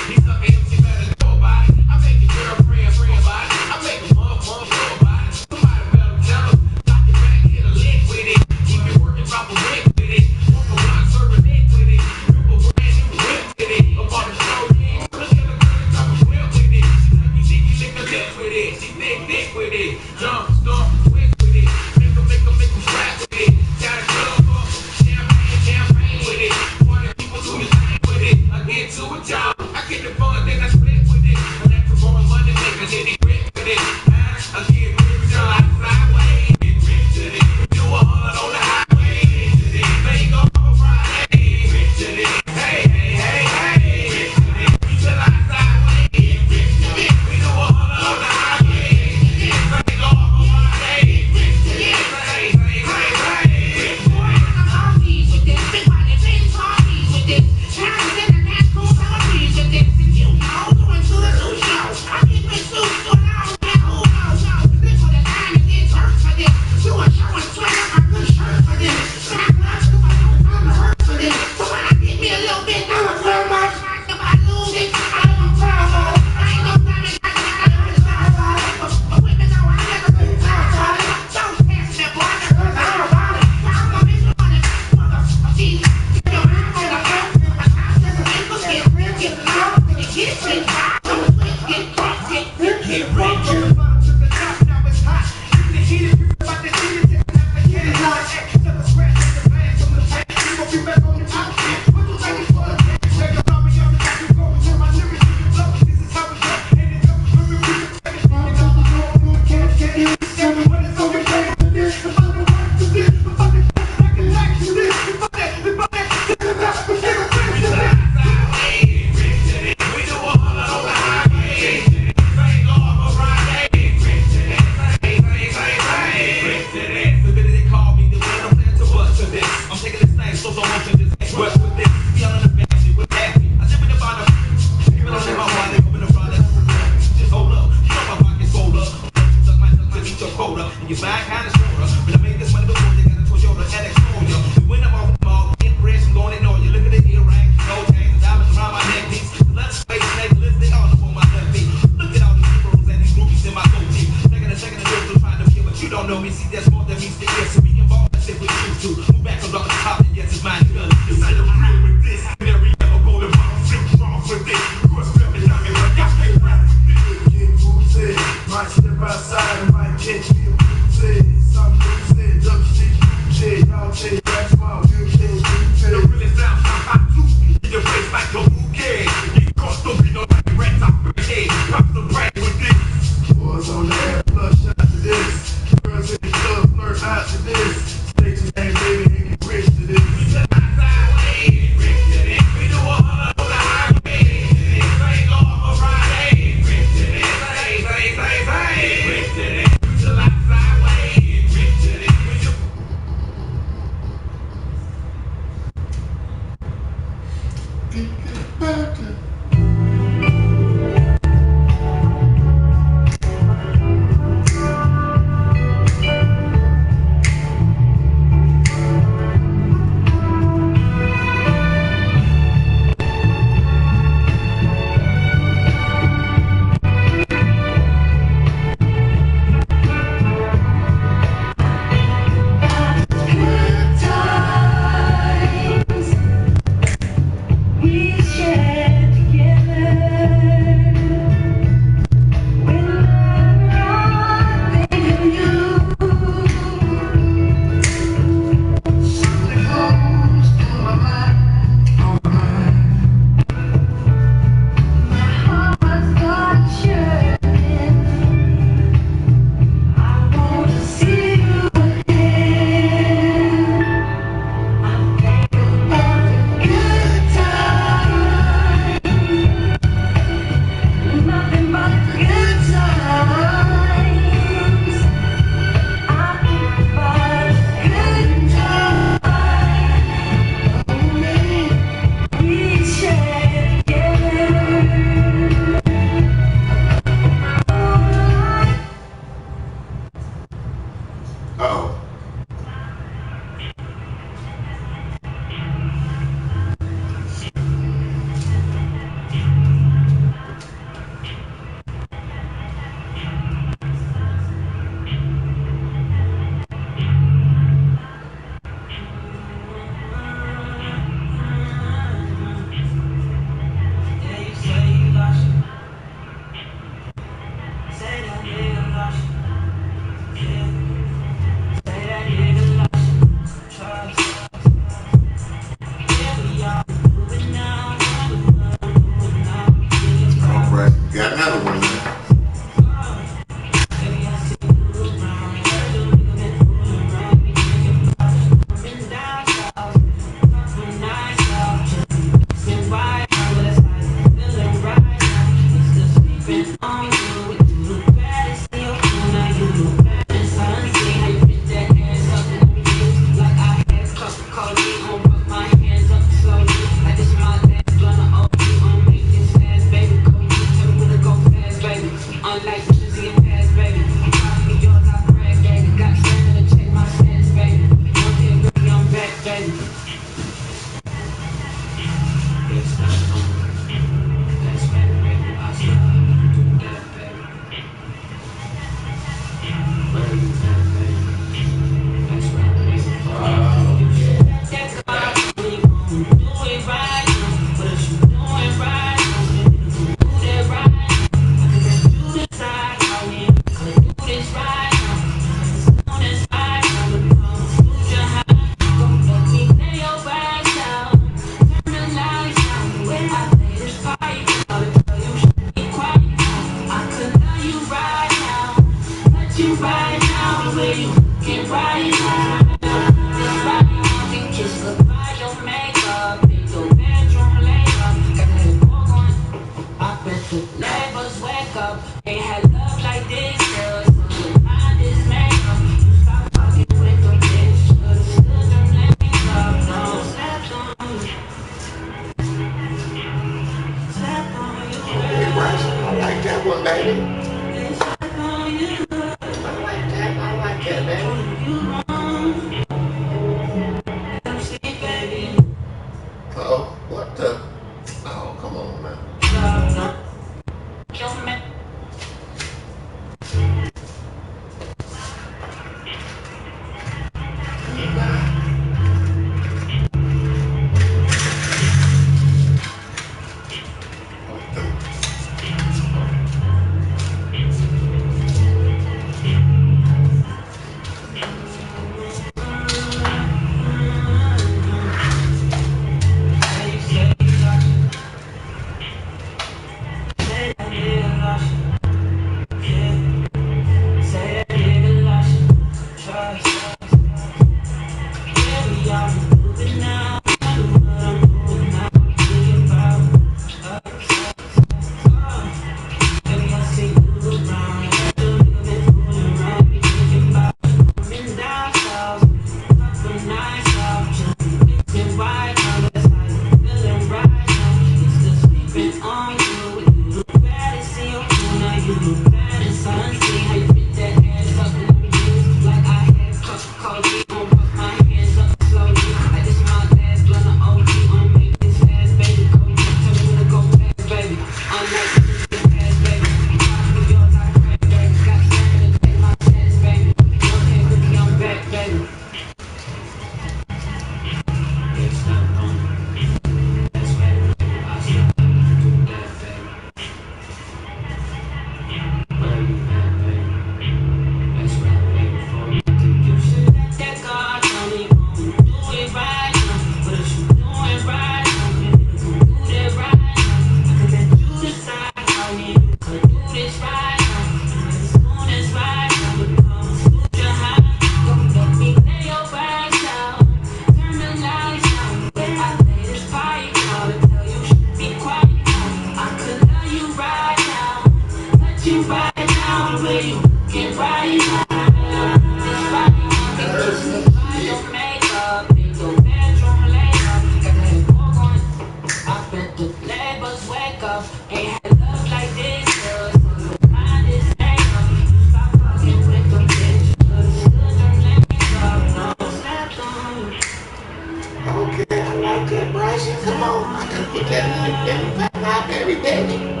Come on, I can put that in my baby, baby.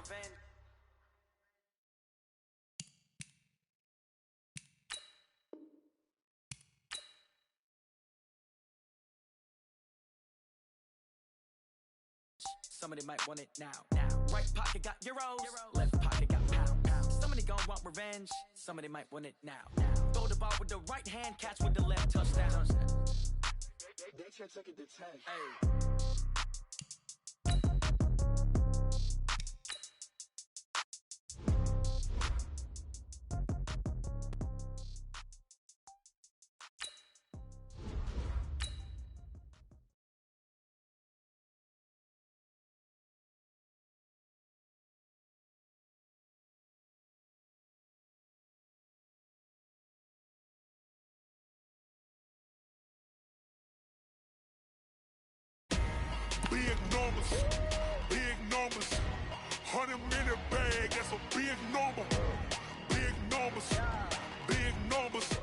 revenge. Somebody might want it now. Right pocket got euros, left pocket got pounds. Somebody gon' want revenge, somebody might want it now. Throw the ball with the right hand, catch with the left, touchdown. They took it to 10. Hey. Big numbers, big numbers. 100-minute bag, that's a big number. Big numbers, big numbers.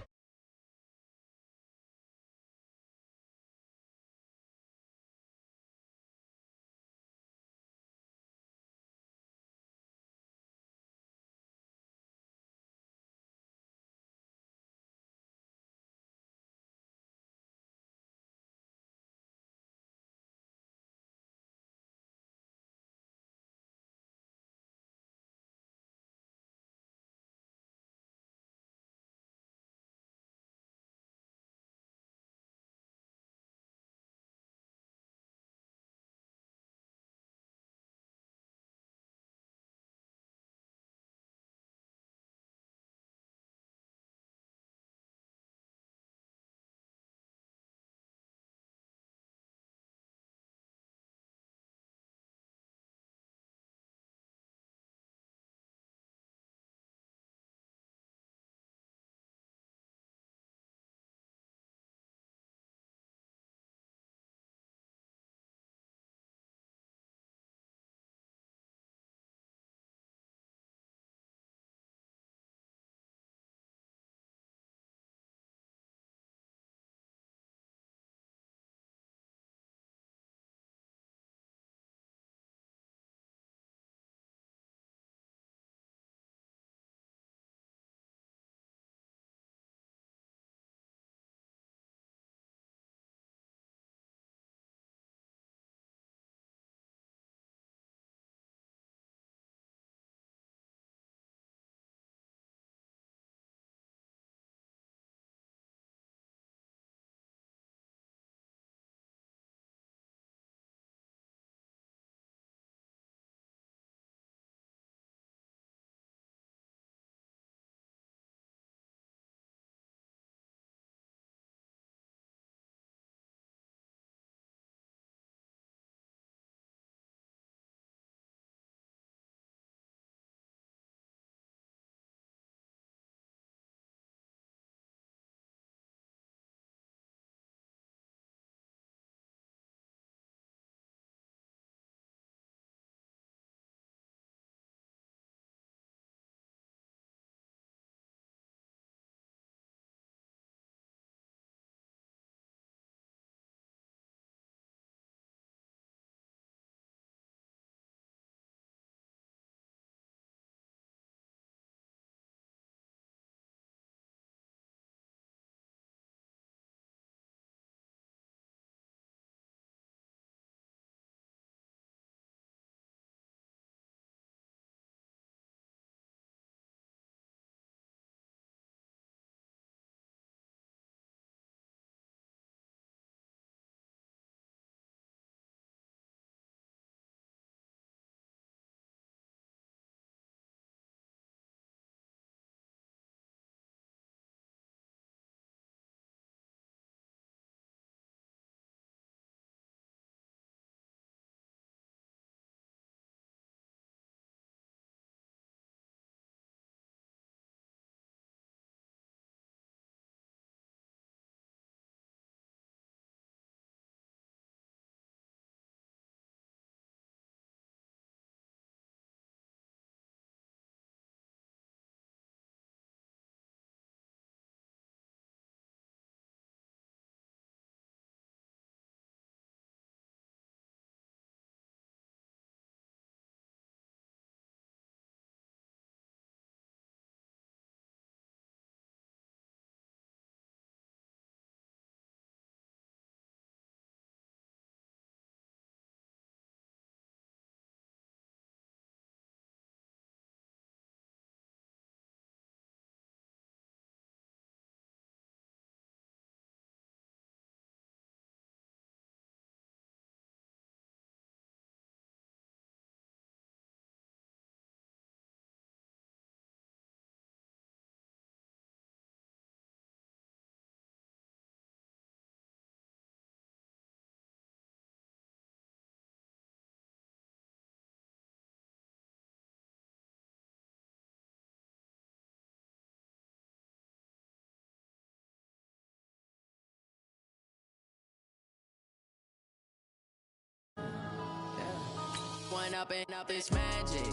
Growing up and up is magic.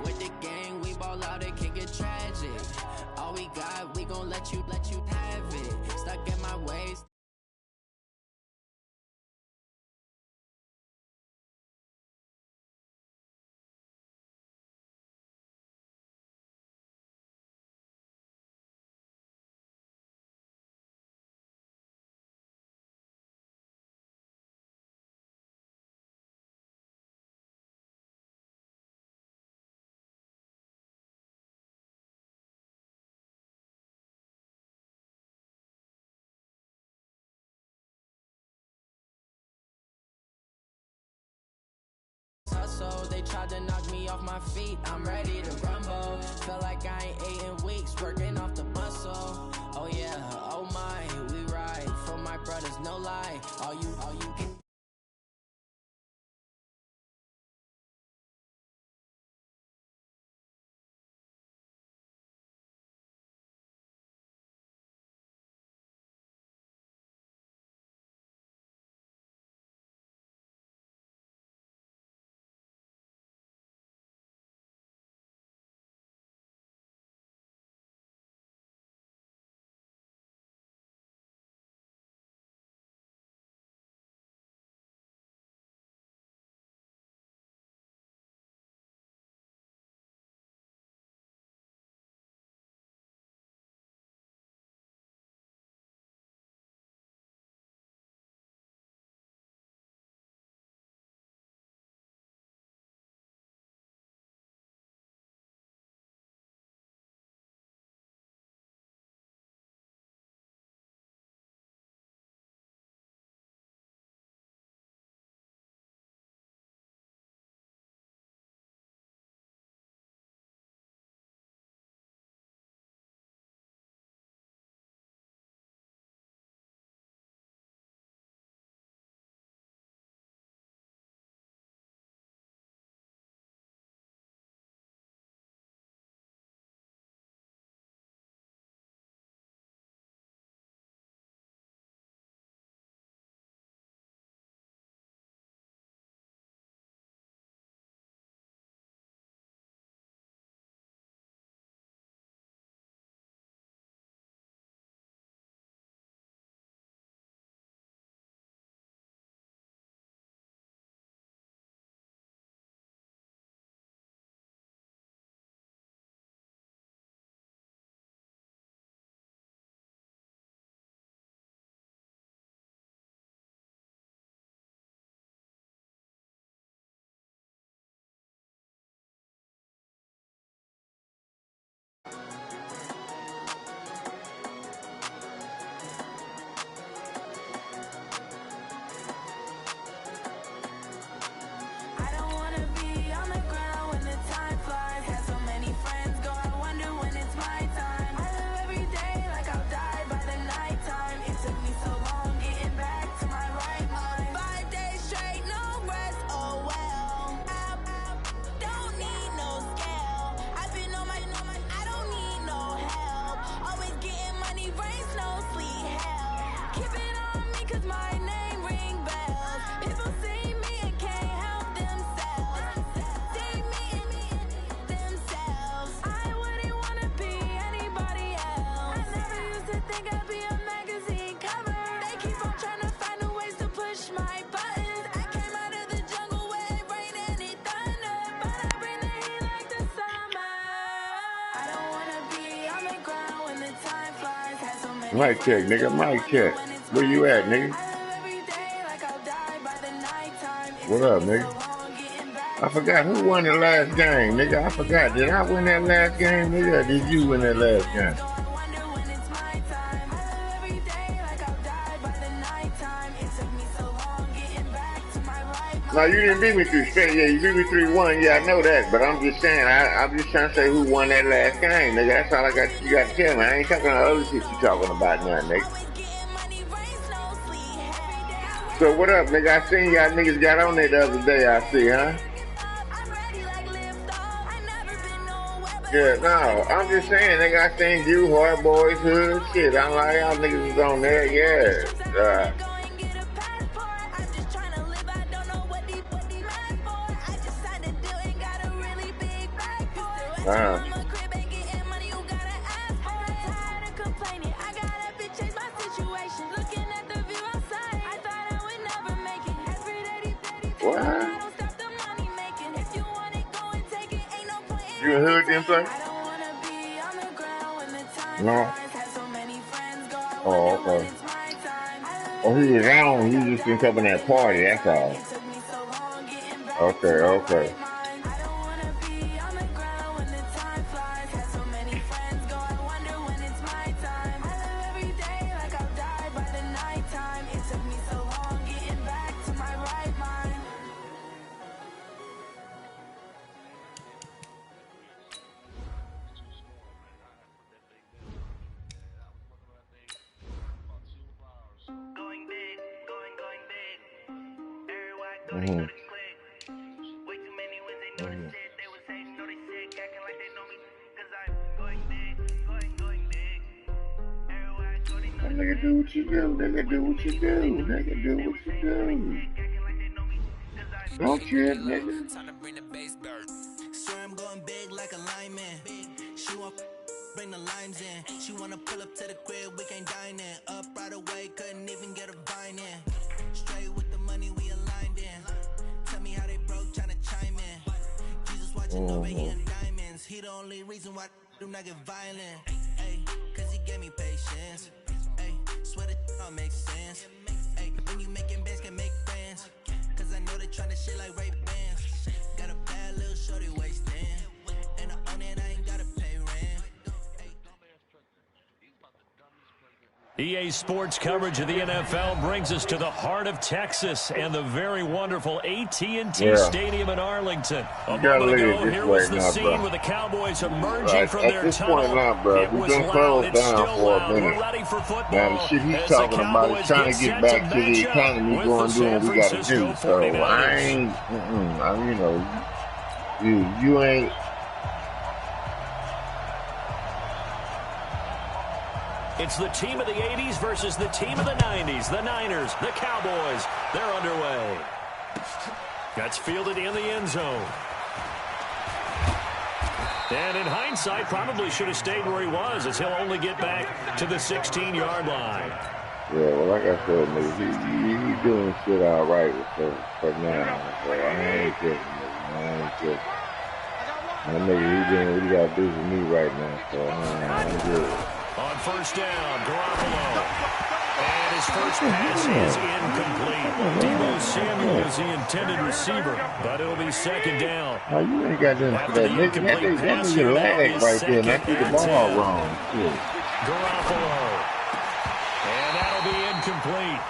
With the gang, we ball out, it can get tragic. All we got, we gon' let you have it. Stuck in my ways. So they tried to knock me off my feet, I'm ready to rumble. Feel like I ain't ate in weeks, working off the muscle. Oh yeah, oh my, we ride for my brothers, no lie. All you can. Mic check, nigga. Mic check. Where you at, nigga? What up, nigga? I forgot who won the last game, nigga. I forgot. Did I win that last game, nigga? Or did you win that last game? No, you didn't beat me through straight. Yeah, you beat me 3-1. Yeah, I know that. But I'm just saying, I'm just trying to say who won that last game, nigga. That's all I got. You got to tell me. I ain't talking about other shit you talking about now, nigga. So what up, nigga? I seen y'all niggas got on there the other day. I see, huh? Yeah, no, I'm just saying, nigga. I seen you, Hard Boys, Hood, shit. I'm like, y'all niggas was on there, yeah. time. What? You heard them thing? No. Oh, okay. Oh, he was on. He just didn't come in that party. That's all. Okay, okay. Mm-hmm. Nigga, do what you do. Nigga, do what you do. Nigga, do what you do. Don't trip, nigga. Swear I'm going big like a lineman. She want bring the limes in. She wanna pull up to the crib, we can't dine in. Up right away, couldn't even get a vine in. Straight with the money we aligned in. Tell me how they broke, tryna chime in. Jesus watching over here in diamonds. He the only reason why I do not get violent. Ay, cause he gave me patience. Ay, swear that all makes sense. Ay, when you making bands, can make friends. Cause I know they tryna shit like Ray Bans. Got a bad little shorty wasting. And I own it, I ain't gotta pay rent. EA Sports coverage of the NFL brings us to the heart of Texas and the very wonderful AT&T Stadium in Arlington. A moment ago, here was the scene with the Cowboys emerging from their tunnel. It was loud. It's still loud. We're ready for football. Now, the shit he's talking about is trying to get back to the economy going to do what we got to do. So, I ain't, you know, you ain't. It's the team of the 80s versus the team of the 90s. The Niners, the Cowboys, they're underway. That's fielded in the end zone. And in hindsight, probably should have stayed where he was, as he'll only get back to the 16-yard line. Yeah, well, like I said, nigga, he doing shit all right for now. So I ain't kidding, nigga. I ain't kidding. That nigga, he doing what he got to do for me right now. So I'm good. On first down, Garoppolo. And his first pass is incomplete. Deebo Samuel is the intended receiver, but it'll be second down. Oh, you ain't got nothing for that nigga. That nigga lag right there, and I think the ball wrong. Shit. Garoppolo. And that'll be incomplete.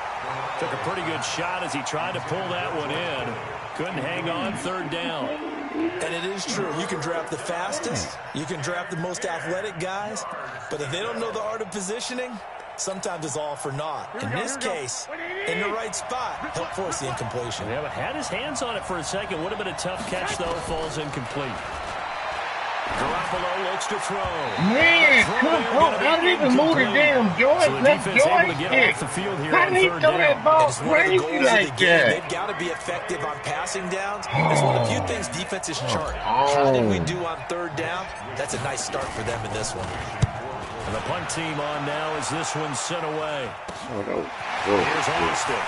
Took a pretty good shot as he tried to pull that one in. Couldn't hang on third down. And it is true. You can draft the fastest. You can draft the most athletic guys. But if they don't know the art of positioning, sometimes it's all for naught. In this case, in the right spot, he'll force the incompletion. Yeah, but had his hands on it for a second. Would have been a tough catch, though. Falls incomplete. Garoppolo looks to throw. Man, come on. I didn't even move the damn joint. So the defense able to get off the field here on third down. That ball crazy like that. They've got to be effective on passing downs. It's one of the few things defenses chart. How did we do on third down? That's a nice start for them in this one. And the punt team on now as this one's sent away. Here's Austin.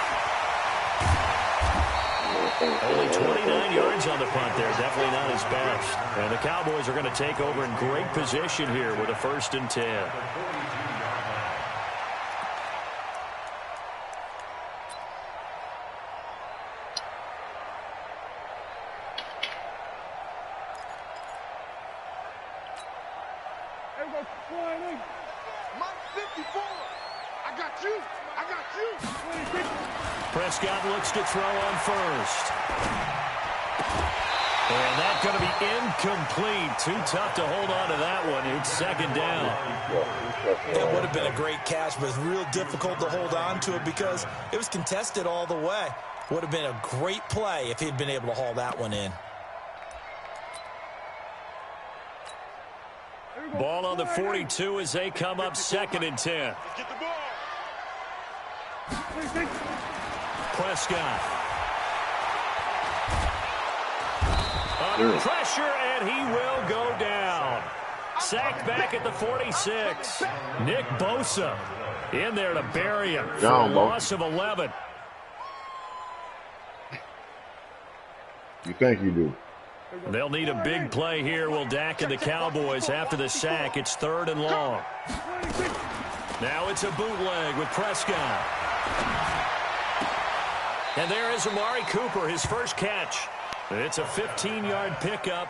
Only 29 yards on the punt there. Definitely not his best. And the Cowboys are going to take over in great position here with a 1st and 10. Prescott looks to throw on first. And that's going to be incomplete. Too tough to hold on to that one. It's second down. It would have been a great catch, but it's real difficult to hold on to it because it was contested all the way. Would have been a great play if he'd been able to haul that one in. Ball on the 42 as they come up 2nd and 10. Prescott. Under pressure, and he will go down. Sacked back at the 46. Nick Bosa in there to bury him for a loss of 11. You think you do? They'll need a big play here. Will Dak and the Cowboys after the sack. It's 3rd and long. Now it's a bootleg with Prescott. And there is Amari Cooper, his first catch. It's a 15-yard pickup,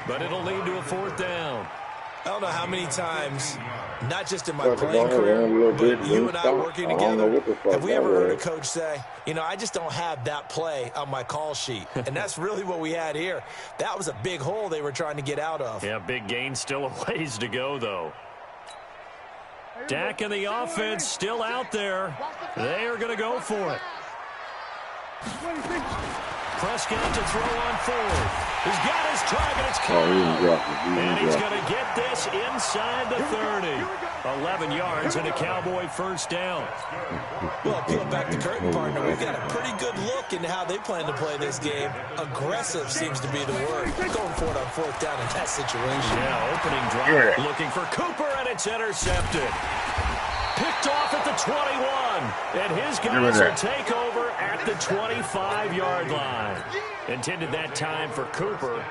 but it'll lead to a 4th down. I don't know how many times, not just in my playing career, but you and I working together, have we ever heard a coach say, you know, I just don't have that play on my call sheet. And that's really what we had here. That was a big hole they were trying to get out of. Yeah, big gain, still a ways to go, though. Dak and the offense still out there. They are going to go for it. Prescott to throw on 4th. He's got his target. It's caught. And he's going to get this inside the 30. 11 yards and a Cowboy first down. Well, peel back the curtain, partner. We've got a pretty good look into how they plan to play this game. Aggressive seems to be the word. Going for it on 4th down in that situation. Yeah, opening drive. Looking for Cooper, and it's intercepted. Picked off at the 21, and his guys will take over at the 25-yard line. Intended that time for Cooper.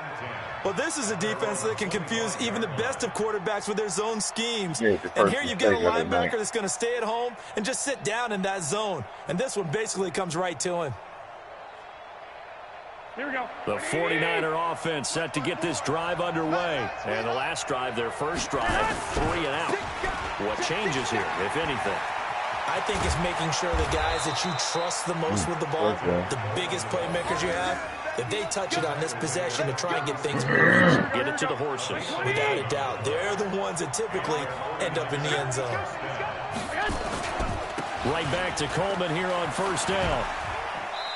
Well, this is a defense that can confuse even the best of quarterbacks with their zone schemes. And here you've got a linebacker that's going to stay at home and just sit down in that zone. And this one basically comes right to him. Here we go. The 49er offense set to get this drive underway. And the last drive, their first drive, 3 and out. What changes here, if anything? I think it's making sure the guys that you trust the most with the ball, the biggest playmakers you have, that they touch it on this possession to try and get things moving. Get it to the horses. Without a doubt. They're the ones that typically end up in the end zone. Right back to Coleman here on first down.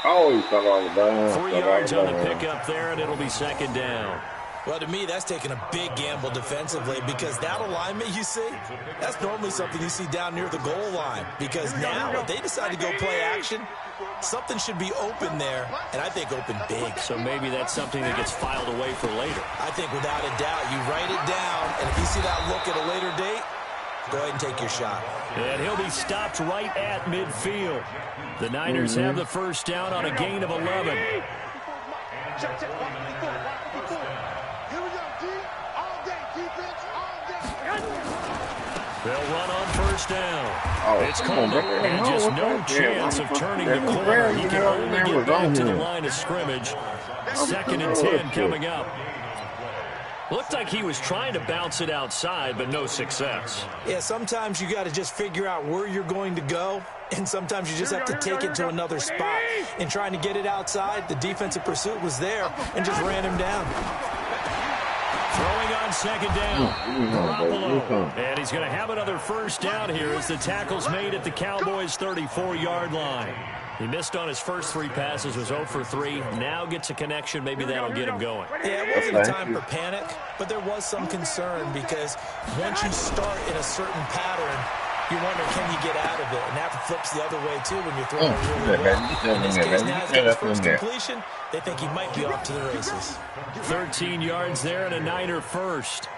Oh, he fell off the down. 3 yards on the pickup there, and it'll be 2nd down. Well, to me, that's taking a big gamble defensively because that alignment you see, that's normally something you see down near the goal line. Because now, if they decide to go play action, something should be open there, and I think open big. So maybe that's something that gets filed away for later. I think without a doubt, you write it down, and if you see that look at a later date, go ahead and take your shot. And he'll be stopped right at midfield. The Niners have the first down on a gain of 11. They'll run on first down. It's Coleman, and just no chance of turning the corner. He can only get back to the line of scrimmage. 2nd and 10 coming up. Looked like he was trying to bounce it outside, but no success. Yeah, sometimes you got to just figure out where you're going to go, and sometimes you just have to take it to another spot. In trying to get it outside, the defensive pursuit was there and just ran him down. Throwing on 2nd down. Garoppolo. And he's going to have another first down here as the tackle's made at the Cowboys' 34-yard line. He missed on his first 3 passes, was 0 for 3. Now gets a connection. Maybe that'll get him going. Yeah, it wasn't a time for panic, but there was some concern because once you start in a certain pattern, you wonder, can you get out of it? And that flips the other way, too, when you're throwing really well. In this case, now he's got his first completion. They think he might be off to the races. 13 yards there and a Niner first.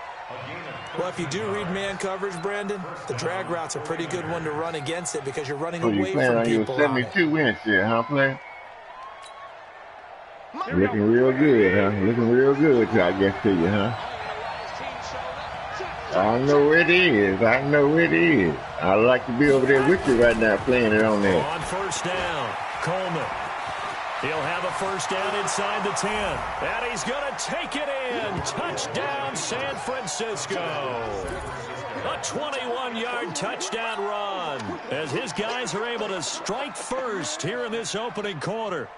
Well, if you do read man coverage, Brandon, the drag route's a pretty good one to run against it because you're running away from people. 72 inch here, huh, player? Looking real good, huh? Looking real good, I guess, to you, huh? I know it is. I know it is. I'd like to be over there with you right now playing it on there. On first down, Coleman. He'll have a first down inside the 10. And he's going to take it in. Touchdown, San Francisco. A 21-yard touchdown run as his guys are able to strike first here in this opening quarter.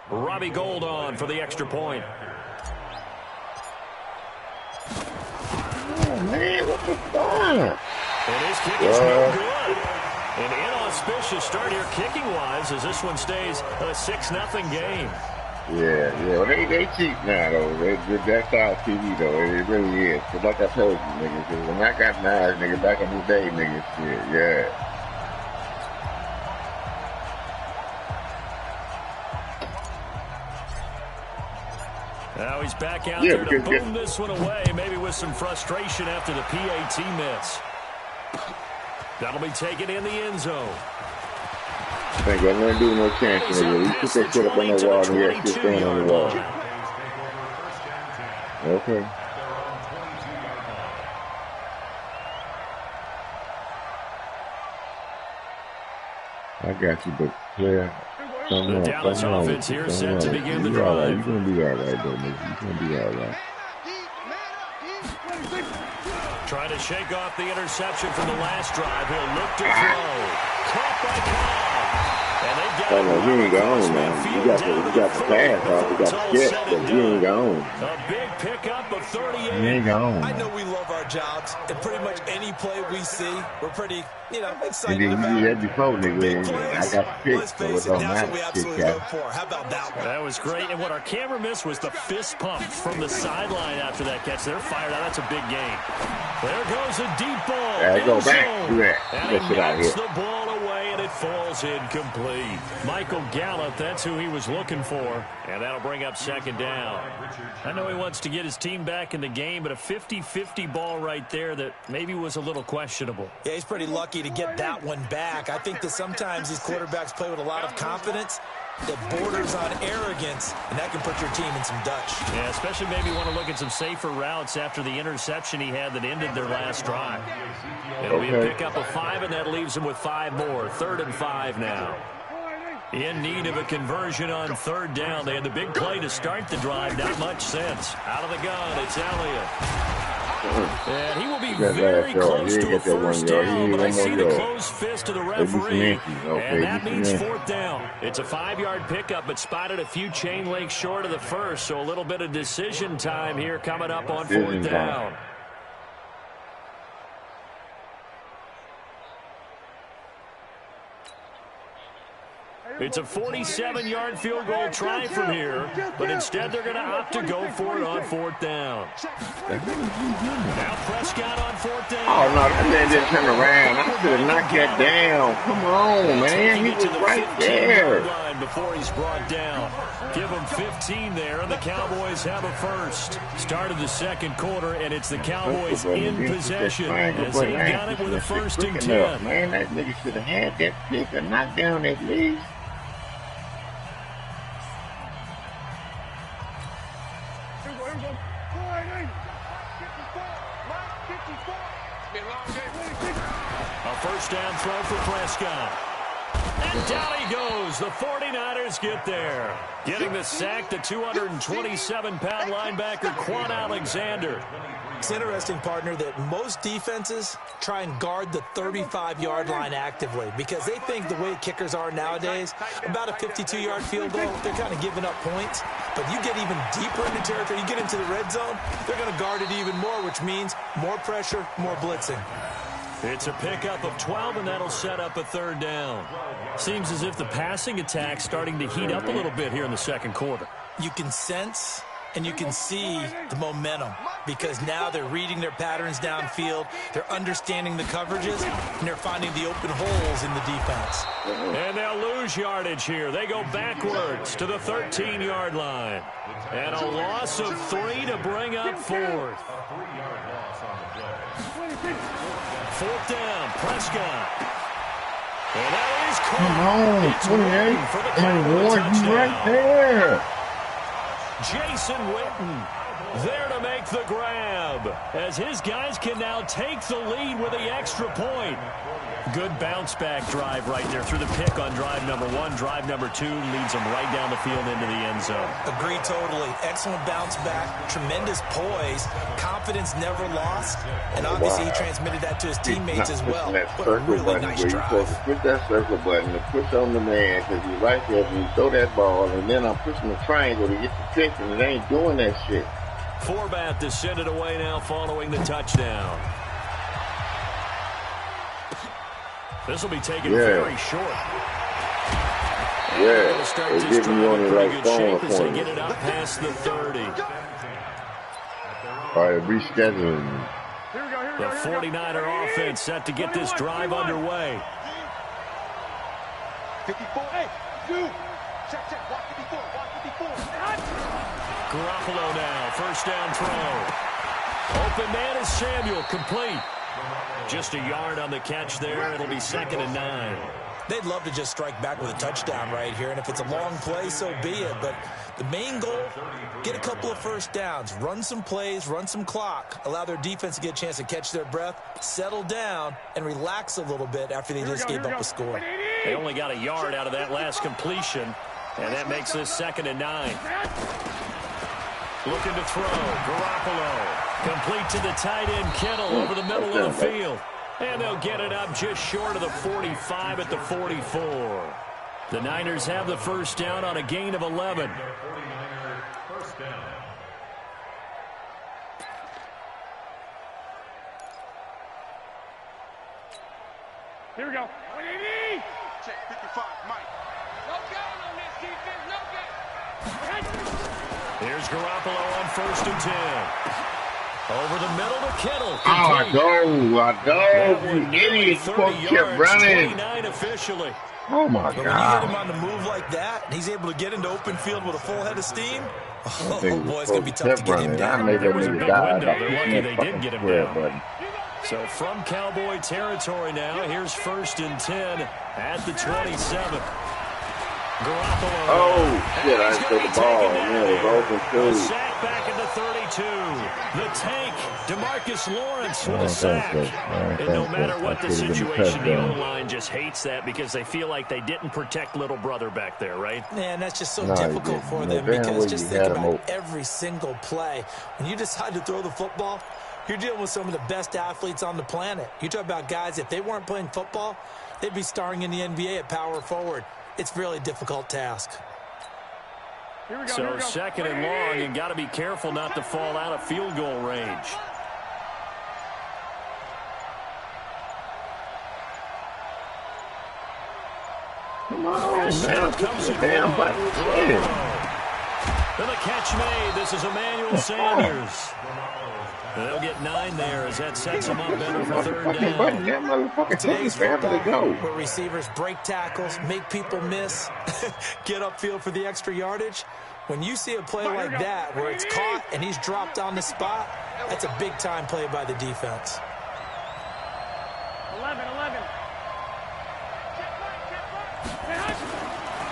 Robbie Gould on for the extra point. Oh, man, what the fuck? And his kick is no good. An inauspicious start here kicking-wise as this one stays a 6-0 game. Yeah. Well, they cheap now, though. That's our TV, though. It really is. But like I told you, niggas, when I got knives, nigga, back in the day, niggas, shit, yeah. Now he's back out there to boom this one away, maybe with some frustration after the PAT miss. That'll be taken in the end zone. Ain't got nothing to do with no chance, nigga. You put that shit up on that wall and you have to stand on the wall. Okay. I got you, but player. The Dallas offense here set to begin the drive. You're going to be all right, though, nigga. You're going to be all right. Trying to shake off the interception from the last drive. He'll look to throw. Caught by Cobb. And they've got he ain't gone, man. You got the pass off. You got the skip, but he ain't gone. A big pickup of 38. He ain't gone. I know we love our jobs, and pretty much any play we see, we're pretty, excited and then about. You did that before, nigga. I got the pick, Let's so face it it, don't that's what we matter. absolutely live for. How about that one? That was great. And what our camera missed was the fist pump from the sideline after that catch. They're fired out. That's a big gain. There goes a deep ball. Yeah, go back. Do that. And he knocks the ball away, and it falls incomplete. Michael Gallup, that's who he was looking for. And that'll bring up second down. I know he wants to get his team back in the game, but a 50-50 ball right there that maybe was a little questionable. Yeah, he's pretty lucky to get that one back. I think that sometimes these quarterbacks play with a lot of confidence that borders on arrogance, and that can put your team in some Dutch. Yeah, especially maybe want to look at some safer routes after the interception he had that ended their last drive. It'll be a pickup of 5, and that leaves him with 5 more. 3rd and 5 now. In need of a conversion on 3rd down. They had the big play to start the drive. Not much sense. Out of the gun, it's Elliott. And he will be very close to a first down, but I see the closed fist of the referee, and that means 4th down. It's a 5-yard pickup, but spotted a few chain links short of the first, so a little bit of decision time here coming up on 4th down. It's a 47-yard field goal try from here, but instead they're going to opt to go for it on 4th down. Now Prescott on 4th down. Oh, no, that man didn't turn around. I should have knocked that down. Come on, man. He was right there. Before he's brought down. Give him 15 there, and the Cowboys have a first. Start of the second quarter, and it's the Cowboys in possession as they got it with a 1st and 10. Man, that nigga should have had that pick or knocked down at least. A 1st down throw for Prescott. And down he goes. The 49ers get there. Getting the sack, the 227-pound linebacker, Quan Alexander. It's interesting, partner, that most defenses try and guard the 35-yard line actively because they think the way kickers are nowadays, about a 52-yard field goal, they're kind of giving up points. But you get even deeper into territory, you get into the red zone, they're going to guard it even more, which means more pressure, more blitzing. It's a pickup of 12, and that'll set up a 3rd down. Seems as if the passing attack's starting to heat up a little bit here in the second quarter. You can sense and you can see the momentum because now they're reading their patterns downfield, they're understanding the coverages, and they're finding the open holes in the defense. And they'll lose yardage here. They go backwards to the 13-yard line. And a loss of 3 to bring up 4th. 4th down, Prescott. And that is caught. Come on, 28, 21, right there. Jason Witten there to make the grab as his guys can now take the lead with the extra point. Good bounce-back drive right there through the pick on drive number 1. Drive number 2 leads them right down the field into the end zone. Agree totally. Excellent bounce-back, tremendous poise, confidence never lost, and obviously he transmitted that to his teammates as well. What a really nice drive. You're supposed to put that circle button and push on the man because he's right there and you throw that ball, and then I'm pushing the triangle to get the pick, and it ain't doing that shit. Forbath to send it away now following the touchdown. This will be taken very short. Yeah, they'll start they're this giving you drive on in the pretty right good shape phone as they for get you. it up past the 30. All right, rescheduling. The 49er offense set to get this drive underway. 54. Hey, dude. Check. Watch 54. Garoppolo now, first down throw. Open man is Samuel, complete. Just a yard on the catch there. It'll be 2nd and 9. They'd love to just strike back with a touchdown right here, and if it's a long play, so be it. But the main goal, get a couple of first downs, run some plays, run some clock, allow their defense to get a chance to catch their breath, settle down, and relax a little bit after they just gave up a score. They only got a yard out of that last completion, and that makes this 2nd and 9. Looking to throw, Garoppolo. Complete to the tight end, Kittle, over the middle of the field. And they'll get it up just short of the 45 at the 44. The Niners have the first down on a gain of 11. Here we go. 180. Check 55, Mike. No going on this defense. No going. Here's Garoppolo on 1st and 10. Over the middle to Kittle. Oh, I go. You idiot. You supposed to keep running. 29 officially. Oh, my God. When you get him on the move like that, and he's able to get into open field with a full head of steam, oh, boy, it's going to be tough to get him down. There was a big window. They're lucky they didn't get him down. So from Cowboy territory now, here's 1st and 10 at the 27. Garoppolo. Oh, shit, I threw the ball. Yeah, it was open, too. Sack back at the 32. The tank, DeMarcus Lawrence with a sack. And no matter what the situation, the O-line just hates that because they feel like they didn't protect little brother back there, right? Man, that's just so difficult for them because just think about every single play. When you decide to throw the football, you're dealing with some of the best athletes on the planet. You talk about guys, if they weren't playing football, they'd be starring in the NBA at power forward. It's a really difficult task. So 2nd and long, and got to be careful not to fall out of field goal range. Come on, man. Damn button. And the catch made. This is Emmanuel Sanders. They'll get 9 there as that sets them up better for 3rd down. Today's football, where receivers break tackles, make people miss, get upfield for the extra yardage. When you see a play like that where it's caught and he's dropped on the spot, that's a big-time play by the defense. 11.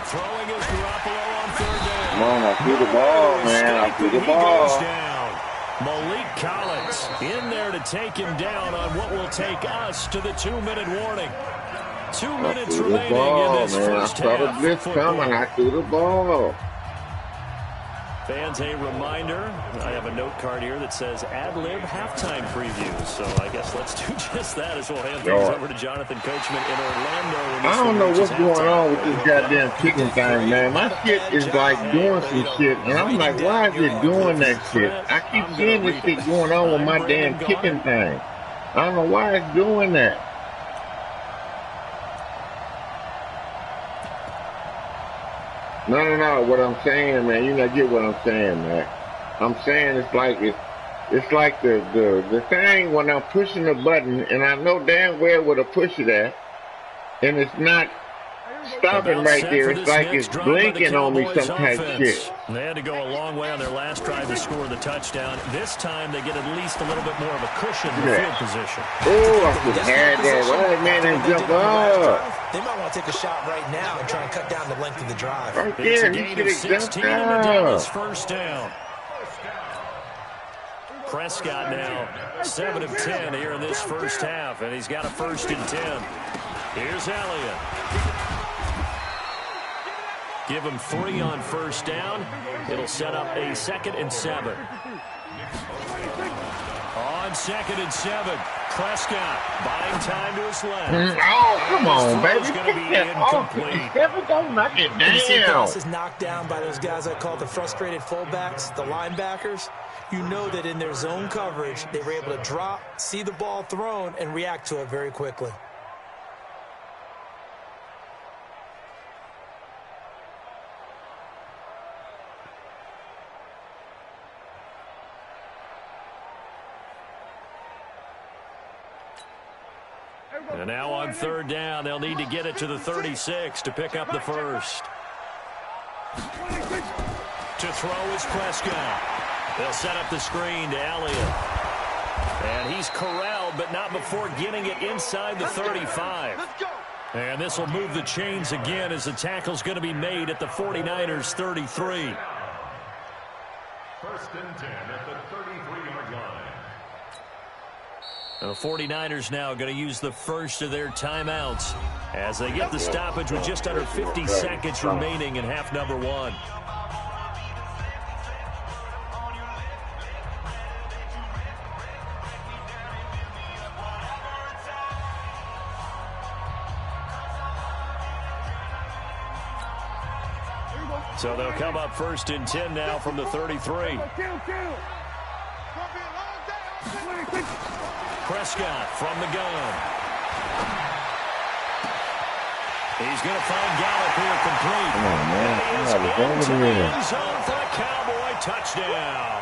Throwing is Garoppolo on 3rd down. Come on, I threw the ball, man. I threw the ball. Malik Collins in there to take him down on what will take us to the 2-minute warning. 2 minutes remaining in this first half. I saw the blitz coming. I threw the ball. Fans, a reminder, I have a note card here that says ad-lib halftime preview. So I guess let's do just that as we'll hand things over to Jonathan Coachman in Orlando. I don't know what's going on with this goddamn kicking thing, man. My shit is like doing some shit, and I'm like, why is it doing that shit? I keep seeing this shit going on with my damn kicking thing. I don't know why it's doing that. No. What I'm saying, man, you not get what I'm saying, man. I'm saying it's like the thing when I'm pushing the button, and I know damn well where to push it at, and it's not stopping right there. It's like it's blinking on me some type of shit. They had to go a long way on their last drive to score the touchdown. This time they get at least a little bit more of a cushion in field position. Oh, I just had that. Right, man, and jump up. They might want to take a shot right now and try and cut down the length of the drive. Right there, he should have jumped up. First down. Prescott now 7 of 10 here in this first half, and he's got a 1st and 10. Here's Elliott. Give him 3 on first down. It'll set up a 2nd and 7. On 2nd and 7, Prescott buying time to his left. Oh, come on, baby. It's going to be incomplete. Don't knock it down. You see passes knocked down by those guys I call the frustrated fullbacks, the linebackers. You know that in their zone coverage, they were able to drop, see the ball thrown, and react to it very quickly. And now on 3rd down, they'll need to get it to the 36 to pick up the first. To throw is Prescott. They'll set up the screen to Elliott. And he's corralled, but not before getting it inside the 35. And this will move the chains again as the tackle's going to be made at the 49ers' 33. First and 10 at the 33-yard line. The 49ers now going to use the first of their timeouts as they get the stoppage with just under 50 seconds remaining in half number 1. So they'll come up first and 10 now from the 33. Prescott from the gun. He's going to find Gallup here complete. Come on, man. And he is into the end zone for a Cowboy touchdown.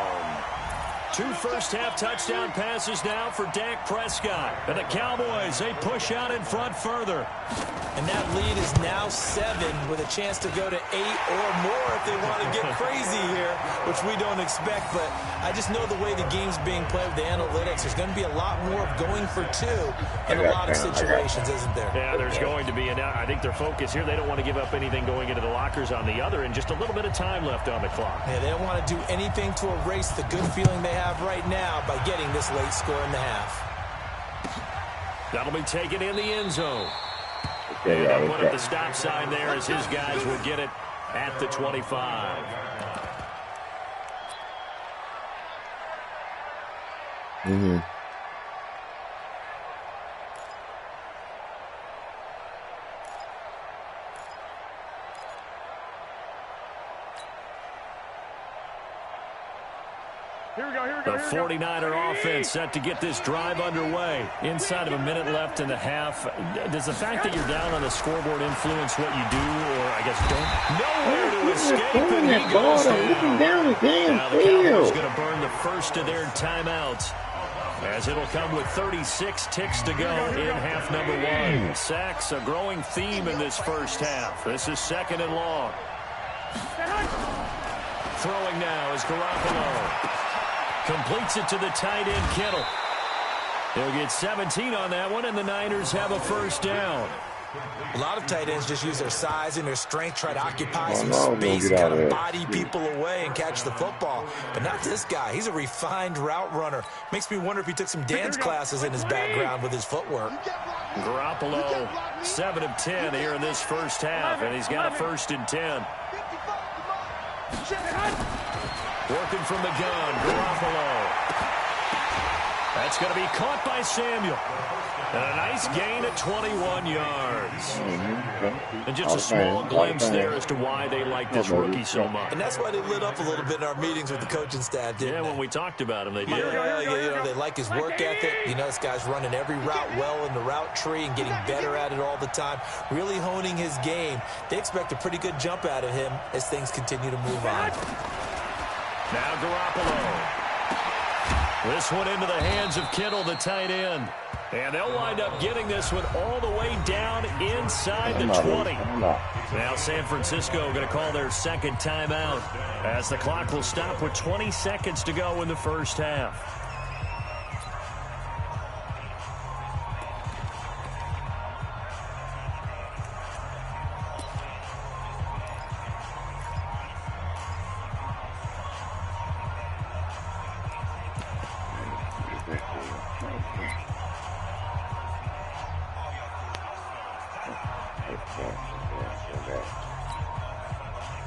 2 first-half touchdown passes now for Dak Prescott. And the Cowboys, they push out in front further. And that lead is now 7 with a chance to go to 8 or more if they want to get crazy here, which we don't expect. But I just know the way the game's being played with the analytics, there's going to be a lot more of going for 2 in a lot of situations, isn't there? Yeah, there's going to be. And I think their focus here, they don't want to give up anything going into the lockers on the other, and just a little bit of time left on the clock. Yeah, they don't want to do anything to erase the good feeling they have right now by getting this late score in the half. That'll be taken in the end zone. And they'll put up the stop sign there as his guys will get it at the 25. Mm-hmm. The 49er offense set to get this drive underway. Inside of a minute left in the half. Does the fact that you're down on the scoreboard influence what you do, or I guess don't? Nowhere to escape, and he goes down. Now the Cowboys going to burn the first of their timeouts, as it'll come with 36 ticks to go in half number 1. Sacks, a growing theme in this first half. This is 2nd and long. Throwing now is Garoppolo. Completes it to the tight end, Kittle. They'll get 17 on that one, and the Niners have a first down. A lot of tight ends just use their size and their strength, try to occupy some space, kind of body people away and catch the football. But not this guy. He's a refined route runner. Makes me wonder if he took some dance classes in his background with his footwork. Garoppolo, 7 of 10 here in this first half, and he's got a first and 10. Working from the gun, Garoppolo. That's going to be caught by Samuel. And a nice gain at 21 yards. And just a small glimpse there as to why they like this rookie so much. And that's why they lit up a little bit in our meetings with the coaching staff, didn't they? When we talked about him, they did. Yeah, you know, they like his work ethic. You know, this guy's running every route well in the route tree and getting better at it all the time, really honing his game. They expect a pretty good jump out of him as things continue to move on. Now Garoppolo. This one into the hands of Kittle, the tight end. And they'll wind up getting this one all the way down inside the 20. Now San Francisco going to call their second timeout as the clock will stop with 20 seconds to go in the first half.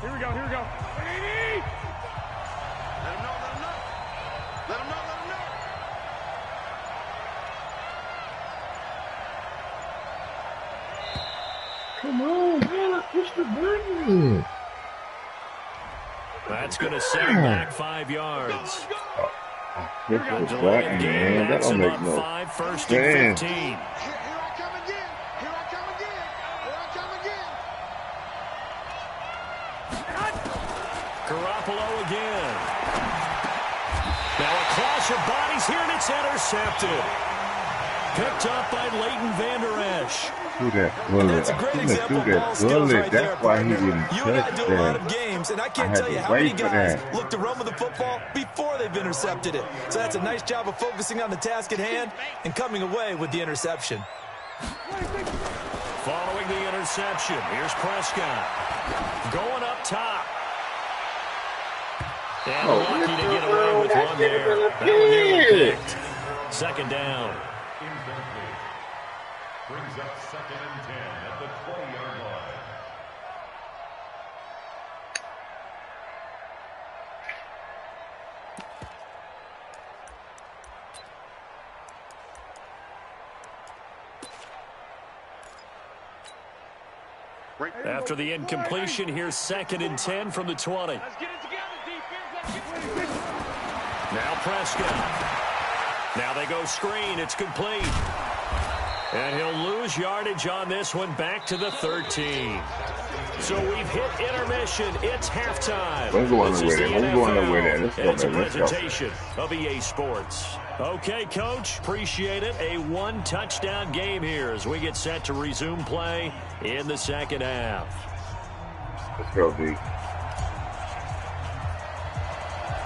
Here we go, here we go. Let him know, let him know. Let him know, let him know. Come on, man, push the button. That's going to set him back 5 yards. This is black, man. That don't make no 5, first and 15. Here I come again. Here I come again. Here I come again. Garoppolo again. Now a clash of bodies here, and it's intercepted. Picked up by Leighton Vander Esch. threw that bullet. That's a great example of ball skills right there, partner. You and I do a lot of games, and I can't tell you how many guys look to run with the football before they've intercepted it. So that's a nice job of focusing on the task at hand and coming away with the interception. Following the interception, here's Prescott. Going up top. And lucky to get away with one there. That one nearly picked. Second down. Brings up 2nd and 10 at the 20-yard line. After the incompletion, here's 2nd and 10 from the 20. Let's get it together, defense. Now Prescott. Now they go screen. It's complete. And he'll lose yardage on this one, back to the 13. So we've hit intermission. It's halftime. I'm going this to is win the it. I'm going to win it. NFL, and it's a presentation of EA Sports. Okay, Coach, appreciate it. A one-touchdown game here as we get set to resume play in the second half. Let's go, B.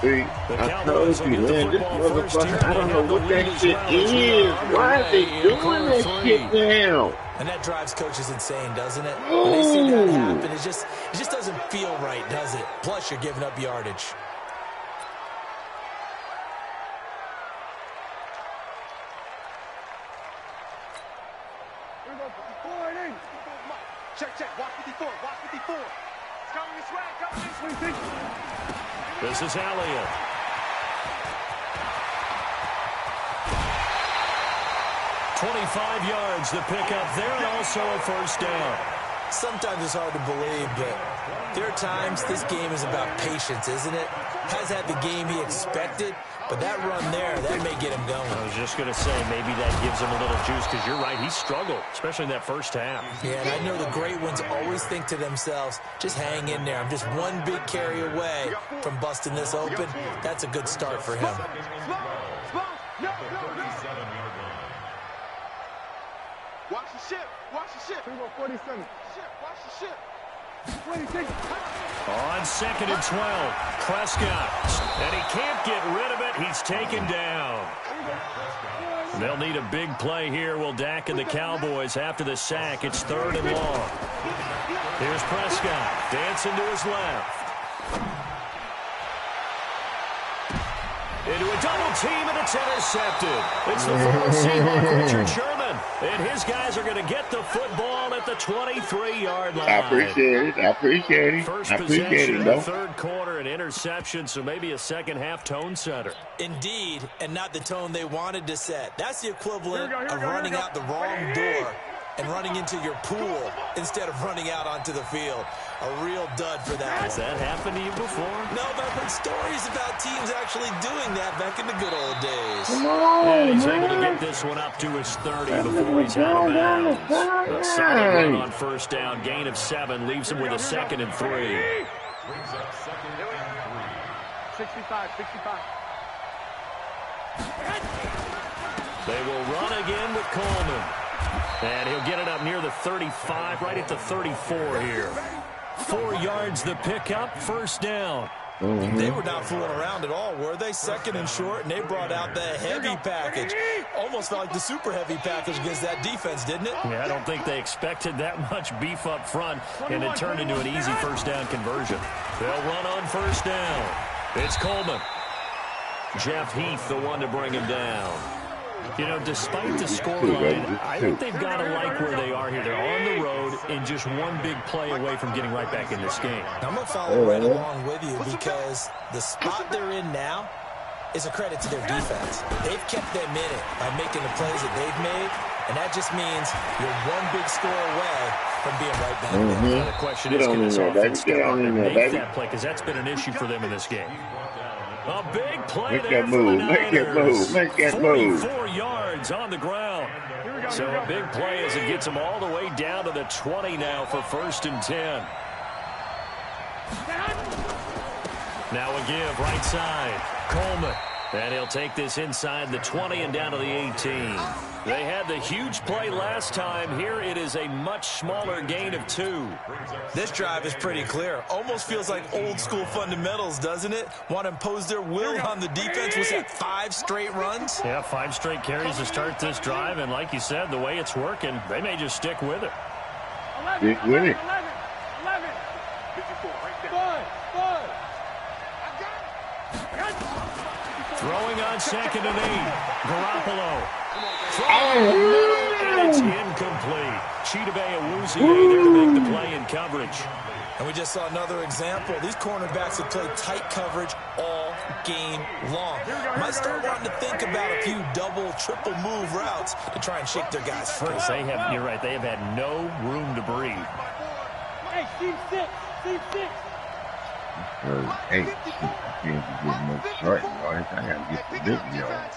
See, I told you, man, this motherfucker, I don't know what that shit is. Why are they doing that shit now? And that drives coaches insane, doesn't it? When they see that happen, it just doesn't feel right, does it? Plus, you're giving up yardage. Here we go, 54 and 8. Check. Watch 54. Watch 54. It's coming this way. Coming this way. This is Elliott. "25 yards, the pickup there, and also a first down." Sometimes it's hard to believe, but there are times this game is about patience, isn't it? Has had the game he expected, but that run there, that may get him going. I was just going to say, maybe that gives him a little juice, because you're right, he struggled, especially in that first half. Yeah, and I know the great ones always think to themselves, just hang in there. I'm just one big carry away from busting this open. That's a good start for him. Watch the ship. Watch the ship. Here we go, 47. Watch the ship. 26. On 2nd and 12, Prescott. And he can't get rid of it. He's taken down. They'll need a big play here. Will Dak and the Cowboys after the sack. It's 3rd and long. Here's Prescott dancing to his left. Into a double team, and it's intercepted. It's the former Seahawk, Richard Sherman. And his guys are going to get the football at the 23-yard line. I appreciate it. First I appreciate possession it, in though. the third quarter, an interception, so maybe a second-half tone setter. Indeed, and not the tone they wanted to set. That's the equivalent of running out the wrong door and running into your pool instead of running out onto the field. A real dud for that. Has that happened to you before? No, but I've heard stories about teams actually doing that back in the good old days. Come on, and he's man. able to get this one up to his 30 before he's out of bounds. A solid run on first down, gain of 7, leaves him with a 2nd and 3. Brings up 2nd and 3. 65. They will run again with Coleman. And he'll get it up near the 35, right at the 34 here. 4 yards the pickup, first down. They were not fooling around at all, were they? 2nd and short, and they brought out the heavy package. Almost felt like the super heavy package against that defense, didn't it? Yeah, I don't think they expected that much beef up front, and it turned into an easy first down conversion. They'll run on first down. It's Coleman. Jeff Heath, the one to bring him down. You know, despite the scoreline, I think they've got to like where they are here. They're on the road and just one big play away from getting right back in this game. I'm going to follow right along with you because the spot they're in now is a credit to their defense. They've kept them in it by making the plays that they've made, and that just means you're one big score away from being right back there. The question is, can this offense get out and make that play? Because that's been an issue for them in this game. A big play there for the Niners. Make that move. 44 yards on the ground. So a big play as it gets them all the way down to the 20 now for 1st and 10. Now a give right side. Coleman And he'll take this inside the 20 and down to the 18. They had the huge play last time. Here it is a much smaller gain of 2. This drive is pretty clear. Almost feels like old school fundamentals, doesn't it? Want to impose their will on the defense. Was that 5 straight runs? Yeah, 5 straight carries to start this drive. And like you said, the way it's working, they may just stick with it. Stick with it. 11. 54, right there. 5. I got it. Throwing on 2nd and 8. Garoppolo. Throwing in the middle, and it's incomplete. Chidobe Awuzie there to make the play in coverage. And we just saw another example. These cornerbacks have played tight coverage all game long. Might start wanting to think about a few double, triple move routes to try and shake their guys free. You're right, they have had no room to breathe. Hey, Steve 6. Steve 6. Hey, I can't get much short yards. I gotta get the big yards.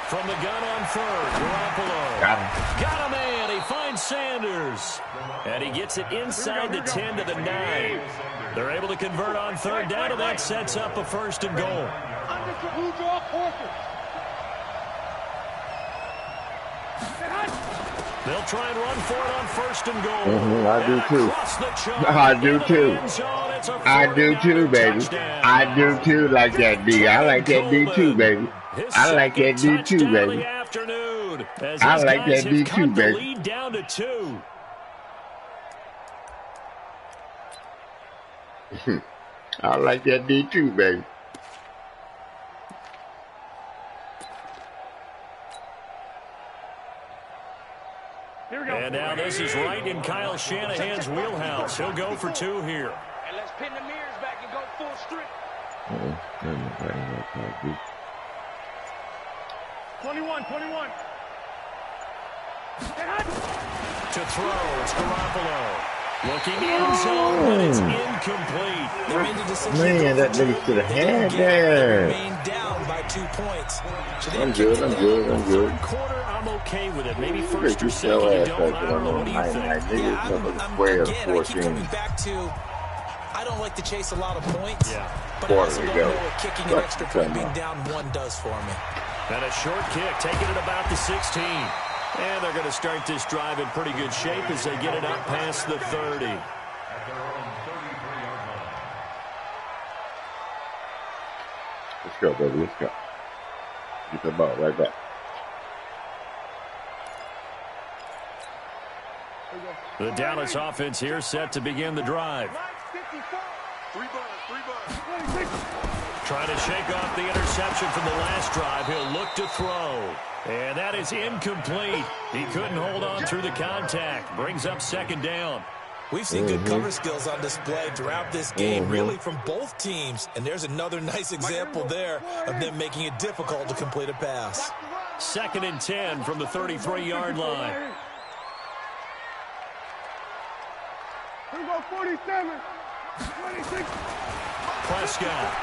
From the gun on 3rd, Garoppolo. Got him in. He finds Sanders. And he gets it inside the 10 to the 9. They're able to convert on 3rd down, and that sets up a 1st and goal. They'll try and run for it on 1st and goal. I do too. I do too. I do too, baby. I do too like that D. I like that D too, baby. I like that D too, baby. I like that D too, baby. Lead down to 2. I like that D too, baby. And now this is right in Kyle Shanahan's wheelhouse. He'll go for 2 here. And let's pin the mirrors back and go full strip. 21. To throw, it's Garoppolo. Looking in zone, but it's incomplete. Man, that nigga should have had that. Remain down by 2 points. I'm good. Quarter, I'm okay with it. Maybe 1st or 2nd, you don't. I don't know. What do you think? I keep coming back to, I don't like to chase a lot of points, but I also don't know what kicking an extra point being down 1 does for me. And a short kick, taking it about the 16. And they're going to start this drive in pretty good shape as they get it up past the 30. Let's go, baby. Let's go. Get the ball right back. The Dallas offense here set to begin the drive. 3 buns. Trying to shake off the interception from the last drive. He'll look to throw. And that is incomplete. He couldn't hold on through the contact. Brings up 2nd down. We've seen good cover skills on display throughout this game, really from both teams. And there's another nice example there of them making it difficult to complete a pass. 2nd and 10 from the 33-yard line. Here we go, 47. 26. Prescott.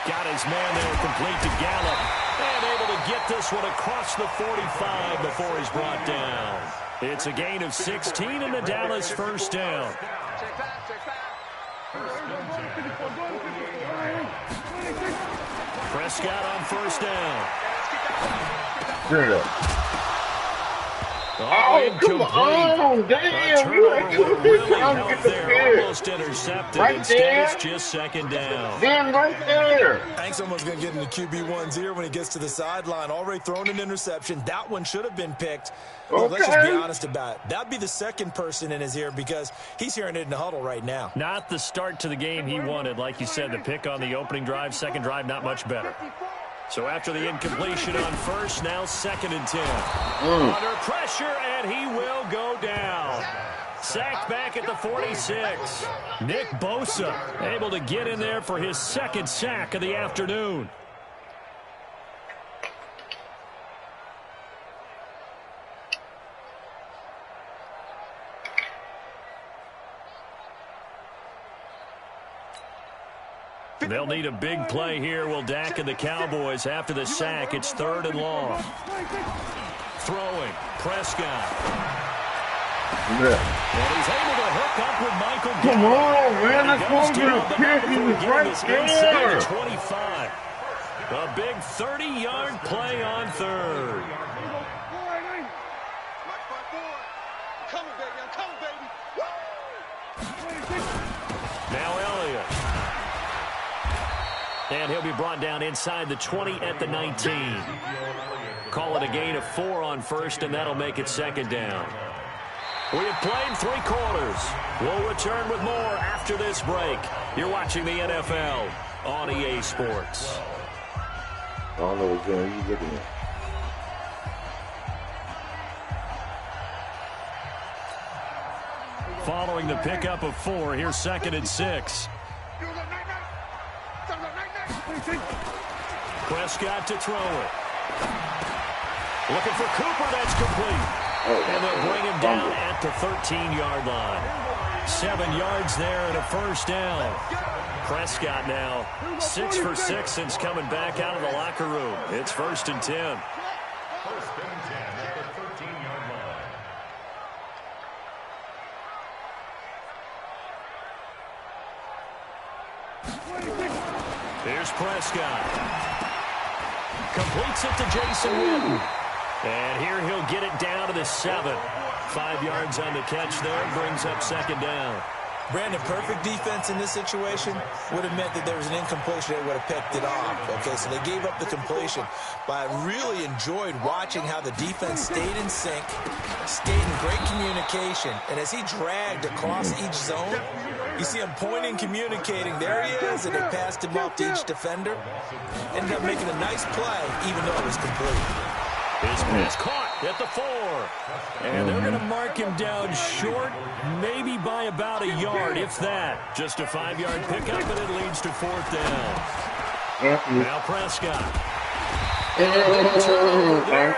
Got his man there complete to Gallup. And able to get this one across the 45 before he's brought down. It's a gain of 16 and the Dallas 1st down. Prescott on 1st down. Oh, come on, damn. You ain't could really helped there. Almost intercepted. Right Instead, there. it's just 2nd down. Damn, right there. I think someone's going to get into QB1's here when he gets to the sideline. Already thrown an interception. That one should have been picked. Look, let's just be honest about it. That'd be the 2nd person in his ear because he's hearing it in the huddle right now. Not the start to the game he wanted. Like you said, the pick on the opening drive, 2nd drive, not much better. So after the incompletion on 1st, now 2nd and 10. Under pressure, and he will go down. Sacked back at the 46. Nick Bosa able to get in there for his 2nd sack of the afternoon. They'll need a big play here, will Dak and the Cowboys. After the sack, it's 3rd and long. Throwing, Prescott. And he's able to hook up with Michael. Come on, man. And Let's he go goes to the down pick. He was again, right this inside there. the 25. A big 30-yard play on third. Now Elliott. And he'll be brought down inside the 20 at the 19. Call it a gain of 4 on first, and that'll make it second down. We have played 3 quarters. We'll return with more after this break. You're watching the NFL on EA Sports. I don't know what game you're looking at. Following the pickup of 4, here's 2nd and 6. Prescott to throw it. Looking for Cooper, that's complete. And they'll bring him down at the 13-yard line. 7 yards there and a first down. Prescott now 6 for 6 since coming back out of the locker room. It's 1st and 10. 1st and 10 at the 13-yard line. Here's Prescott. Completes it to Jason Witten. And here he'll get it down to the 7. 5 yards on the catch there. Brings up 2nd down. Brandon, perfect defense in this situation would have meant that there was an incompletion. They would have picked it off. Okay, so they gave up the completion. But I really enjoyed watching how the defense stayed in sync, stayed in great communication. And as he dragged across each zone, you see him pointing, communicating. There he is, and they passed him off to each defender. Ended up making a nice play, even though it was complete. His pass caught at the 4. And they're going to mark him down short, maybe by about a yard, if that. Just a 5-yard pickup, and it leads to 4th down. Now Prescott.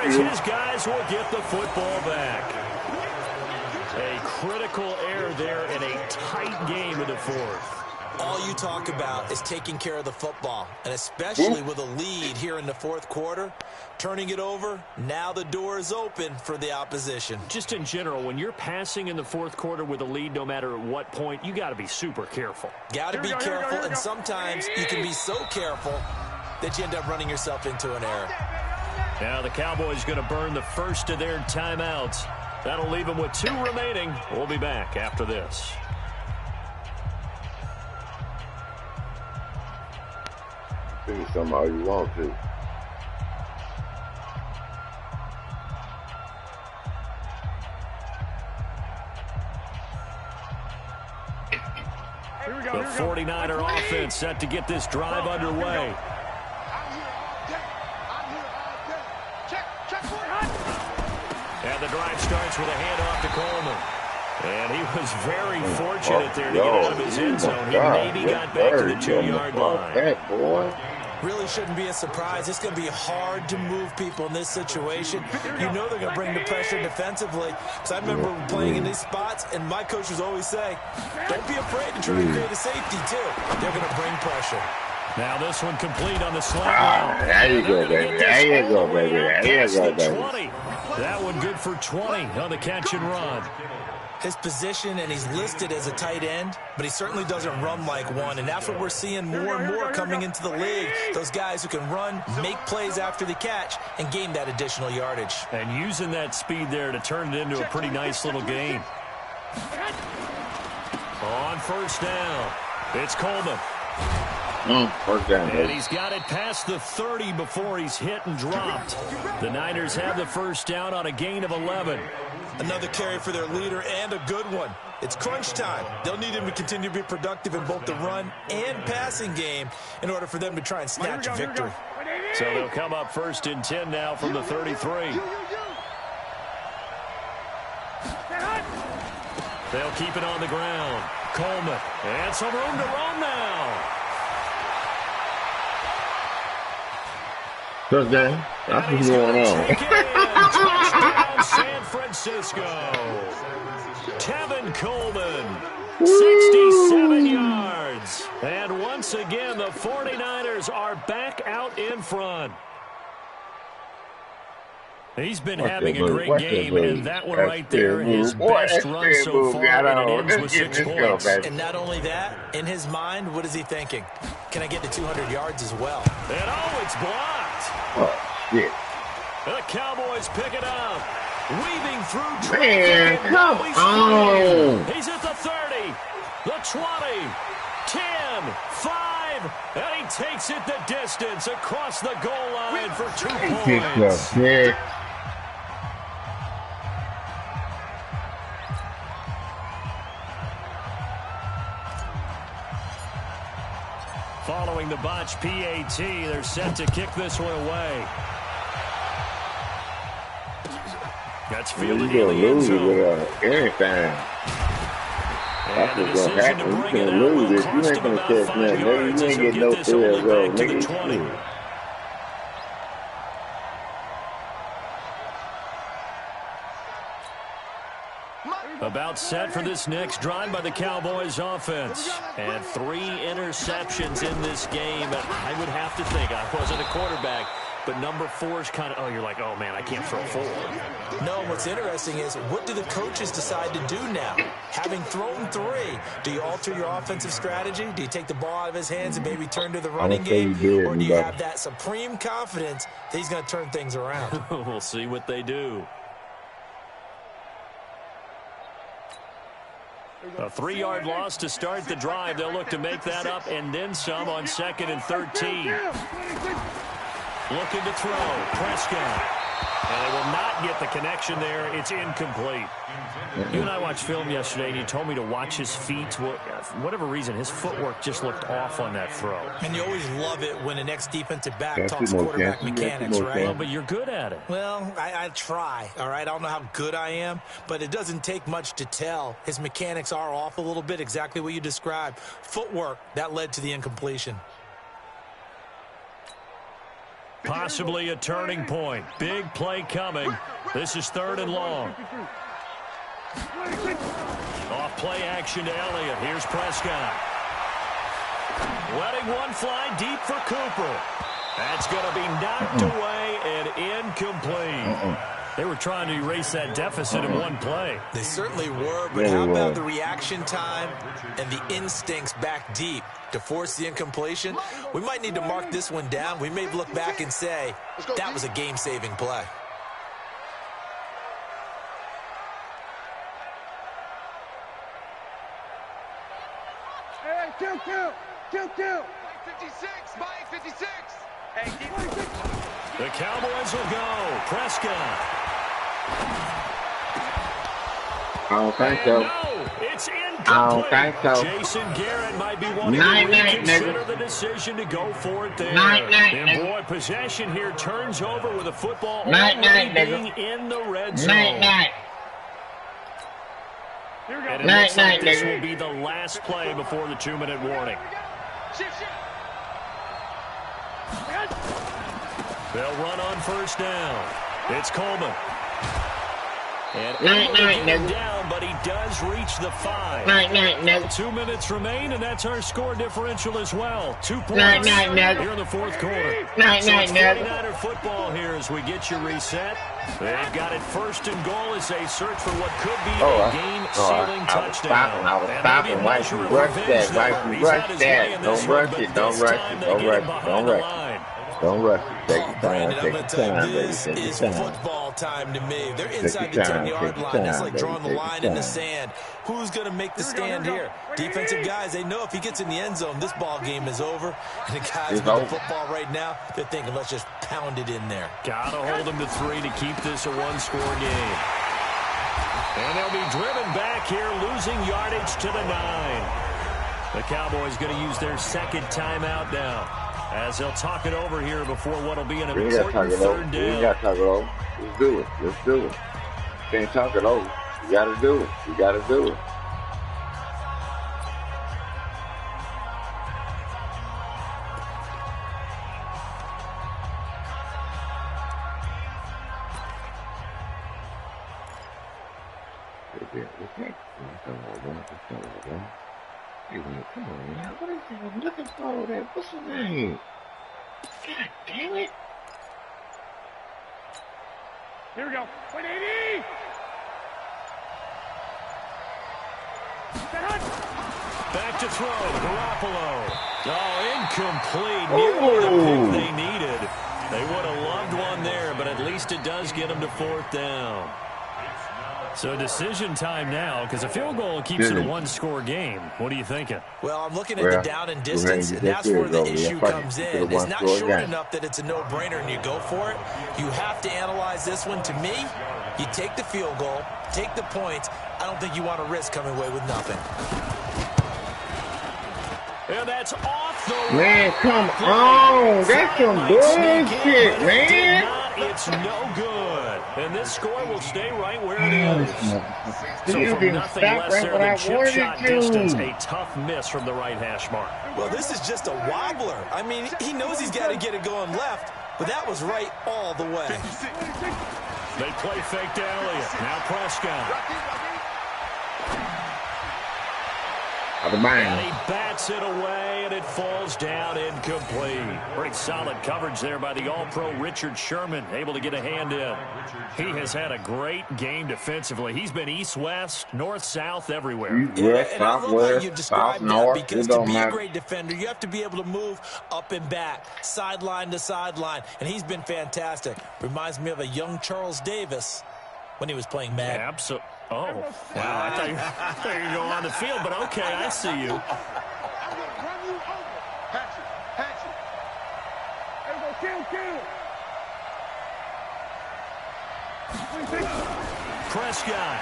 His guys will get the football back. A critical error there in a tight game in the 4th. All you talk about is taking care of the football, and especially with a lead here in the 4th quarter, turning it over, now the door is open for the opposition. Just in general, when you're passing in the 4th quarter with a lead, no matter at what point, you got to be super careful. Got to be careful, and sometimes you can be so careful that you end up running yourself into an error. Now the Cowboys going to burn the first of their timeouts. That'll leave them with 2 remaining. We'll be back after this. Do something all you want to. The 49er offense set to get this drive underway. And the drive starts with a handoff to Coleman. And he was very fortunate there to get out of his end zone. He maybe got back to the 2-yard line. Really shouldn't be a surprise. It's going to be hard to move people in this situation. You know they're going to bring the pressure defensively. Because I remember playing in these spots, and my coaches always say, don't be afraid to try to create a safety, too. They're going to bring pressure. Now this one complete on the slant. There you go, baby. There you go, baby. There you go, baby. 20. That one good for 20 on the catch and run. His position, and he's listed as a tight end, but he certainly doesn't run like one, and that's what we're seeing more and more coming into the league. Those guys who can run, make plays after the catch, and gain that additional yardage. And using that speed there to turn it into a pretty nice little game. On first down, it's Coleman. First down, and he's got it past the 30 before he's hit and dropped. The Niners have the first down on a gain of 11. Another carry for their leader, and a good one. It's crunch time. They'll need him to continue to be productive in both the run and passing game in order for them to try and snatch a victory. So they'll come up 1st and 10 now from the 33. They'll keep it on the ground. Coleman, and some room to roam now. Touchdown. That's what's going on. Touchdown, San Francisco. Tevin Coleman, 67 yards. And once again, the 49ers are back out in front. He's been having a great game, and that one right there, his Boy, best that run so move far, got and it on. ends Let's with get 6 this go, points. baby. And not only that, in his mind, what is he thinking? Can I get to 200 yards as well? And oh, it's blocked. Oh, shit. The Cowboys pick it up. Weaving through Man, traffic. come on. He's at the 30, the 20, 10, 5, and he takes it the distance across the goal line for 2 points. Yeah. Following the botch PAT, they're set to kick this one away. That's fielded You're in going the to end lose zone. with anything. And the That's what's going to decision to happen. bring You're it going to out lose will if you cost ain't him going to about catch 5 nothing. yards You as ain't he'll getting get no this only field goal. back to the Nigga, 20. About set for this next drive by the Cowboys offense. And 3 interceptions in this game. I would have to think, I wasn't a quarterback, but number 4 is kind of, oh, you're like, oh, man, I can't throw 4. No, what's interesting is what do the coaches decide to do now? Having thrown 3, do you alter your offensive strategy? Do you take the ball out of his hands and maybe turn to the running game? Or do you have that supreme confidence that he's going to turn things around? We'll see what they do. A 3-yard loss to start the drive. They'll look to make that up and then some on 2nd and 13. Looking to throw. Prescott. And they will not get the connection there. It's incomplete. You and I watched film yesterday, and you told me to watch his feet. For whatever reason, his footwork just looked off on that throw. And you always love it when an ex-defensive back talks quarterback mechanics, right? Well, but you're good at it. Well, I try, all right? I don't know how good I am, but it doesn't take much to tell. His mechanics are off a little bit, exactly what you described. Footwork, that led to the incompletion. Possibly a turning point. Big play coming. This is 3rd and long. Off play action to Elliott. Here's Prescott. Letting one fly deep for Cooper. That's going to be knocked away and incomplete. They were trying to erase that deficit in one play. They certainly were, but how about the reaction time and the instincts back deep to force the incompletion? We might need to mark this one down. We may look back and say, that was a game-saving play. Hey, kill. 56, Mike, 56. Hey, the Cowboys will go. Prescott. I don't think so. No, it's incomplete. I don't think so. Jason Garrett might be wanting to reconsider the decision to go for it there. And boy, possession here turns over with the football already being in the red zone. And it looks like this will be the last play before the 2-minute warning. They'll run on 1st down. It's Coleman. And able down, but he does reach the 5. 2 minutes remain, and that's our score differential as well. 2 points here in the 4th quarter. So it's 49er football here as we get you reset. They've got it 1st and goal as they search for what could be a game-sealing touchdown. I was stopping. Why you rush that? Don't rush it. Don't rush it. Take your time. Brandon, I'm going to tell you, this is football time to me. They're inside the 10-yard line. It's like drawing the line in the sand. Who's going to make the stand here? Defensive guys, they know if he gets in the end zone, this ball game is over. And the guys with the football right now, they're thinking, let's just pound it in there. Got to hold them to 3 to keep this a 1-score game. And they'll be driven back here, losing yardage to the 9. The Cowboys going to use their 2nd timeout now, as they'll talk it over here before what will be an important 3rd down. We got to talk it over. Let's do it. Can't talk it over. You got to do it. Come on, man. What is that? I'm looking for all that. What's his name? God damn it. Here we go. 180. Back to throw. Garoppolo. Oh, incomplete. Nearly the pick they needed. They would have loved one there, but at least it does get them to 4th down. So decision time now, because a field goal keeps it a one-score game. What are you thinking? Well, I'm looking at the down and distance, and that's where the issue comes in. It's not short enough that it's a no-brainer and you go for it. You have to analyze this one. To me, you take the field goal, take the points. I don't think you want to risk coming away with nothing. And that's off the Man, come on. That's some bullshit, man. It's no good. And this score will stay right where it is. So from nothing less there than chip shot distance, a tough miss from the right hash mark. Well, this is just a wobbler. I mean, he knows he's got to get it going left, but that was right all the way. They play fake to Elliott. Now Prescott. And he bats it away, and it falls down incomplete. Pretty solid coverage there by the All-Pro Richard Sherman, able to get a hand in. He has had a great game defensively. He's been east-west, north-south, everywhere. And I love how you describe that, because to be a great defender, you have to be able to move up and back, sideline to sideline, and he's been fantastic. Reminds me of a young Charles Davis when he was playing Madden. Absolutely. Oh, wow. I thought you were going to go on the field, but okay, I see you. Run you over. Patch it. Patch it. There we go. Kill. Prescott.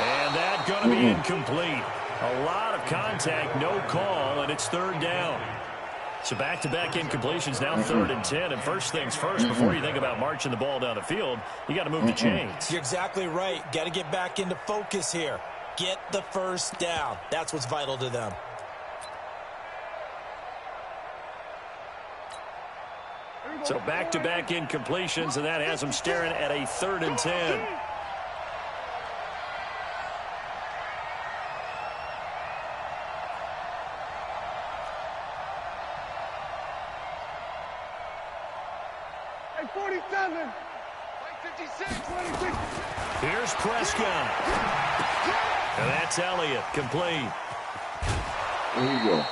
And that going to be incomplete. A lot of contact, no call, and it's 3rd down. So back-to-back incompletions, now 3rd and 10. And first things first, before you think about marching the ball down the field, you got to move the chains. You're exactly right. Got to get back into focus here. Get the first down. That's what's vital to them. So back-to-back incompletions, and that has them staring at a 3rd and 10. Hey, 47. 56. 26. Here's Prescott. And that's Elliott, complete. There you go.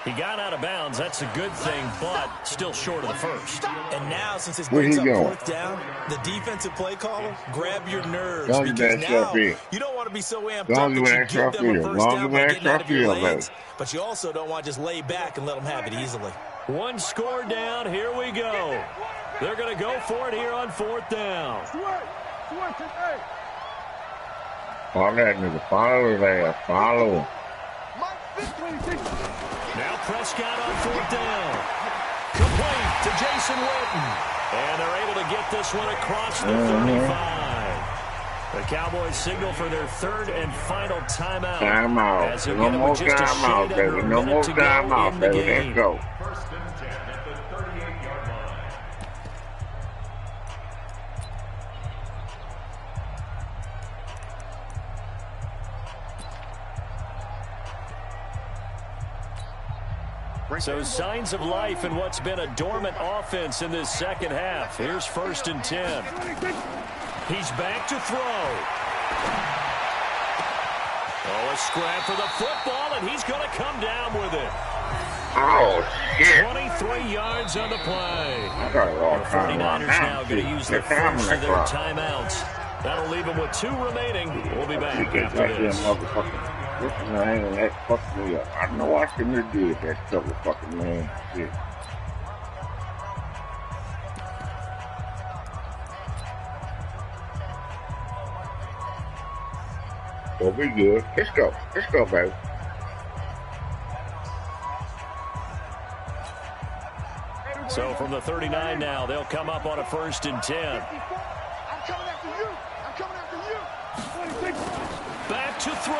He got out of bounds. That's a good thing, but still short of the first. And now, since it brings up 4th down, the defensive play caller, grab your nerves. Because now you don't want to be so amped up that you give them a first down by getting out of your lanes. But you also don't want to just lay back and let them have it easily. One score down. Here we go. They're going to go for it here on 4th down. Follow that nigga. Follow his ass. Follow him. Now Prescott on 4th down. Complete to Jason Witten. And they're able to get this one across the 35. The Cowboys signal for their 3rd and final timeout. Timeout. As No more timeout, baby. No more timeout, baby. Let's go. First and 10 at the 38-yard line. So signs of life in what's been a dormant offense in this second half. Here's 1st and 10. He's back to throw. Oh, a scrap for the football, and he's going to come down with it. Oh, shit. 23 yards on the play. The 49ers now going to use their first of their timeouts. That'll leave them with 2 remaining. We'll be back after this. What's the name of that fucking me up? I know I shouldn't have did that stuff with fucking man. Shit. Well, we good. Let's go. Let's go, baby. So from the 39 now, they'll come up on a 1st and 10. I'm coming after you. I'm coming after you. 26. Back to throw.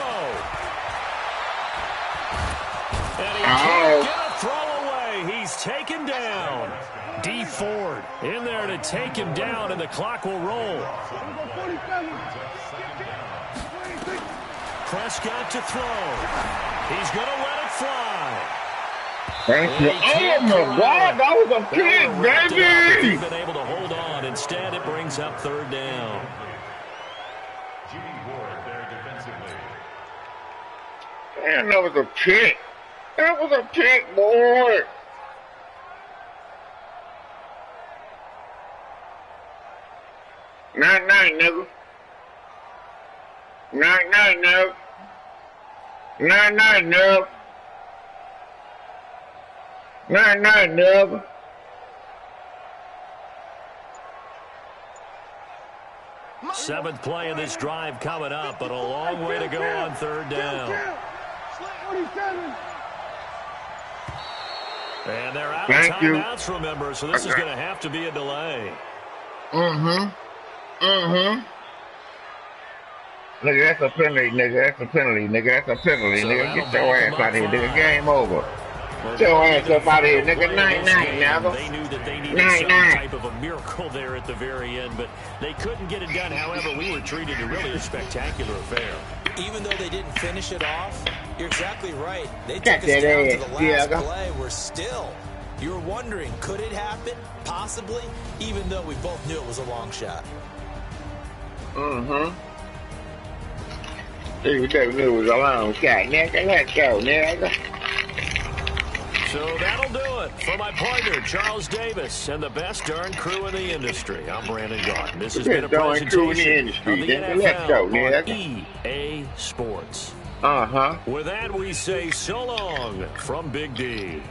And he can't get a throw away. He's taken down. D. Ford in there to take him down, and the clock will roll. Prescott to throw. He's going to let it fly. Thank you. Oh my God, that was a kick, If he'd baby. been able to hold on. Instead, it brings up third down. Man, that was a kick. That was a kick, boy. Night, nigga. Night, nigga. Night, nigga. Night, nigga. Seventh play of this drive coming up, but a long way to go on third down. And they're out of timeouts, remember, so this is going to have to be a delay. Nigga, that's a penalty, nigga. That's a penalty, nigga. That's a penalty, nigga. Get your ass out of here, nigga. Game over. Get your ass up out of here, nigga. Night, nigga. They knew that they needed some type of a miracle there at the very end, but they couldn't get it done. However, we were treated to really a spectacular affair. Even though they didn't finish it off, you're exactly right. They took us down to the last play. We're still. You're wondering, could it happen? Possibly, even though we both knew it was a long shot. We knew it was a long shot, nigga. Let's go, nigga. So that'll do it for my partner, Charles Davis, and the best darn crew in the industry. I'm Brandon Gordon. This has been a presentation of the NFL on EA Sports. With that, we say so long from Big D.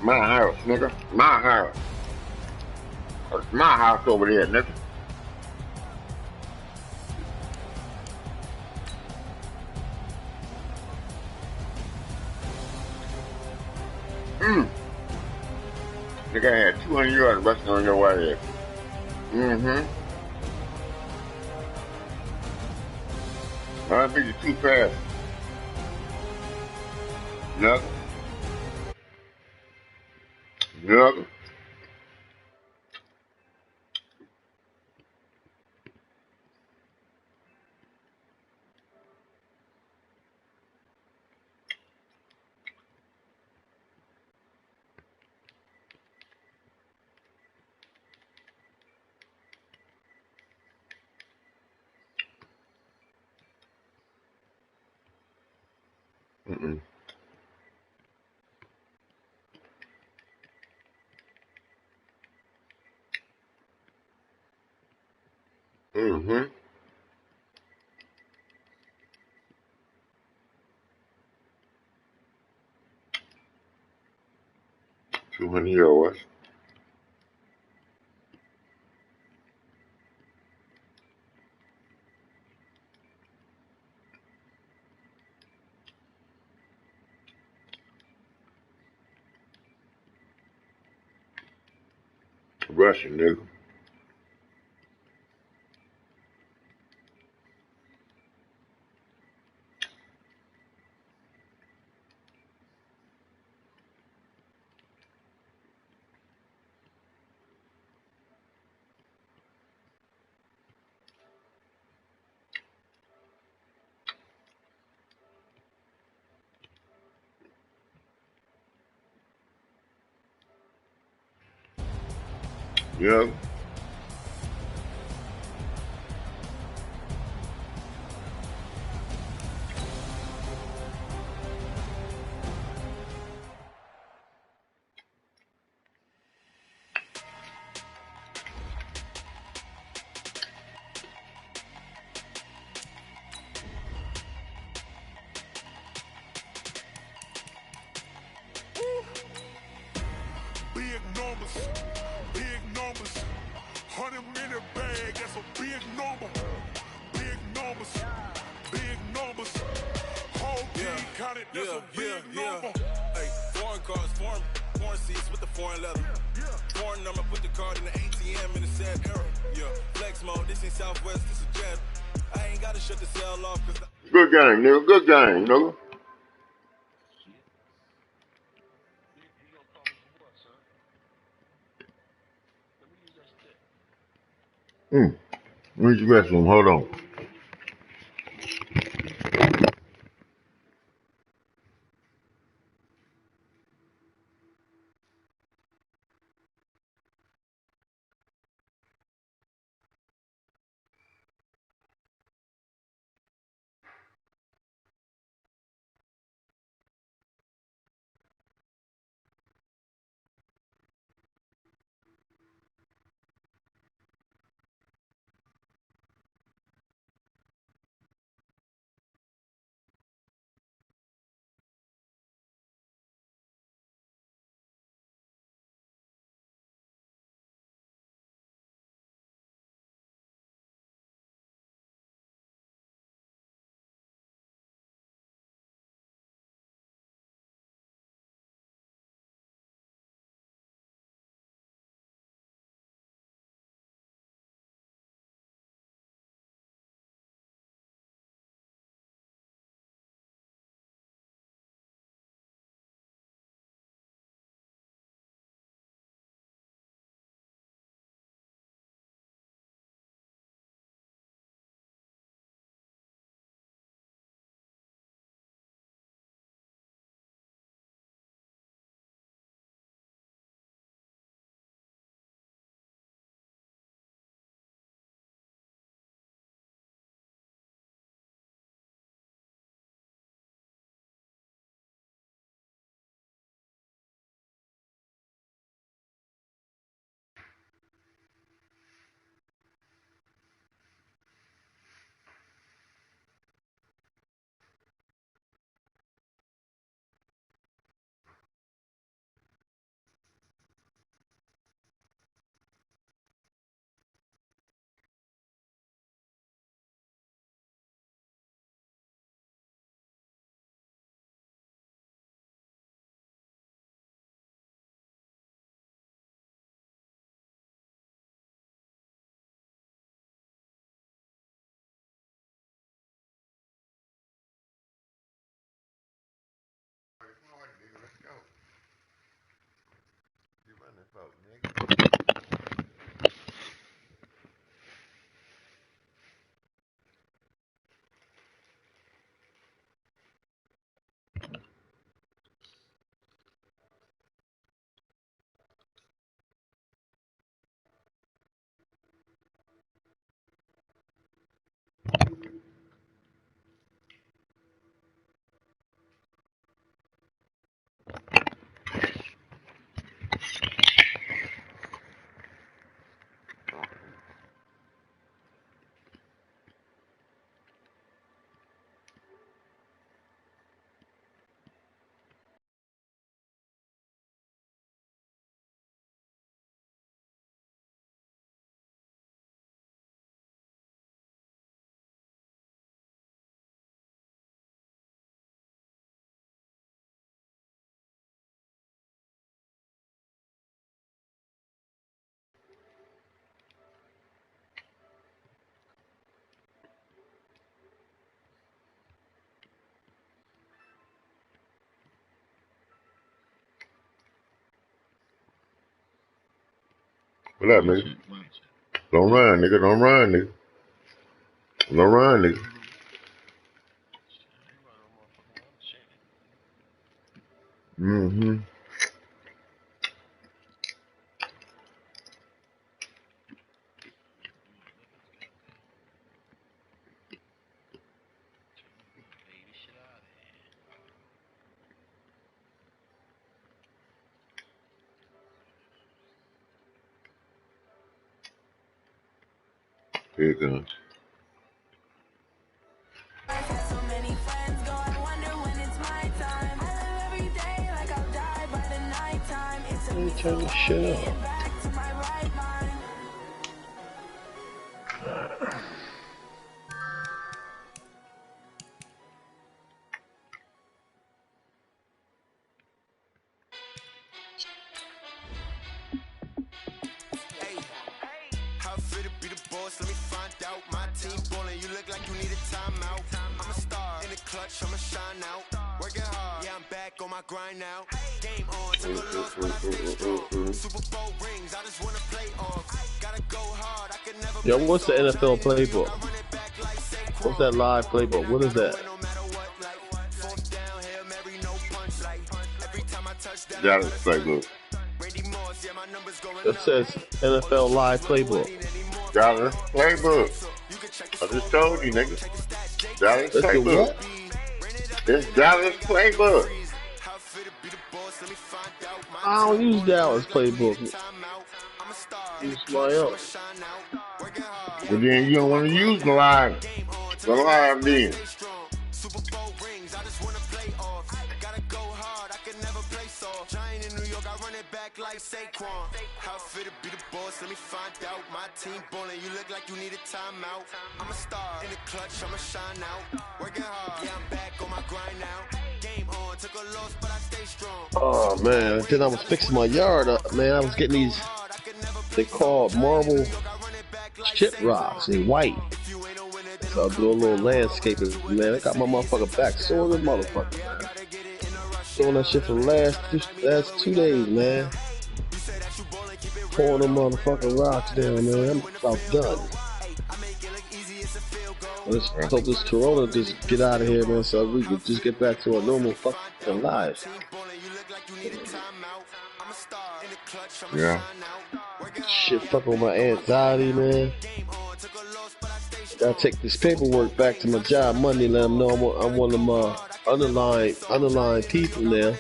My house, nigga. My house. It's my house over there, nigga. Nigga, I had 200 yards resting on your way. I think you're too fast. Nothing. Nothing. Mm-hmm. 200 yards. Rushing, nigga. Yeah. Big numbers. 100-minute bag, that's a big number. Big numbers. Big numbers. Whole team counted, that's a big number. Hey, foreign cars, foreign seats with the foreign leather. Foreign number, put the card in the ATM in the sad era. Yeah, flex mode, this ain't Southwest, this is Jet. I ain't gotta shut the cell off cause Good game, nigga. Good game, nigga. Where's the restroom? Hold on. Let's go. You running, folks, nigga. What up, nigga? Don't run, nigga. Don't run, nigga. Don't run, nigga. Mm-hmm. Here it comes. So many friends go, I wonder when it's my time. I live every day like I'll die by the nighttime. It took me so long to get back to my right mind. How fit to be the boss? Let me find out. My team ballin', you look like you need a timeout. I'm a star in the clutch, I'ma shine out. Working hard, yeah, I'm back on my grind now. Game on, took a loss, but I stay strong. Super Bowl rings, I just wanna play off. Got a Yo, what's the NFL playbook? What's that live playbook? What is that? Dallas playbook. It says NFL live playbook. Dallas playbook. I just told you, nigga. Dallas That's the playbook. what? It's Dallas playbook. I don't use Dallas playbook. Use my own. But then you don't want to use the live. The live then. Like Saquon, how fit to be the boss? Let me find out. My team ballin', you look like you need a timeout. I'm a star in the clutch, I'ma shine out. Working hard, yeah, I'm back on my grind now. Game on, took a loss, but I stay strong. Oh man, then I was fixing my yard up, man. I was getting these, they called marble chip rocks in white. So I'll do a little landscaping, man. I got my motherfucker back sore than motherfucker, man. Doing that shit for the last 2 days, man. Pouring them motherfucking rocks down, man. I'm about done. Let's hope this corona just get out of here, man, so we can just get back to our normal fucking lives. Yeah. Shit fucking with my anxiety, man. Gotta take this paperwork back to my job Monday and let them know I'm one of them underlying people now.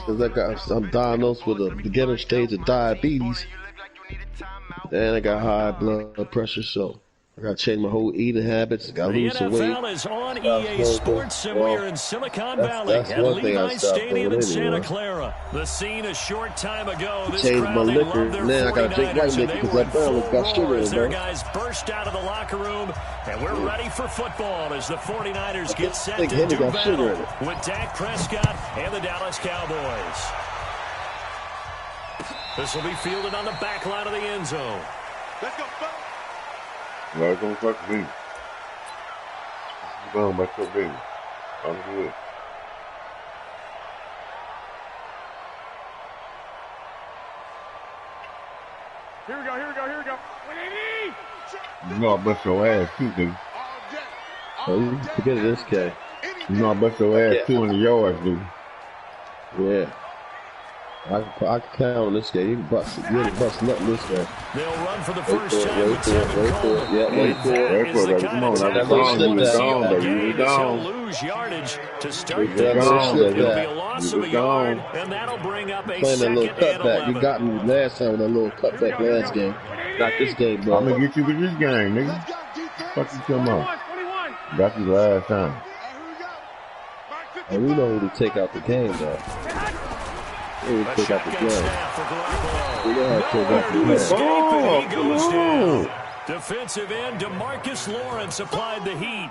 Because I'm diagnosed with a beginner stage of diabetes. And I got high blood pressure, so I gotta change my whole eating habits. Gotta lose some weight. The NFL is on EA Sports, and we are in Silicon Valley at Levi Stadium in Santa Clara. The scene a short time ago. This crowd, they love their 49ers, and they were in full roar as their guys burst out of the locker room. And we're ready for football as the 49ers get set to do battle with Dak Prescott and the Dallas Cowboys. This will be fielded on the back line of the end zone. Let's go, Bo. No, don't fuck me. Go, my so baby. I'm good. Here we go, here we go, here we go. You know I bust your ass too, dude. Oh, you forget it, this guy. You know I bust your ass 200 yards, dude. Yeah. I can count on this guy. You can bust it. You ain't busting nothing this guy. They'll run for the first time with Tevin Coleman. Yeah, wait for it. Come on, I got gone, you was gone, baby. You was He'll gone. lose yardage to start You things. was gone, It'll baby. be a loss of a yard, and that'll bring up a Playing that second little and cutback. 11. You got me last time with that little cutback last game. Not this game, bro. I'm gonna get you with this game, nigga. Fuck you come on. Got you last time. And we know who to take out the game, though. We know who to take out the game. We know how to take out the game. He goes down. Defensive end DeMarcus Lawrence applied the heat.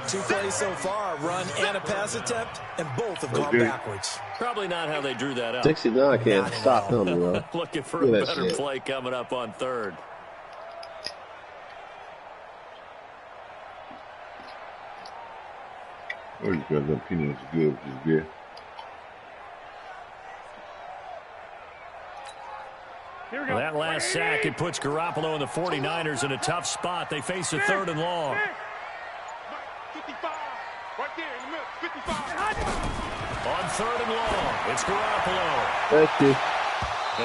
2 plays so far, a run and a pass attempt, and both have gone backwards. Probably not how they drew that up. 69 can't stop him, you know. Looking for a better play coming up on third. Oh, you got them peanuts good, which is good. Well, that last sack, it puts Garoppolo and the 49ers in a tough spot. They face a 3rd and long. 55, right there in the middle, 55. On 3rd and long, it's Garoppolo. Thank you.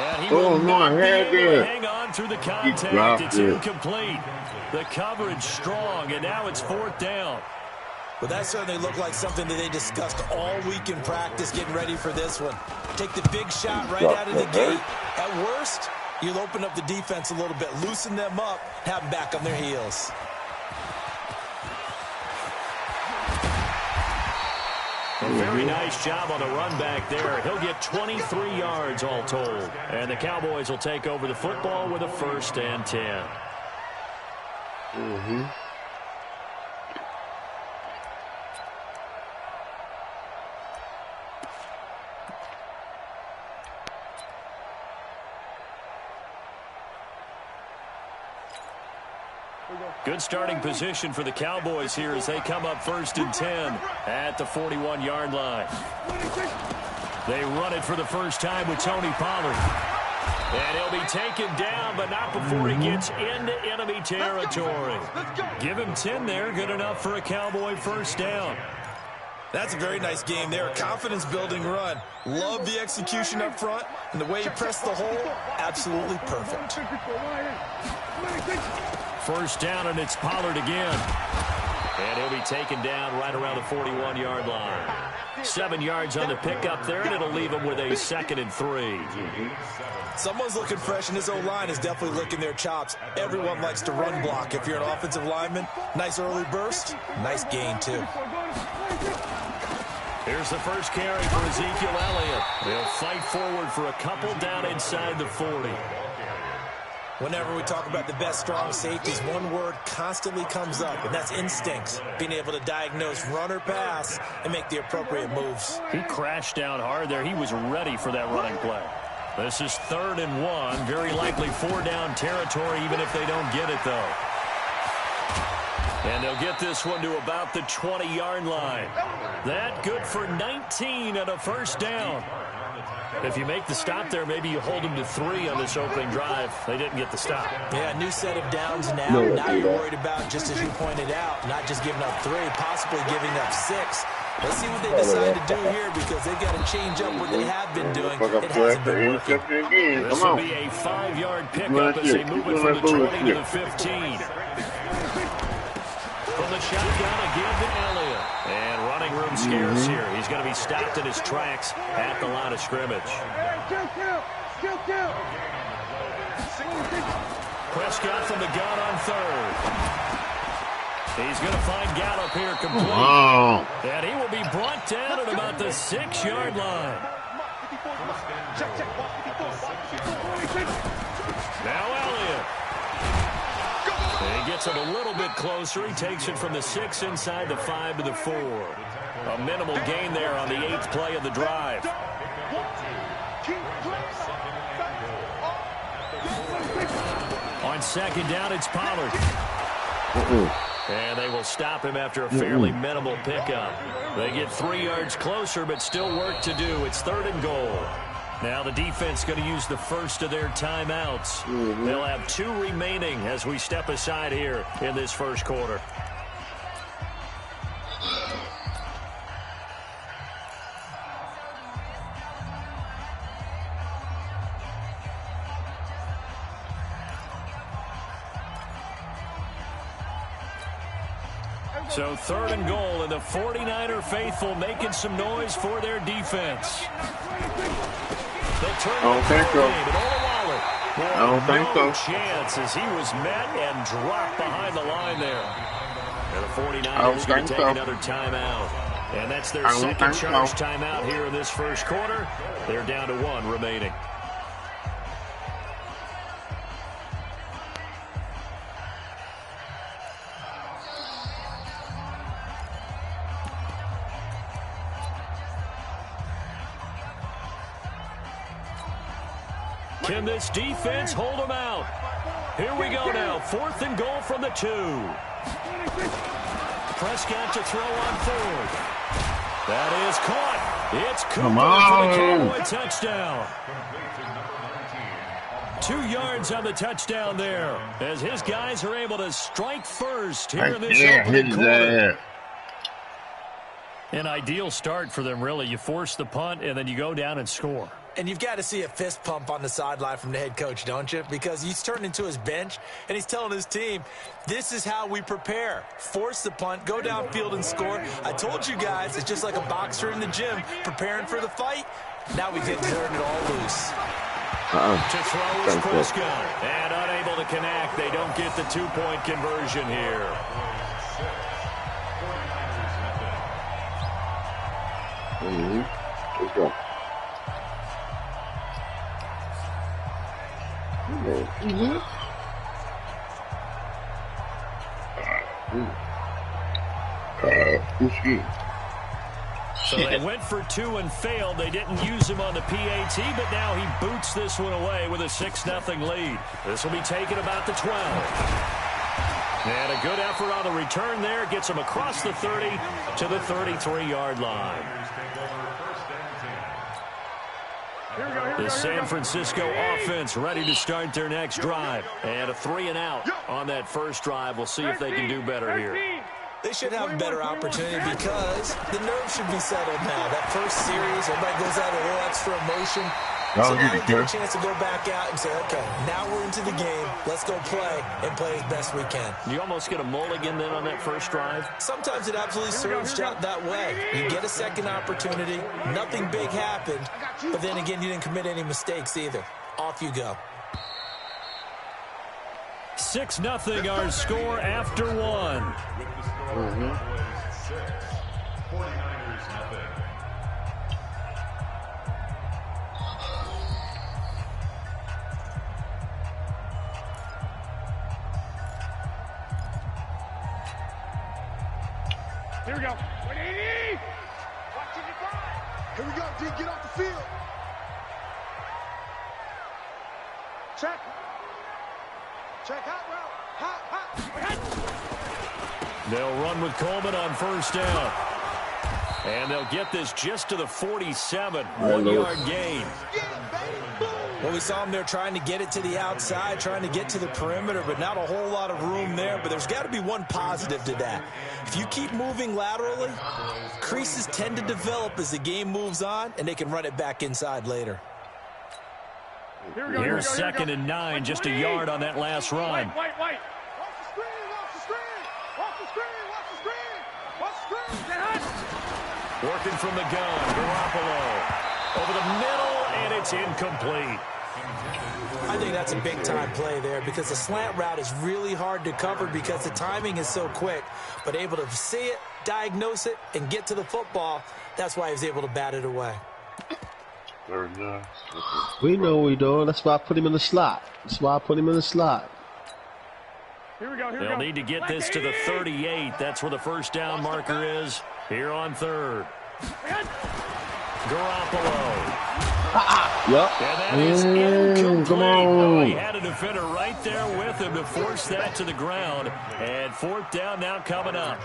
And he will not be able to hang on through the contact. It's it. incomplete. The coverage strong, and now it's 4th down. Well, that certainly looked like something that they discussed all week in practice, getting ready for this one. Take the big shot right out of the gate. At worst, you'll open up the defense a little bit, loosen them up, have them back on their heels. A very nice job on the run back there. He'll get 23 yards all told. And the Cowboys will take over the football with a 1st and 10. Mm-hmm. Good starting position for the Cowboys here as they come up 1st and 10 at the 41-yard line. They run it for the first time with Tony Pollard. And he'll be taken down, but not before he gets into enemy territory. Give him 10 there, good enough for a Cowboy first down. That's a very nice game there. A confidence-building run. Love the execution up front, and the way he pressed the hole, absolutely perfect. First down, and it's Pollard again. And he'll be taken down right around the 41-yard line. 7 yards on the pickup there, and it'll leave him with a 2nd and 3. Someone's looking fresh, and his O-line is definitely licking their chops. Everyone likes to run block. If you're an offensive lineman, nice early burst, nice gain, too. Here's the first carry for Ezekiel Elliott. He'll fight forward for a couple down inside the 40. Whenever we talk about the best strong safeties, one word constantly comes up, and that's instincts. Being able to diagnose run or pass and make the appropriate moves. He crashed down hard there. He was ready for that running play. This is 3rd and 1. Very likely 4-down territory, even if they don't get it, though. And they'll get this one to about the 20-yard line. That good for 19 and a first down. If you make the stop there, maybe you hold them to 3 on this opening drive. They didn't get the stop. Yeah, new set of downs now. Now you're worried about, just as you pointed out, not just giving up 3, possibly giving up 6. Let's see what they decide to do here, because they've got to change up what they have been doing. It hasn't been working. This will be a 5-yard pickup as they move it from the 20 to the 15. From the shotgun again to Elliott. And running room scarce here. He's going to be stopped in his tracks at the line of scrimmage. Prescott from the gun on 3rd. He's going to find Gallup here complete. Wow. And he will be brought down at about the 6-yard line. Now Elliott. And he gets it a little bit closer. He takes it from the 6 inside the 5 to the 4. A minimal gain there on the 8th play of the drive. On 2nd down, it's Pollard. And they will stop him after a fairly minimal pickup. They get 3 yards closer, but still work to do. It's 3rd and goal. Now the defense going to use the first of their timeouts. They'll have 2 remaining as we step aside here in this first quarter. So 3rd and goal, and the 49er faithful making some noise for their defense. They'll turn I don't think so. I don't think so. No chance as he was met and dropped behind the line there. And the 49ers going to take another timeout. And that's their second charge timeout here in this first quarter. They're down to 1 remaining. Can this defense hold them out? Here we go now. 4th and goal from the 2. Prescott to throw on 4th. That is caught. It's Cooper for the Cowboy touchdown. 2 yards on the touchdown there, as his guys are able to strike first here in this opening quarter. An ideal start for them, really. You force the punt, and then you go down and score. And you've got to see a fist pump on the sideline from the head coach, don't you? Because he's turned into his bench, and he's telling his team, this is how we prepare. Force the punt, go downfield and score. I told you guys, it's just like a boxer in the gym preparing for the fight. Now we get turn it all loose. To throw is Prescott. And unable to connect. They don't get the 2-point conversion here. Let's go. So they went for 2 and failed. They didn't use him on the PAT, but now he boots this one away with a 6-0 lead. This will be taken about the 12. And a good effort on the return there. Gets him across the 30 to the 33-yard line. The San Francisco offense ready to start their next drive. And a 3-and-out on that first drive. We'll see if they can do better here. They should have a better opportunity because the nerves should be settled now. That first series, everybody goes out a little extra emotion. So now we get a chance to go back out and say, okay, now we're into the game. Let's go play and play as best we can. You almost get a mulligan then on that first drive? Sometimes it absolutely serves that way. You get a second opportunity. Nothing big happened. But then again, you didn't commit any mistakes either. Off you go. 6-0 our score after one. Mm-hmm. 49ers nothing. Here we go. 180. Watching the drive. Here we go, D. Get off the field. Check. Check hot route. Hot. They'll run with Coleman on first down. And they'll get this just to the 47. 1-yard gain. Well, we saw them there trying to get it to the outside, trying to get to the perimeter, but not a whole lot of room there. But there's got to be one positive to that. If you keep moving laterally, creases tend to develop as the game moves on, and they can run it back inside later. Here's 2nd and 9, just a yard on that last run. White. Watch the screen. Watch the screen. Get hot. Working from the gun, Garoppolo. Over the middle, and it's incomplete. I think that's a big-time play there because the slant route is really hard to cover because the timing is so quick. But able to see it, diagnose it, and get to the football, that's why he was able to bat it away. We know what we're doing. That's why I put him in the slot. They'll need to get this to the 38. That's where the first down marker is here on third. Garoppolo. Yep. And that is incomplete. Come on. Oh, he had a defender right there with him to force that to the ground. And 4th down now coming up.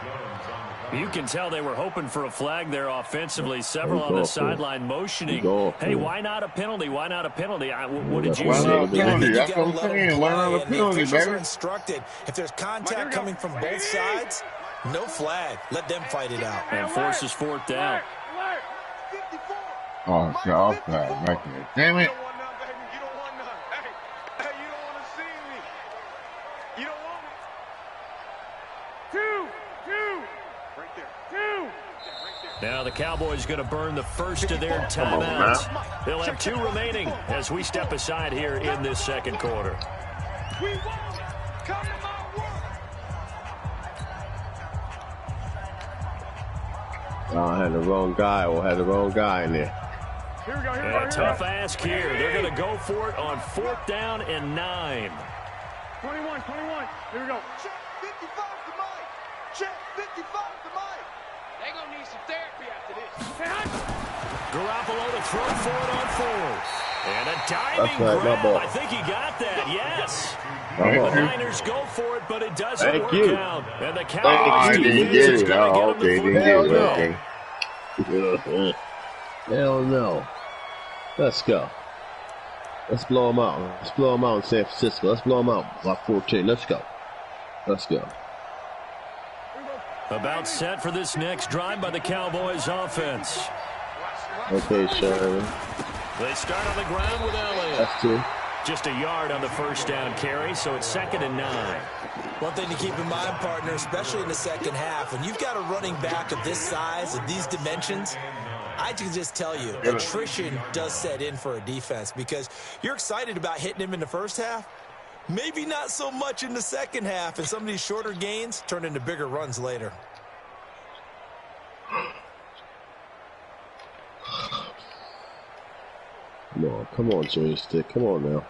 You can tell they were hoping for a flag there offensively. Several on the sideline motioning. Hey, why not a penalty? What did you say? That's what I'm saying. Why not a penalty, baby? Instructed. If there's contact coming from both sides, no flag. Let them fight it out. And forces 4th down. Oh, it's offside right there. Damn it. You don't want none, baby. You don't want none. Hey, you don't want to see me. You don't want me. Two. Right there. Now the Cowboys going to burn the first of their timeouts. They'll have 2 remaining as we step aside here in this second quarter. We won't come to my work. I had the wrong guy in there. Here we go. A tough ask here. They're going to go for it on 4th down and 9. 21. Here we go. Check 55 to Mike. Check 55 to Mike. They're going to need some therapy after this. Garoppolo to throw for it on 4th. And a diving right, grab. my boy. I think he got that. Yes. My The boy. Niners go for it, but it doesn't Thank work you. out. And the Oh, Cowboys he didn't defense get is it. going to Oh, get okay. him Didn't the get football. it. Okay. Hell no. Let's go. Let's blow them out. Let's blow them out in San Francisco. Let's blow them out by 14. Let's go. About set for this next drive by the Cowboys offense. Okay, Sherman. They start on the ground with Elliott. That's 2. Just a yard on the first down carry, so it's 2nd and 9. One thing to keep in mind, partner, especially in the second half, when you've got a running back of this size, of these dimensions, I can just tell you, attrition does set in for a defense because you're excited about hitting him in the first half. Maybe not so much in the second half, and some of these shorter gains turn into bigger runs later. Come on, joystick. Come on now.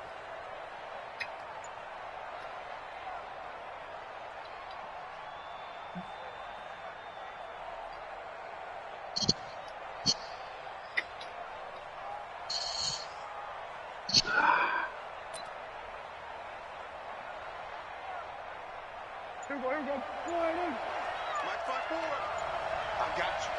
Here we go. Mike, fight forward. I got you.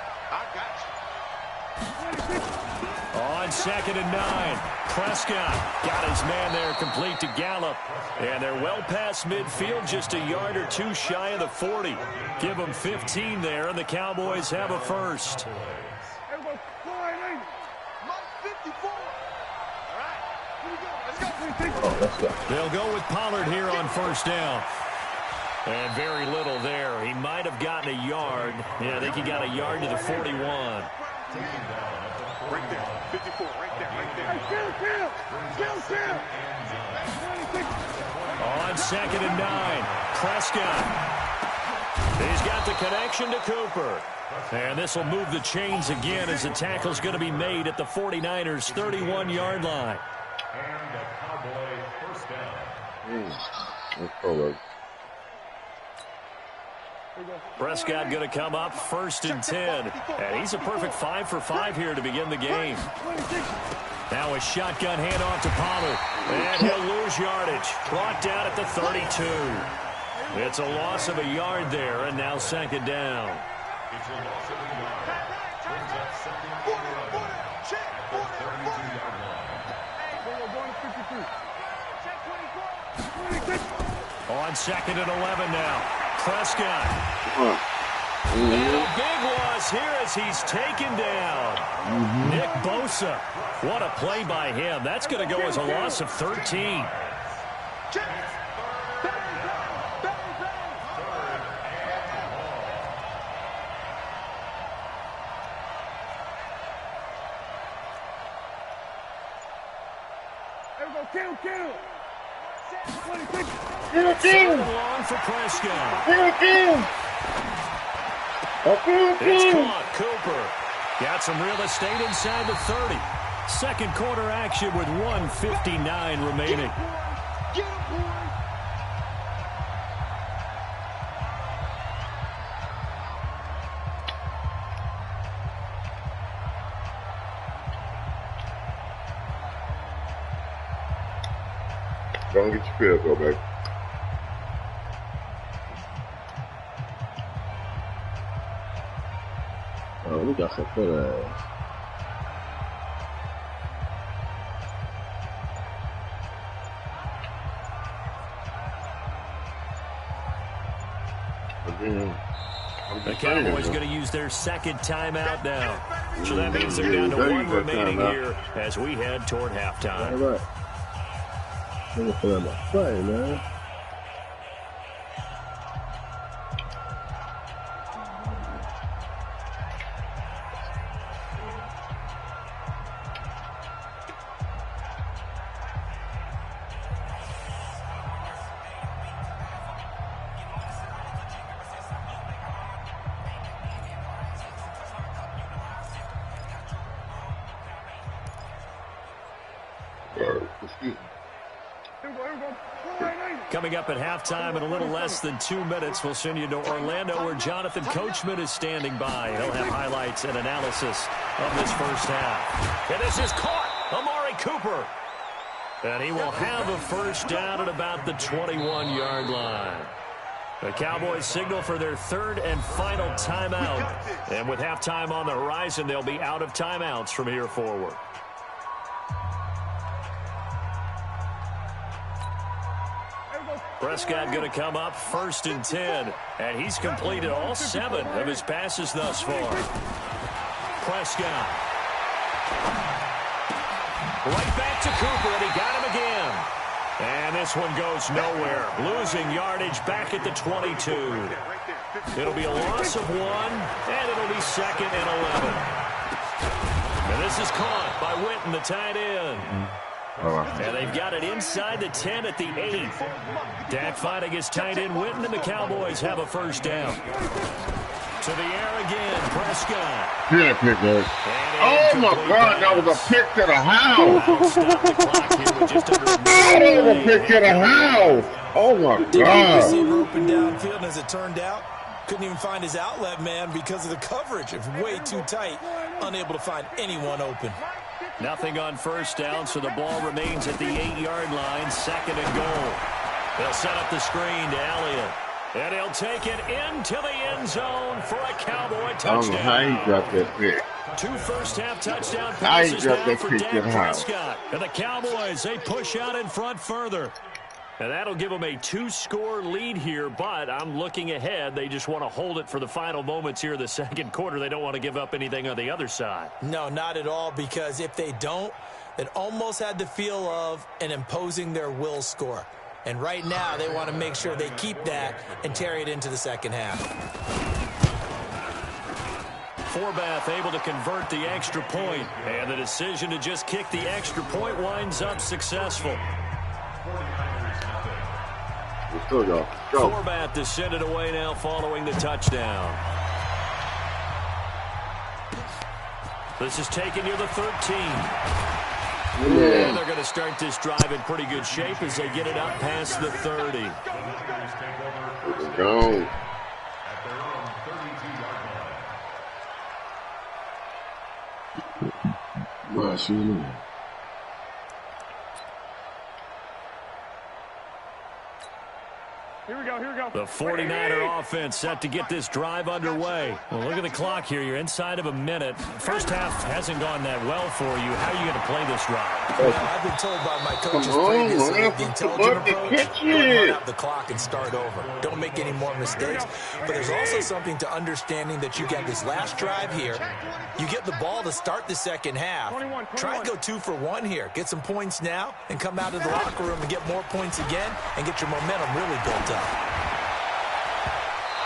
On 2nd and 9, Prescott got his man there complete to Gallup. And they're well past midfield, just a yard or two shy of the 40. Give them 15 there, and the Cowboys have a first. They'll go with Pollard here on first down. And very little there. He might have gotten a yard. Yeah, I think he got a yard to the 41. Right there, 54, right there, right there. On 2nd and 9, Prescott. He's got the connection to Cooper. And this will move the chains again as the tackle's going to be made at the 49ers' 31-yard line. And the Cowboys first down. Prescott going to come up 1st and 10. And he's a perfect 5 for 5 here to begin the game. Now a shotgun handoff to Pollard. And he'll lose yardage. Brought down at the 32. It's a loss of a yard there, and now 2nd down. It's a loss of a yard. Brings up 2nd and 11 at the 32-yard line. On 2nd and 11 now. Prescott. And a big loss here as he's taken down. Nick Bosa. What a play by him. That's going to go as a loss of 13. Third and long for Prescott. It's caught. Cooper got some real estate inside the 30. Second quarter action with 1:59 remaining. Don't get your field goal, baby. Oh, we got some good ass. The Cowboys going to use their second timeout now. So that means they're down to 1 remaining here as we head toward halftime. All right. Looking for them to play, man. Coming up at halftime in a little less than 2 minutes, we'll send you to Orlando where Jonathan Coachman is standing by. He'll have highlights and analysis of this first half. And this is caught. Amari Cooper. And he will have a first down at about the 21-yard line. The Cowboys signal for their third and final timeout. And with halftime on the horizon, they'll be out of timeouts from here forward. Prescott going to come up 1st and 10, and he's completed all 7 of his passes thus far. Prescott. Right back to Cooper, and he got him again. And this one goes nowhere. Losing yardage back at the 22. It'll be a loss of 1, and it'll be 2nd and 11. And this is caught by Witten, the tight end. And they've got it inside the 10 at the 8. Dak fighting his tight end Witten, and the Cowboys have a first down. To the air again, Prescott. Yeah, pick that. Oh my God, that was a pick to the house. Stop the clock here with just under a minute. That was a pick to the house. Oh my God. Receiver open downfield, and as it turned out, couldn't even find his outlet man because of the coverage. It was way too tight, unable to find anyone open. Nothing on first down, so the ball remains at the 8-yard line, 2nd and goal. They'll set up the screen to Elliott. And he'll take it into the end zone for a Cowboy touchdown. I don't know how he dropped that pick. 2 first-half touchdown Now you passes got now that for kick Dak in the house. Prescott. And the Cowboys, they push out in front further. And that'll give them a 2-score lead here, but I'm looking ahead. They just want to hold it for the final moments here in the second quarter. They don't want to give up anything on the other side. No, not at all, because if they don't, it almost had the feel of an imposing their will score. And right now, they want to make sure they keep that and carry it into the second half. Forbath able to convert the extra point, and the decision to just kick the extra point winds up successful. Let's go, y'all. Go. Forbath to send it away now following the touchdown. This is taken near the 13. And they're going to start this drive in pretty good shape as they get it up past the 30. Let's go. Here we go, here we go. The 49er offense set to get this drive underway. Well, look at the clock here. You're inside of a minute. First half hasn't gone that well for you. How are you going to play this drive? Well, I've been told by my coaches previously the intelligent approach, run out the clock and start over. Don't make any more mistakes. But there's also something to understanding that you get this last drive here. You get the ball to start the second half. Try and go 2 for 1 here. Get some points now and come out of the locker room and get more points again and get your momentum really built up.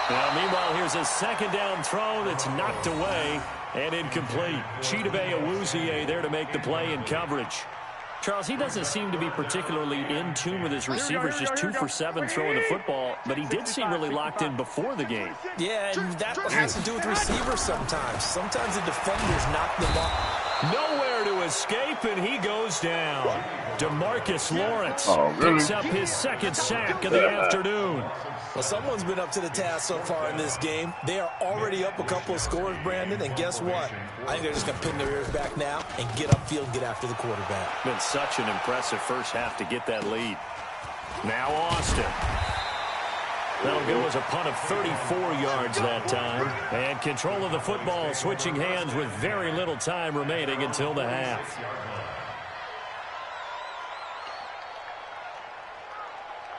Now, meanwhile, here's a second down throw that's knocked away and incomplete. Chidobe Awuzie there to make the play in coverage. Charles, he doesn't seem to be particularly in tune with his receivers, just 2 for 7 throwing the football, but he did seem really locked in before the game. Yeah, and that has to do with receivers sometimes. Sometimes the defenders knock them off. Nowhere to escape, and he goes down. DeMarcus Lawrence picks up his second sack of the afternoon. Well, someone's been up to the task so far in this game. They are already up a couple of scores, Brandon, and guess what? I think they're just going to pin their ears back now and get upfield and get after the quarterback. Been such an impressive first half to get that lead. Now Austin. That'll go as a punt of 34 yards that time. And control of the football switching hands with very little time remaining until the half.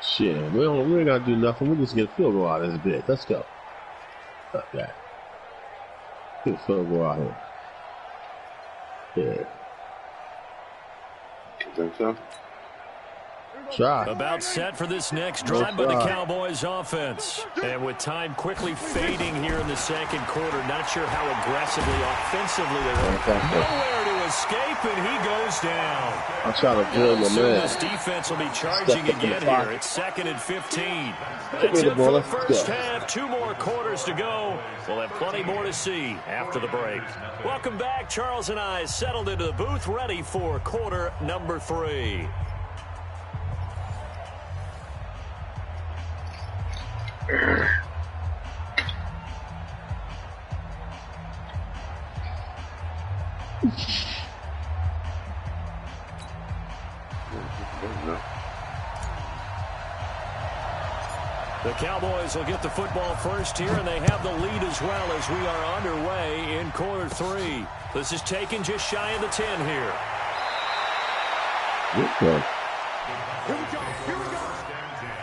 Shit, we ain't got to do nothing. We just get a field goal out of this bit. Let's go. Fuck that. Get a field goal out here. Yeah. Think so? Try. About set for this next drive by the Cowboys offense. And with time quickly fading here in the second quarter, not sure how aggressively, offensively they were. Nowhere to escape, and he goes down. I'm trying to drill my man. This defense will be charging again here. It's 2nd and 15. That's it for the first half. 2 more quarters to go. We'll have plenty more to see after the break. Welcome back. Charles and I settled into the booth, ready for quarter number 3. The Cowboys will get the football first here, and they have the lead as well as we are underway in quarter 3. This is taken just shy of the 10 here. Okay. Here we go, here we go.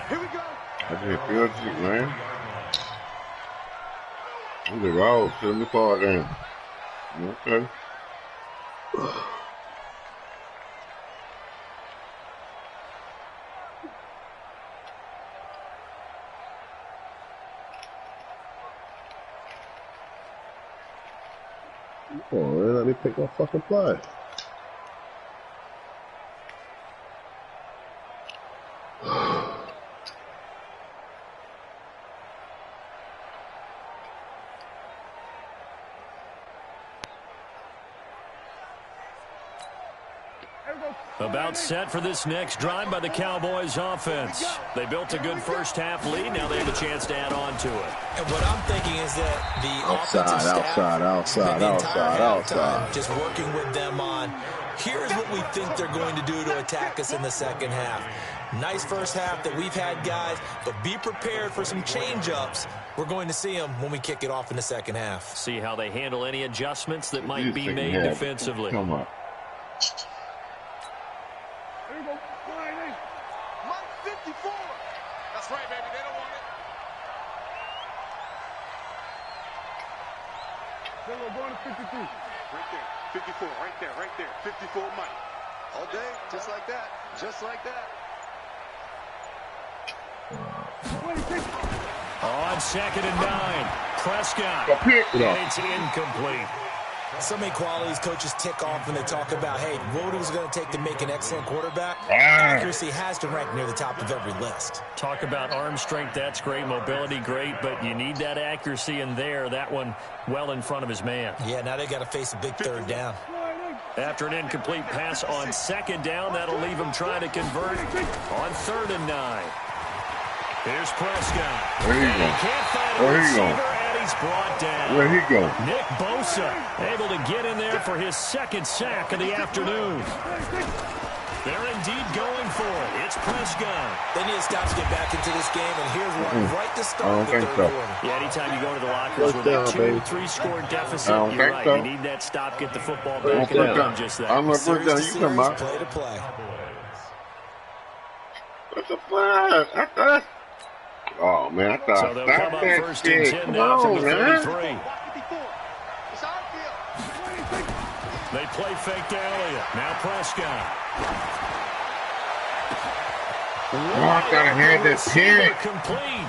Here we go. I just feel sick, man. I'm just all sitting the car down. Okay. Oh, let me pick my fucking play. About set for this next drive by the Cowboys offense. They built a good first half lead. Now they have a chance to add on to it. And what I'm thinking is that the offensive staff, outside. just working with them on, here's what we think they're going to do to attack us in the second half. Nice first half that we've had, guys, but be prepared for some change-ups. We're going to see them when we kick it off in the second half. See how they handle any adjustments that might be made defensively. Come on. There you go. Mike 54. That's right, baby. They don't want it. They're going to 53. Right there. 54. Right there. Right there. 54 Mike. All day. Just like that. Just like that. On 2nd and 9, Prescott. And it's incomplete. So many qualities coaches tick off when they talk about, hey, what is it going to take to make an excellent quarterback? Ah. Accuracy has to rank near the top of every list. Talk about arm strength, that's great. Mobility, great. But you need that accuracy in there. That one well in front of his man. Yeah, now they got to face a big third down. After an incomplete pass on 2nd down, that'll leave him trying to convert on 3rd and 9. Here's Prescott. Where he go? He can't find a Where he receiver, go? and he's brought down. Where he go? Nick Bosa able to get in there for his 2nd sack of the afternoon. They're indeed going for it. It's Prescott. They need to stop to get back into this game, and here's one right to start the third quarter. Yeah, anytime you go to the lockers with a 2 or 3 score deficit, you're right. You need that stop, get the football back, and they've done just that. I'm going to put down. You come out. Play to play. What's the flag? Oh, man, I thought so they'll come up that 1st shit. and 10 Come now from on, the man. 33. They play fake to Elliott. Now Prescott. Oh, I got to hand that pick. Complete.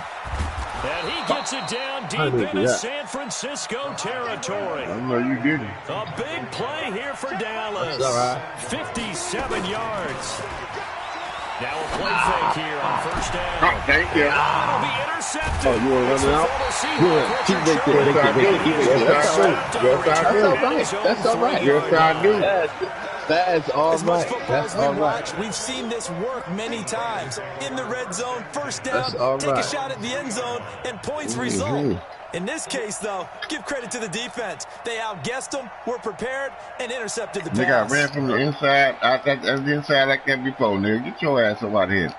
And he gets it down deep into San Francisco territory. I know you didn't. A big play here for Dallas. That's all right. 57 yards. Now a play fake here on 1st down. Oh, thank you. It'll be intercepted. Oh, you want to run it out? Yeah, keep right there. That's all right. Yes, I do. That's all As much right. football That's as we all right. watch, we've seen this work many times. In the red zone, 1st down, take a shot at the end zone, and points result. In this case, though, give credit to the defense. They outguessed them, were prepared, and intercepted the pass. They got ran from the inside. That's the inside like that before, nigga. Get your ass up out of here.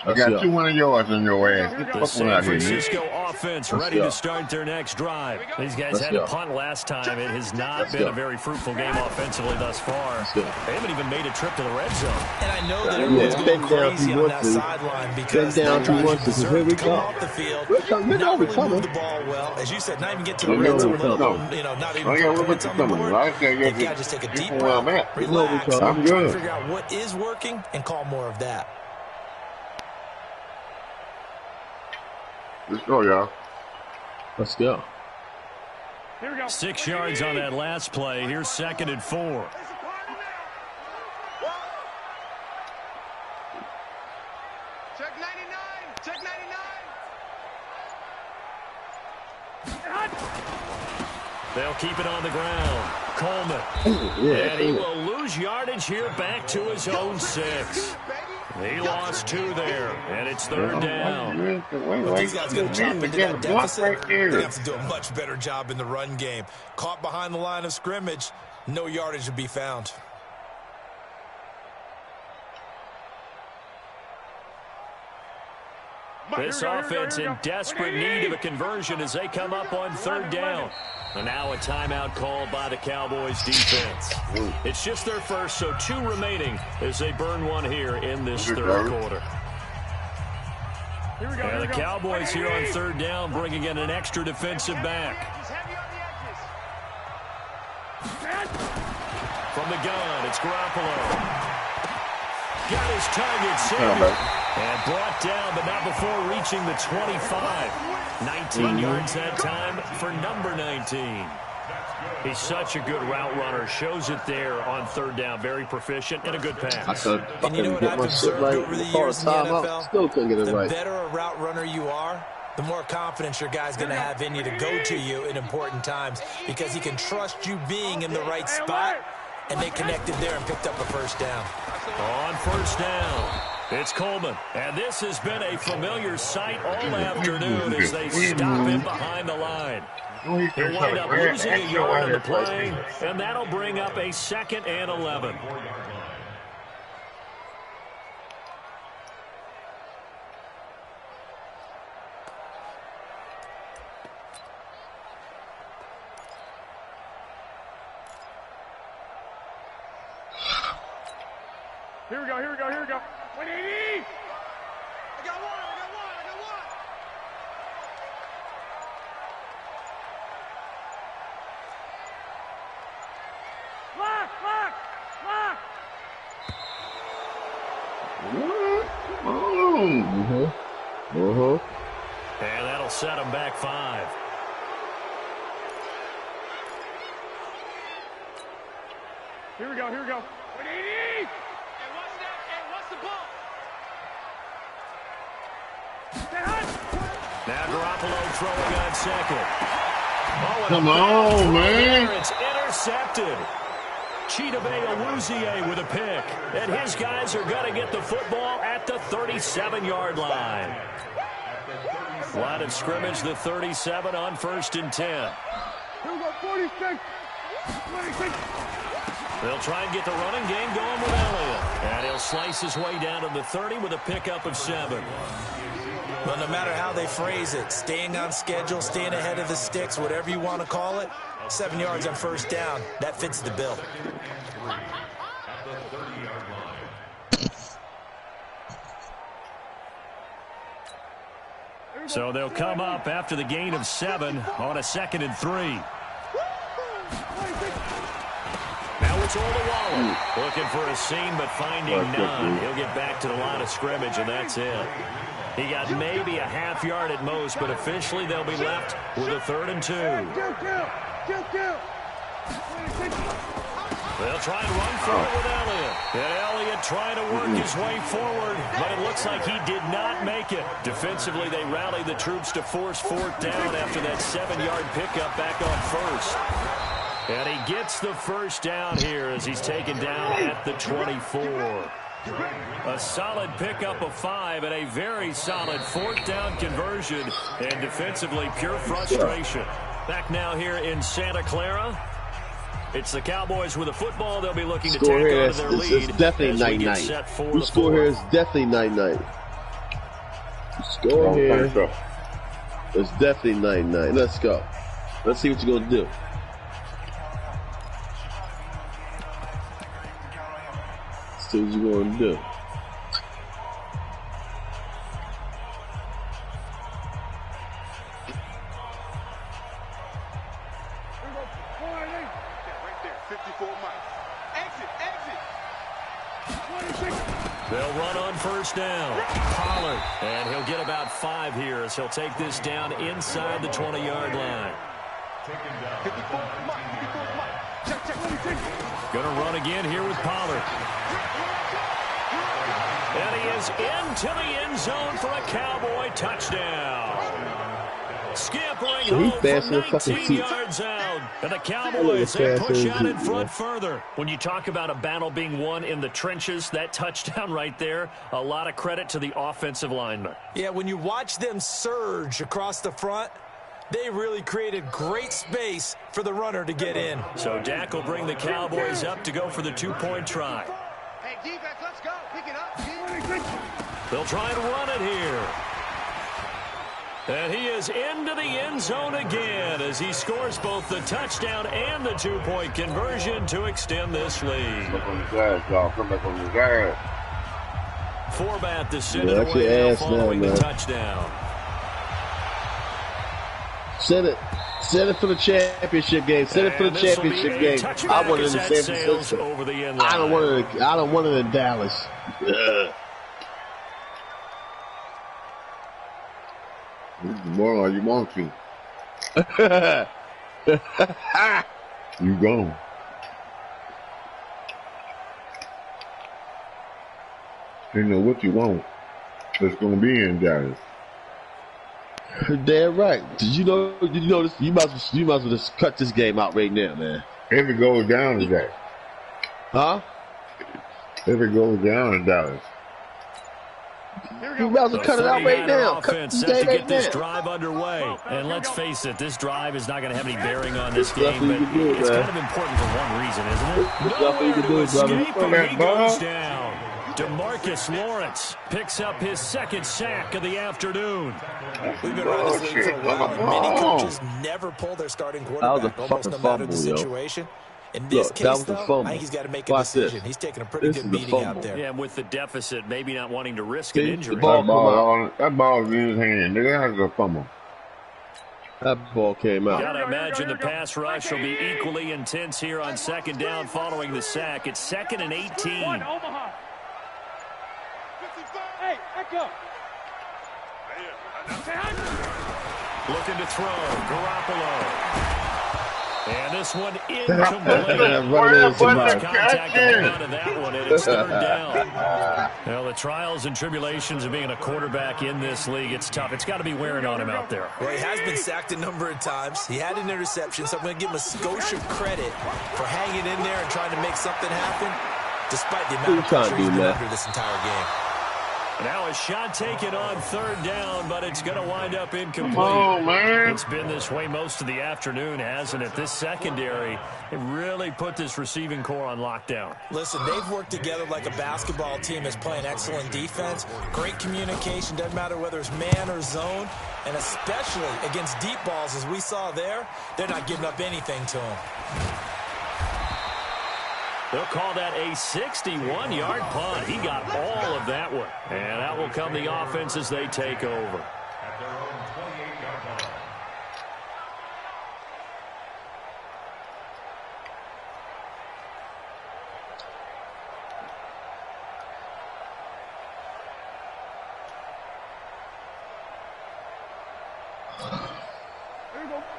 I got 200 yards on your ass. Get the The fuck San out of here, nigga. Francisco offense ready to start their next drive. These guys had a punt last time. It has not been a very fruitful game offensively thus far. They haven't even made a trip to the red zone. And I know that everyone's going crazy on that sideline because they're trying to deserve to come off the field, not really move the ball well. As you said, not even get to the red zone, let alone, not even put points on the board. They got to just take a deep breath, relax, I'm good. figure out what is working, and call more of that. Let's go, y'all. Let's go. Here we go. 6 yards on that last play. Here's 2nd and 4. Check 99. Check 99. They'll keep it on the ground. Coleman. And he will lose yardage here back to his own 6. He lost 2 there, and it's 3rd down. If these guys going to chop into that deficit, they have to do a much better job in the run game. Caught behind the line of scrimmage, no yardage to be found. This offense in desperate need of a conversion as they come up on 3rd down. And now a timeout called by the Cowboys defense. It's just their first, so 2 remaining as they burn one here in this 3rd quarter. And the Cowboys here on 3rd down bringing in an extra defensive back. From the gun, it's Garoppolo. Got his target saved. And brought down, but not before reaching the 25. 19 yards that time for number 19. He's such a good route runner. Shows it there on 3rd down. Very proficient and a good pass. And you know what I've observed over the years in the NFL? Still couldn't get it right. The better a route runner you are, the more confidence your guy's going to have in you to go to you in important times because he can trust you being in the right spot, and they connected there and picked up a 1st down. On 1st down, it's Coleman. And this has been a familiar sight all afternoon as they stop him behind the line. He'll wind up losing a yard on the play, and that'll bring up a 2nd and 11. Here we go. 180! I got one. And that'll set him back 5. Here we go. 180! And what's the ball? Now Garoppolo throwing on second. Oh, Come on, man. It's intercepted. Chidobe Awuzie with a pick. And his guys are going to get the football at the 37-yard line. Line of scrimmage, the 37 on 1st and 10. Here we go, 46. They'll try and get the running game going with Elliott. And he'll slice his way down to the 30 with a pickup of 7. Well, no matter how they phrase it, staying on schedule, staying ahead of the sticks, whatever you want to call it, 7 yards on 1st down, that fits the bill. So they'll come up after the gain of 7 on a 2nd and 3. Now it's Olawale looking for a seam but finding none. He'll get back to the line of scrimmage, and that's it. He got maybe a half yard at most, but officially they'll be left with a 3rd and 2. They'll try and run for it with Elliott. And Elliott trying to work his way forward, but it looks like he did not make it. Defensively, they rallied the troops to force 4th down after that 7-yard pickup back on 1st. And he gets the 1st down here as he's taken down at the 24. A solid pickup of 5 and a very solid 4th down conversion. And defensively, pure frustration. Back now here in Santa Clara. It's the Cowboys with the football. They'll be looking to tack onto their lead. It's definitely 9-9. The score here is definitely 9-9. The score here is definitely 9-9. Let's go. Let's see what you're going to do. Let's see what you're going to do. They'll run on 1st down. Pollard, and he'll get about 5 here as he'll take this down inside the 20-yard line. Going to run again here with Pollard. And he is into the end zone for a Cowboy touchdown. Scampering home from 19 yards out. And the Cowboys, they push out in front further. When you talk about a battle being won in the trenches, that touchdown right there, a lot of credit to the offensive linemen. Yeah, when you watch them surge across the front, they really created great space for the runner to get in. So Dak will bring the Cowboys up to go for the 2-point try. Hey, defense, let's go. Pick it up. They'll try and run it here. And he is into the end zone again as he scores both the touchdown and the 2-point conversion to extend this lead. Come on the grass, y'all. Come back on the grass. Forbat the center away following the touchdown. Set it. Set it for the championship game. Set it for the championship game. I want it in San Francisco. I don't want it in Dallas. More like you want to. You gone. You know what you want. It's gonna be in Dallas. Damn right. Did you know this? You might as well just cut this game out right now, man. If it goes down today. Huh? If it goes down in Dallas. You might as well cut it out right now. Offense set to get this drive underway. And let's face it, this drive is not going to have any bearing on this game, but it's kind of important for one reason, isn't it? Nowhere to escape, and he goes down. DeMarcus Lawrence picks up his 2nd sack of the afternoon. We've been around this league for a while. Many coaches never pull their starting quarterback, almost no matter the situation. In this Look, that case, was a though, I fumble. think he's got to make a Watch decision. this. He's taking a pretty This good is a beating out fumble. there. Yeah, and with the deficit, maybe not wanting to risk an See, the injury. ball That come out. ball, that ball was in his hand. Nigga, that's a fumble. That ball came out. Gotta imagine the pass rush will be equally intense here on second down following the sack. It's 2nd and 18. Omaha. Hey, back up. Looking to throw. Garoppolo. And this one incomplete. Contact on the run of that one, and it's 3rd down. Well, the trials and tribulations of being a quarterback in this league, it's tough. It's got to be wearing on him out there. Well, he has been sacked a number of times. He had an interception, so I'm going to give him a skosh of credit for hanging in there and trying to make something happen, despite the amount of pressure he's been under this entire game. Now a shot taken on 3rd down, but it's going to wind up incomplete. Come on, man. It's been this way most of the afternoon, hasn't it? This secondary, it really put this receiving core on lockdown. Listen, they've worked together like a basketball team that's playing excellent defense. Great communication, doesn't matter whether it's man or zone, and especially against deep balls, as we saw there, they're not giving up anything to them. They'll call that a 61-yard punt. He got all of that one. And that will come the offense as they take over. At their own 28-yard line.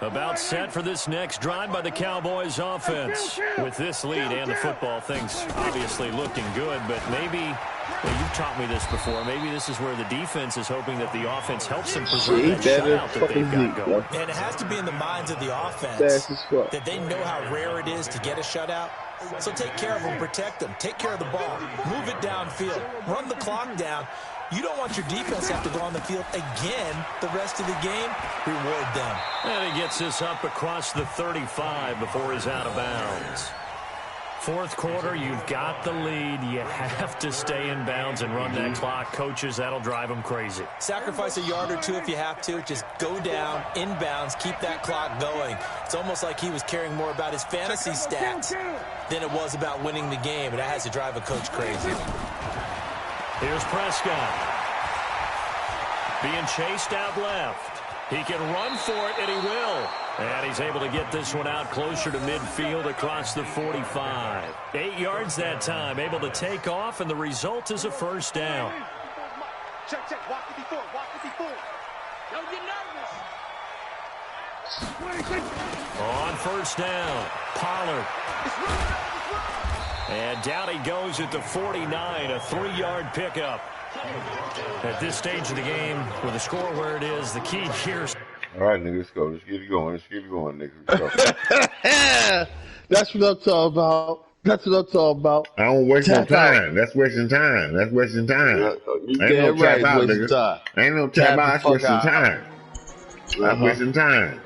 About set for this next drive by the Cowboys offense. With this lead and the football, things obviously looking good, but maybe, you've taught me this before, maybe this is where the defense is hoping that the offense helps them preserve that shutout that they've got going. And it has to be in the minds of the offense that they know how rare it is to get a shutout. So take care of them, protect them, take care of the ball, move it downfield, run the clock down. You don't want your defense to have to go on the field again the rest of the game. Reward them. And he gets this up across the 35 before he's out of bounds. 4th quarter, you've got the lead. You have to stay in bounds and run that clock. Coaches, that'll drive them crazy. Sacrifice a yard or two if you have to. Just go down, in bounds, keep that clock going. It's almost like he was caring more about his fantasy stats than it was about winning the game, and that has to drive a coach crazy. Here's Prescott. Being chased out left. He can run for it, and he will. And he's able to get this one out closer to midfield across the 45. 8 yards that time, able to take off, and the result is a 1st down. Check, walk it before, Don't get nervous. On 1st down, Pollard. And down he goes at the 49, a 3-yard pickup. At this stage of the game, with the score where it is, the key here is... All right, nigga, let's go. Let's get it going, nigga. Let's go. That's what I'm talking about. That's what I'm talking about. I don't waste no time. That's wasting time. You Ain't no right, tap out, wasting nigga. time. Ain't no tap out. That's wasting out. time. That's wasting time.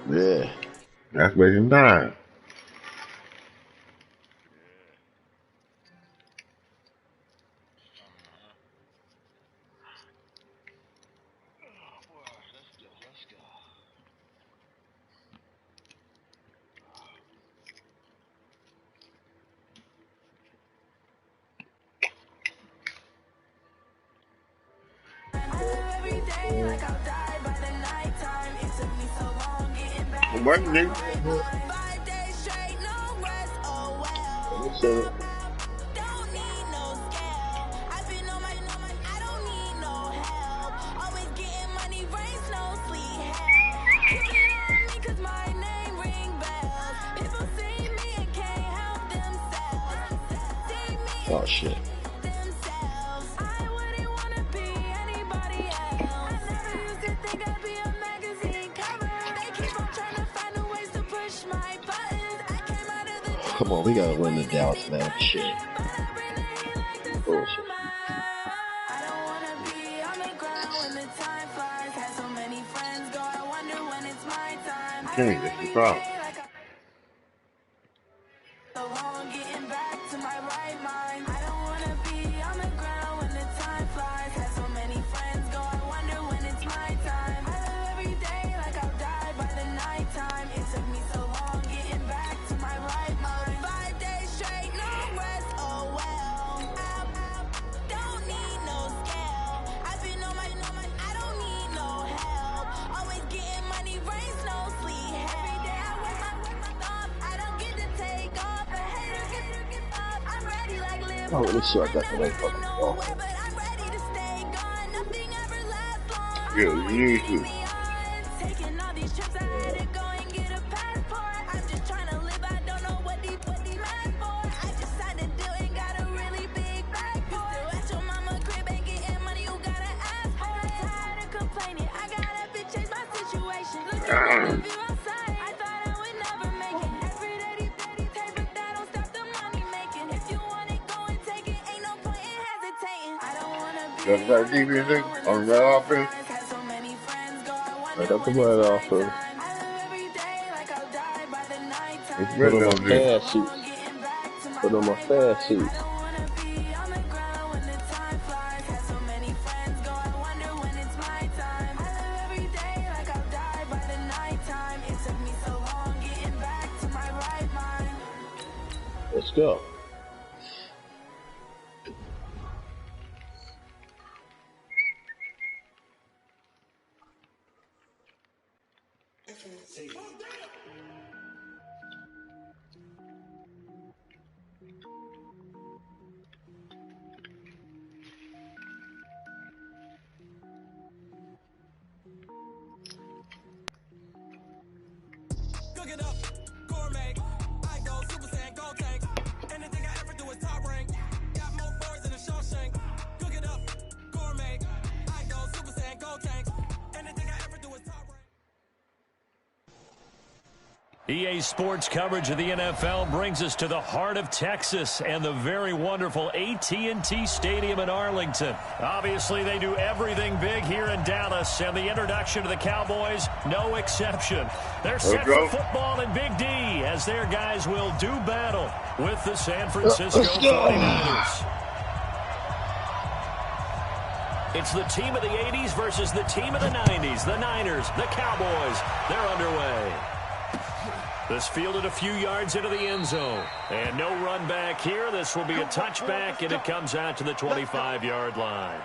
Yeah. That's wasting time. What, nigga? So, oh, shit. Come on, we gotta win the Dallas, man. Shit. Bullshit. Okay, that's the problem. It took me so Oh, let me see what that can make fucking awesome. Yeah, you That's that defense on that offense. I got the right offense. It's Put better on my than this. fast sheets. Put on my fast sheets. Let's go. Cook it up, gourmet. I go Super Saiyan, gold tank. Anything I ever do is top rank. Got more boys than a Shawshank. Cook it up, gourmet. I go Super Saiyan, gold tank. Anything I ever do is top rank. EA Sports coverage of the NFL brings us to the heart of Texas and the very wonderful AT&T Stadium in Arlington. Obviously, they do everything big here in Dallas, and the introduction to the Cowboys, no exception. They're set for football in Big D as their guys will do battle with the San Francisco 49ers. It's the team of the 80s versus the team of the 90s. The Niners, the Cowboys, they're underway. This fielded a few yards into the end zone. And no run back here. This will be a touchback, and it comes out to the 25-yard line.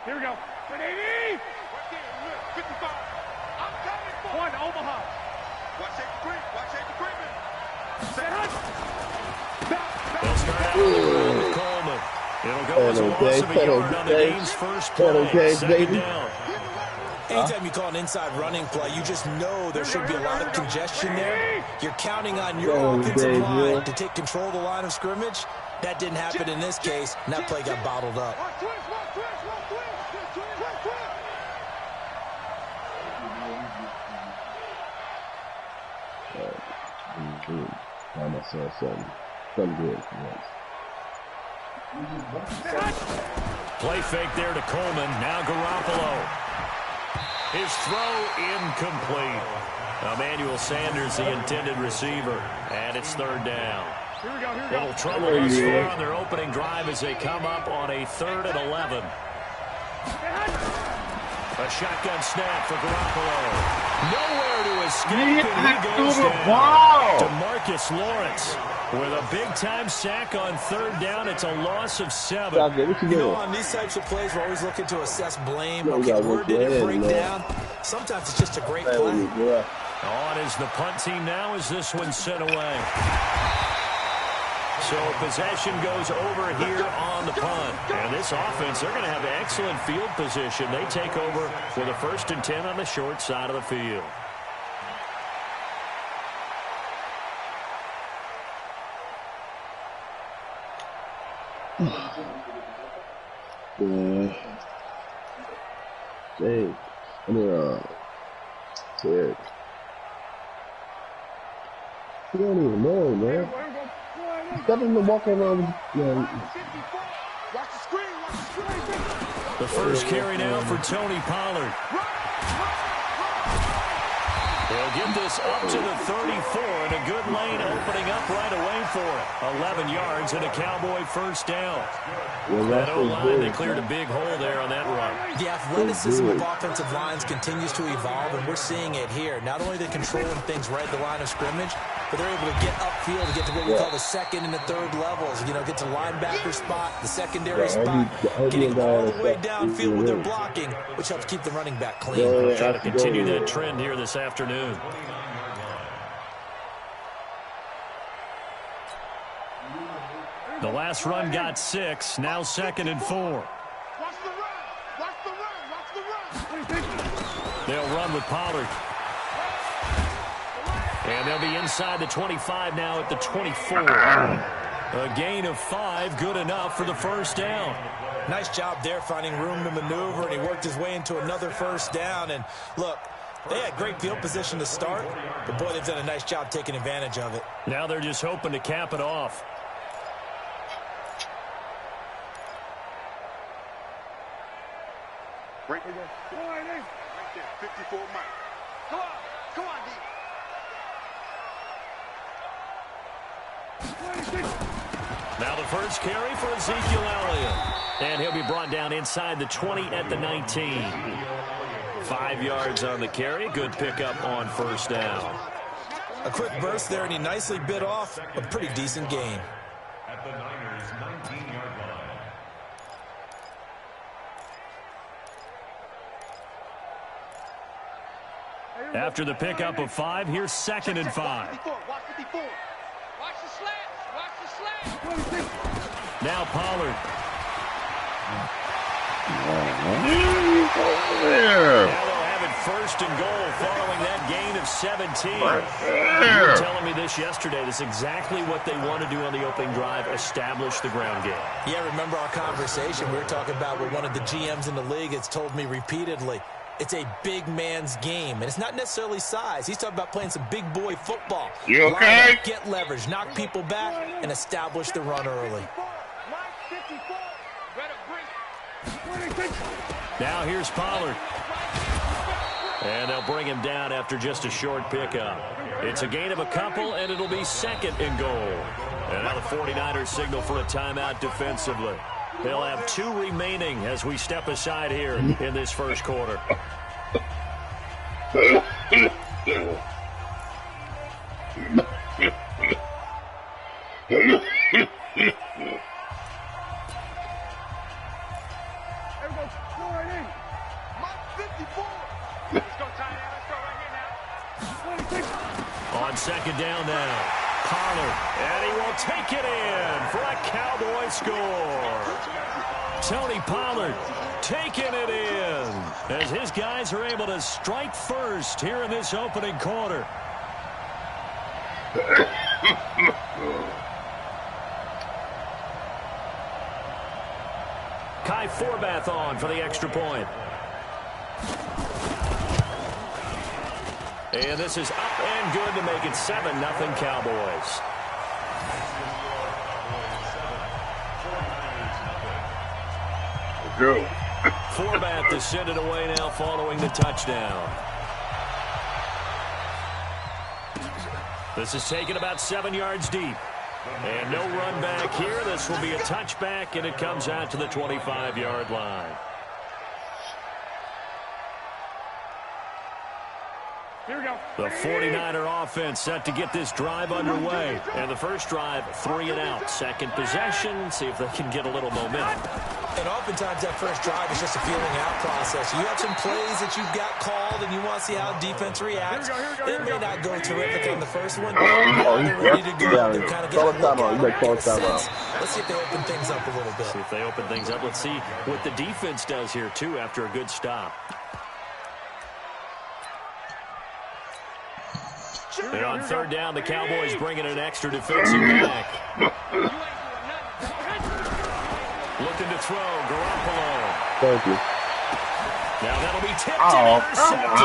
Here we go. 180. 55. I'm coming for one. Omaha. Watch safety creep. Watch safety creeping. Set up. They'll start out with Coleman. It'll go as a loss of a yard on the game's first play. Second down. Anytime you call an inside running play, you just know there should be a lot of congestion there. You're counting on your offensive line to take control of the line of scrimmage. That didn't happen in this case, and that play got bottled up. Find myself something good. Play fake there to Coleman. Now Garoppolo. His throw incomplete. Emmanuel Sanders, the intended receiver. And it's third down. Little trouble thus far on their opening drive as they come up on a 3rd and 11. A shotgun snap for Garoppolo. Nowhere to escape, and he goes down. DeMarcus Lawrence with a big-time sack on 3rd down. It's a loss of 7. You know, on these types of plays, we're always looking to assess blame. Okay, where did it break down? Sometimes it's just a great play. On is the punt team now as this one's sent away. So possession goes over here on the punt. And this offense, they're going to have excellent field position. They take over with a 1st and 10 on the short side of the field. Dang. I mean, Ted. You don't even know, man. That doesn't walk around. The first carry now for Tony Pollard. They'll get this up to the 34, and a good lane opening up right away for it. 11 yards and a Cowboy first down. That O-line, they cleared a big hole there on that run. The athleticism of offensive lines continues to evolve, and we're seeing it here. Not only are they controlling things right at the line of scrimmage, but they're able to get upfield to get to what we call the second and the third levels. You know, get to the linebacker spot, the secondary spot, getting all the way downfield with their blocking, which helps keep the running back clean. They'll try to continue that trend here this afternoon. The last run got 6, now 2nd and 4. Watch the run. Watch the run. Watch the run. They'll run with Pollard. And they'll be inside the 25 now at the 24. A gain of 5, good enough for the first down. Nice job there finding room to maneuver, and he worked his way into another first down. And look, they had great field position to start, but boy, they've done a nice job taking advantage of it. Now they're just hoping to cap it off. Right there. Right there. 54 miles. Come on. Come on, D. Now the first carry for Ezekiel Elliott. And he'll be brought down inside the 20 at the 19. 5 yards on the carry. Good pickup on first down. A quick burst there, and he nicely bit off a pretty decent gain. At the Niners' 19-yard line. After the pickup of 5, here's 2nd and 5. Watch 54. Watch the slats. Watch the slats. Now Pollard. There. Now they'll have it 1st and goal following that gain of 17. You were telling me this yesterday. This is exactly what they want to do on the opening drive, establish the ground game. Yeah, remember our conversation. We were talking about what one of the GMs in the league has told me repeatedly. It's a big man's game, and it's not necessarily size. He's talking about playing some big boy football. You okay? Line up, get leverage, knock people back, and establish the run early. Now here's Pollard. And they'll bring him down after just a short pickup. It's a gain of a couple, and it'll be 2nd and goal. And now the 49ers signal for a timeout defensively. They'll have 2 remaining as we step aside here in this first quarter. On 2nd down now. Pollard, and he will take it in for a Cowboy score. Tony Pollard taking it in as his guys are able to strike first here in this opening quarter. Kai Forbath on for the extra point. And this is up and good to make it 7-0 Cowboys. Go. Forbath to send it away now following the touchdown. This is taken about 7 yards deep. And no run back here. This will be a touchback, and it comes out to the 25-yard line. Here we go. The 49er offense set to get this drive underway. And the first drive, 3 and out. Second possession, see if they can get a little momentum. And oftentimes that first drive is just a feeling out process. You have some plays that you've got called, and you want to see how defense reacts. It may not go terrific on the first one. They're ready to go. They're kind of getting a look at. Let's see if they open things up a little bit. See if they open things up. Let's see what the defense does here, too, after a good stop. And on 3rd down, the Cowboys bringing an extra defensive back. Looking to throw, Garoppolo. Thank you. Now that'll be tipped and intercepted.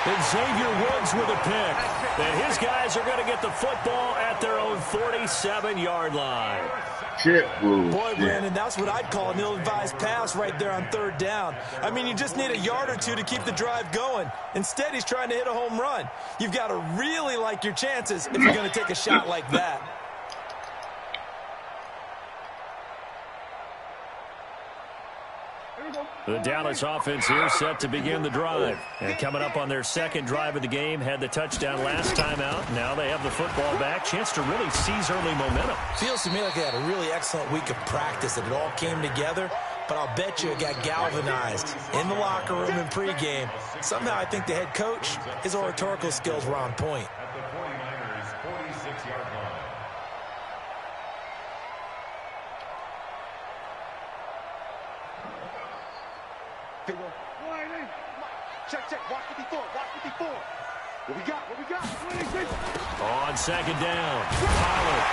And Xavier Woods with a pick. And his guys are going to get the football at their own 47-yard line. Boy, Brandon, that's what I'd call an ill-advised pass right there on 3rd down. I mean, you just need a yard or two to keep the drive going. Instead, he's trying to hit a home run. You've got to really like your chances if you're going to take a shot like that. Here we go. The Dallas offense here set to begin the drive. And coming up on their second drive of the game, had the touchdown last time out. Now they have the football back. Chance to really seize early momentum. Feels to me like they had a really excellent week of practice, that it all came together. But I'll bet you it got galvanized in the locker room in pregame. Somehow I think the head coach, his oratorical skills were on point. At the 49ers' 46-yard line. Check, check. Watch 54. Watch 54. What we got? What we got? On second down, Pollard.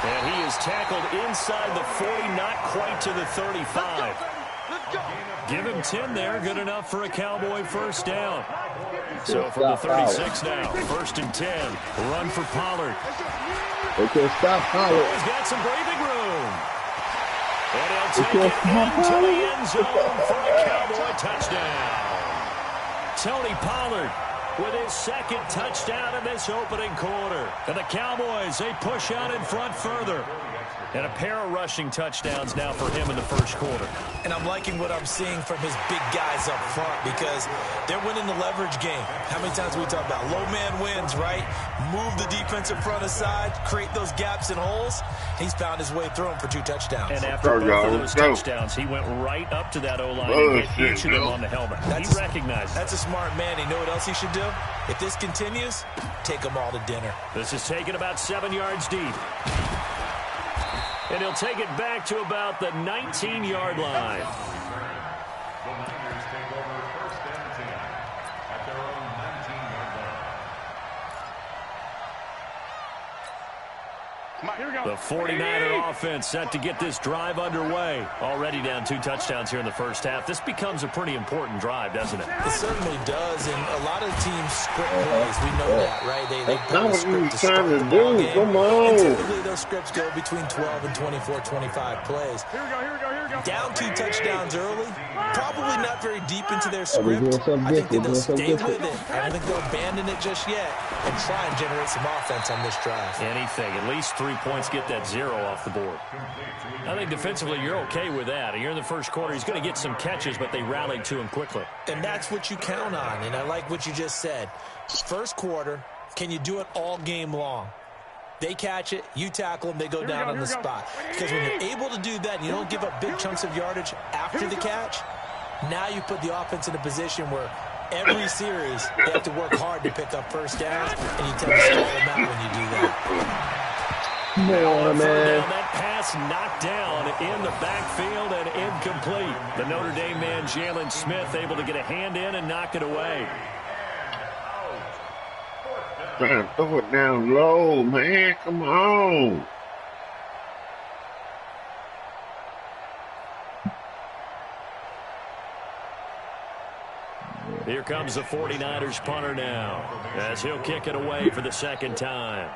And he is tackled inside the 40, not quite to the 35. Give him 10 there. Good enough for a Cowboy first down. So from the 36 now, 1st and 10. Run for Pollard. They can't stop Pollard. He's got some breathing room. And he'll take it into the end zone for a Cowboy touchdown. Tony Pollard with his second touchdown in this opening quarter. And the Cowboys, they push out in front further. And a pair of rushing touchdowns now for him in the first quarter. And I'm liking what I'm seeing from his big guys up front, because they're winning the leverage game. How many times we talk about low man wins, right? Move the defensive front aside, create those gaps and holes. He's found his way through them for 2 touchdowns. And after both of those touchdowns, he went right up to that O-line and hit each of them on the helmet. He recognized it. That's a smart man. You know what else he should do? If this continues, take them all to dinner. This is taken about 7 yards deep. And he'll take it back to about the 19-yard line. The Niners take over 1st and 10 at their own 19-yard line. Here we go. The 49er offense set to get this drive underway. Already down 2 touchdowns here in the first half. This becomes a pretty important drive, doesn't it? It certainly does, and a lot of teams script plays. We know that, right? They That's put not a what script you to trying start to the ball do. game. Come And on. typically those scripts go between 12 and 24, 25 plays. Here we go. Here we go. Here we go. Down 2 touchdowns early, probably not very deep into their script. doing something I think different, they'll doing stay something with it. I don't think they'll abandon it just yet and try and generate some offense on this drive. Anything. At least 3 points, get that 0 off the board. I think defensively you're okay with that. Here in the first quarter, he's going to get some catches, but they rallied to him quickly. And that's what you count on, and I like what you just said. First quarter, can you do it all game long? They catch it, you tackle them, they go down on the spot. Because when you're able to do that and you don't give up big chunks of yardage after the catch, now you put the offense in a position where every series they have to work hard to pick up first downs, and you tend to stall them out when you do that. Man. That pass knocked down in the backfield and incomplete. The Notre Dame man, Jalen Smith, able to get a hand in and knock it away. Trying to throw it down low, man. Come on. Here comes the 49ers punter now, as he'll kick it away for the second time.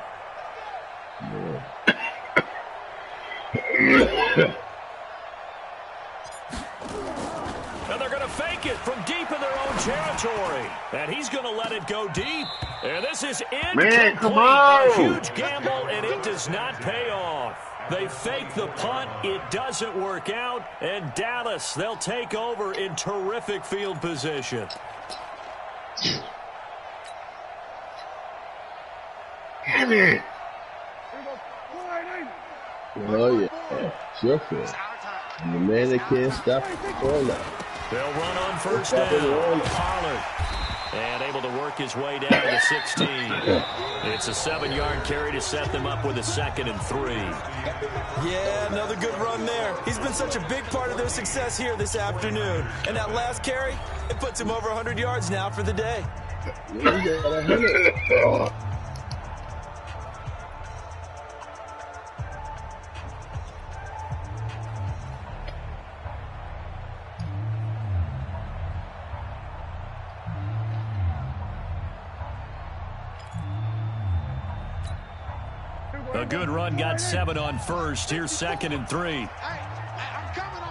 And they're going to fake it from deep in their own territory. And he's going to let it go deep. And this is incomplete. Man, come on. A huge gamble, and it does not pay off. They fake the punt. It doesn't work out. And Dallas, they'll take over in terrific field position. Damn it. Oh, yeah. Sure. The man that can't stop the ball now. They'll run on first down. Pollard. And able to work his way down to the 16. It's a 7-yard carry to set them up with a 2nd and 3. Yeah, another good run there. He's been such a big part of their success here this afternoon. And that last carry, it puts him over 100 yards now for the day. A good run, got 7 on first. Here's 2nd and 3. I'm coming.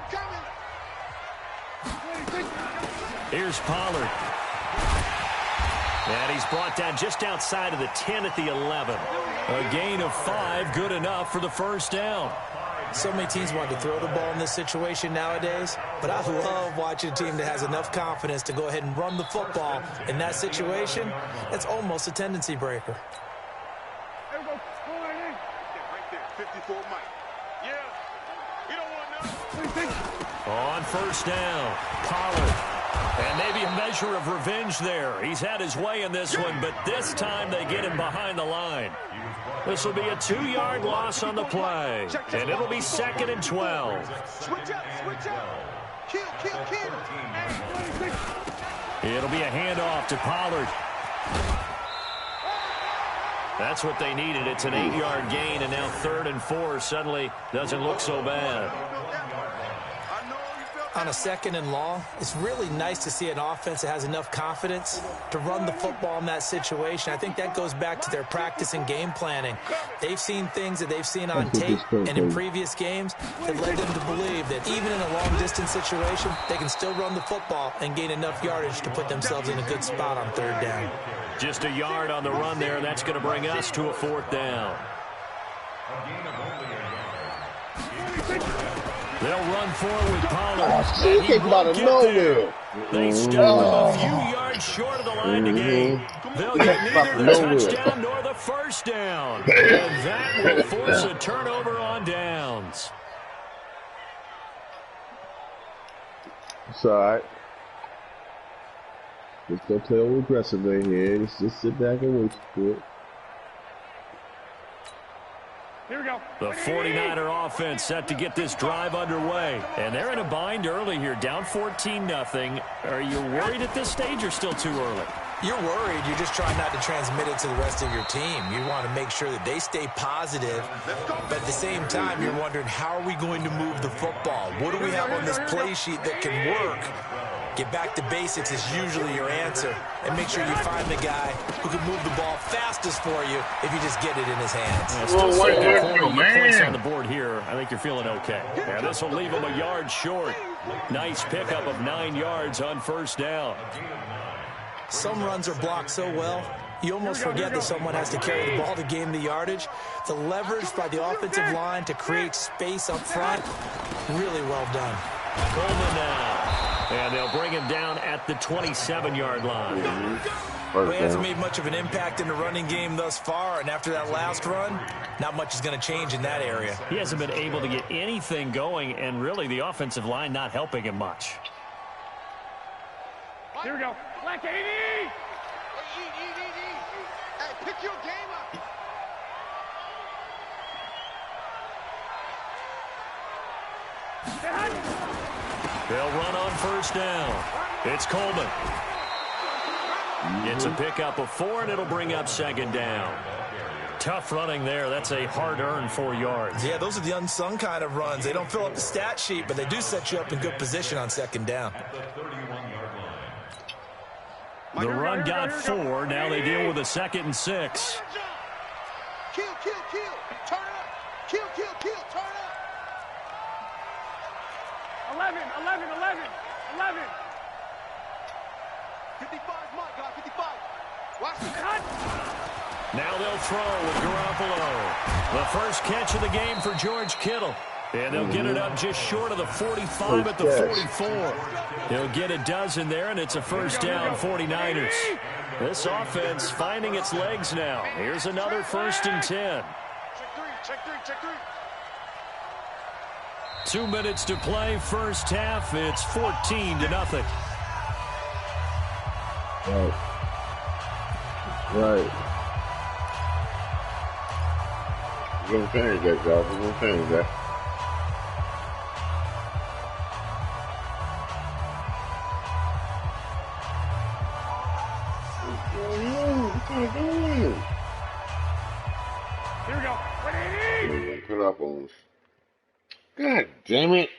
Here's Pollard. And he's brought down just outside of the 10 at the 11. A gain of 5, good enough for the first down. So many teams want to throw the ball in this situation nowadays, but I love watching a team that has enough confidence to go ahead and run the football in that situation. It's almost a tendency breaker. There we go. Go right there. 54 Mike. Yeah. You don't want nothing. On first down, Pollard. And maybe a measure of revenge there. He's had his way in this one, but this time they get him behind the line. This will be a 2-yard loss on the play, and it'll be 2nd and 12. Switch up. Kill. It'll be a handoff to Pollard. That's what they needed. It's an 8-yard gain, and now 3rd and 4 suddenly doesn't look so bad. On a 2nd and long, it's really nice to see an offense that has enough confidence to run the football in that situation. I think that goes back to their practice and game planning. They've seen things that they've seen on tape and in previous games that led them to believe that even in a long-distance situation, they can still run the football and gain enough yardage to put themselves in a good spot on 3rd down. Just a yard on the run there. That's going to bring us to a 4th down. They'll run forward with Pollard. He came out of nowhere. They stop him a few yards short of the line to gain. They'll get neither the touchdown nor the first down. And that will force a turnover on downs. It's all right. Let's go play over aggressive right here. Let's just sit back and wait for it. Here we go. The 49er offense set to get this drive underway. And they're in a bind early here, down 14-0. Are you worried at this stage or still too early? You're worried. You're just trying not to transmit it to the rest of your team. You want to make sure that they stay positive. But at the same time, you're wondering, how are we going to move the football? What do we have on this play sheet that can work? Get back to basics is usually your answer. And make sure you find the guy who can move the ball fastest for you if you just get it in his hands. Yeah, still points on the board here. I think you're feeling okay. Yeah, this will leave him a yard short. Nice pickup of 9 yards on first down. Some runs are blocked so well, you almost forget that someone has to carry the ball to gain the yardage. The leverage by the offensive line to create space up front, really well done. Coleman now. And they'll bring him down at the 27-yard line. Well, he hasn't made much of an impact in the running game thus far, and after that last run, not much is going to change in that area. He hasn't been able to get anything going, and really the offensive line not helping him much. Here we go. Black 80! Hey, pick your game up. They'll run on first down. It's Coleman. It's a pickup of 4, and it'll bring up 2nd down. Tough running there. That's a hard-earned 4 yards. Yeah, those are the unsung kind of runs. They don't fill up the stat sheet, but they do set you up in good position on 2nd down. The run got 4. Now they deal with a 2nd and 6. Kill. Turn up. Kill. Turn up. 11. 55, Mike. 55. Watch the cut. Now they'll throw with Garoppolo. The first catch of the game for George Kittle. And they'll get it up just short of the 45 at the 44. They'll get a dozen there, and it's a first down, 49ers. This offense finding its legs now. Here's another 1st and 10. Check three. 2 minutes to play, first half. It's 14-0. Right. We're going to change that, y'all. We're going to change that. Here we go. 180. Put up on us. God damn it.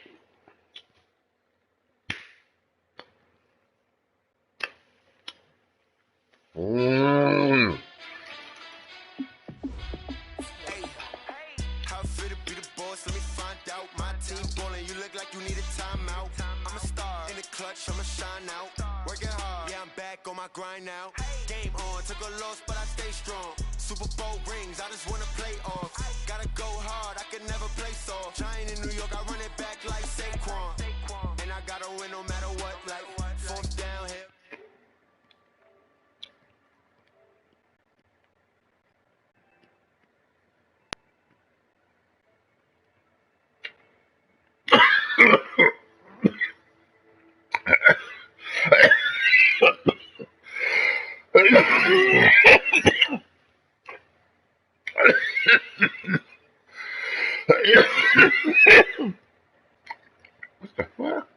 How fit to be the boss? Let me find out. My team ballin', you look like you need a timeout. I'm a star in the clutch, I'ma shine out. Working hard, yeah, I'm back on my grind now. Game on, took a loss, but I stay strong. Super Bowl rings, I just wanna play off. Gotta go hard, I can never play soft. Giant in New York, I run it back like Saquon. And I gotta win no matter what, like fourth down here. What the fuck?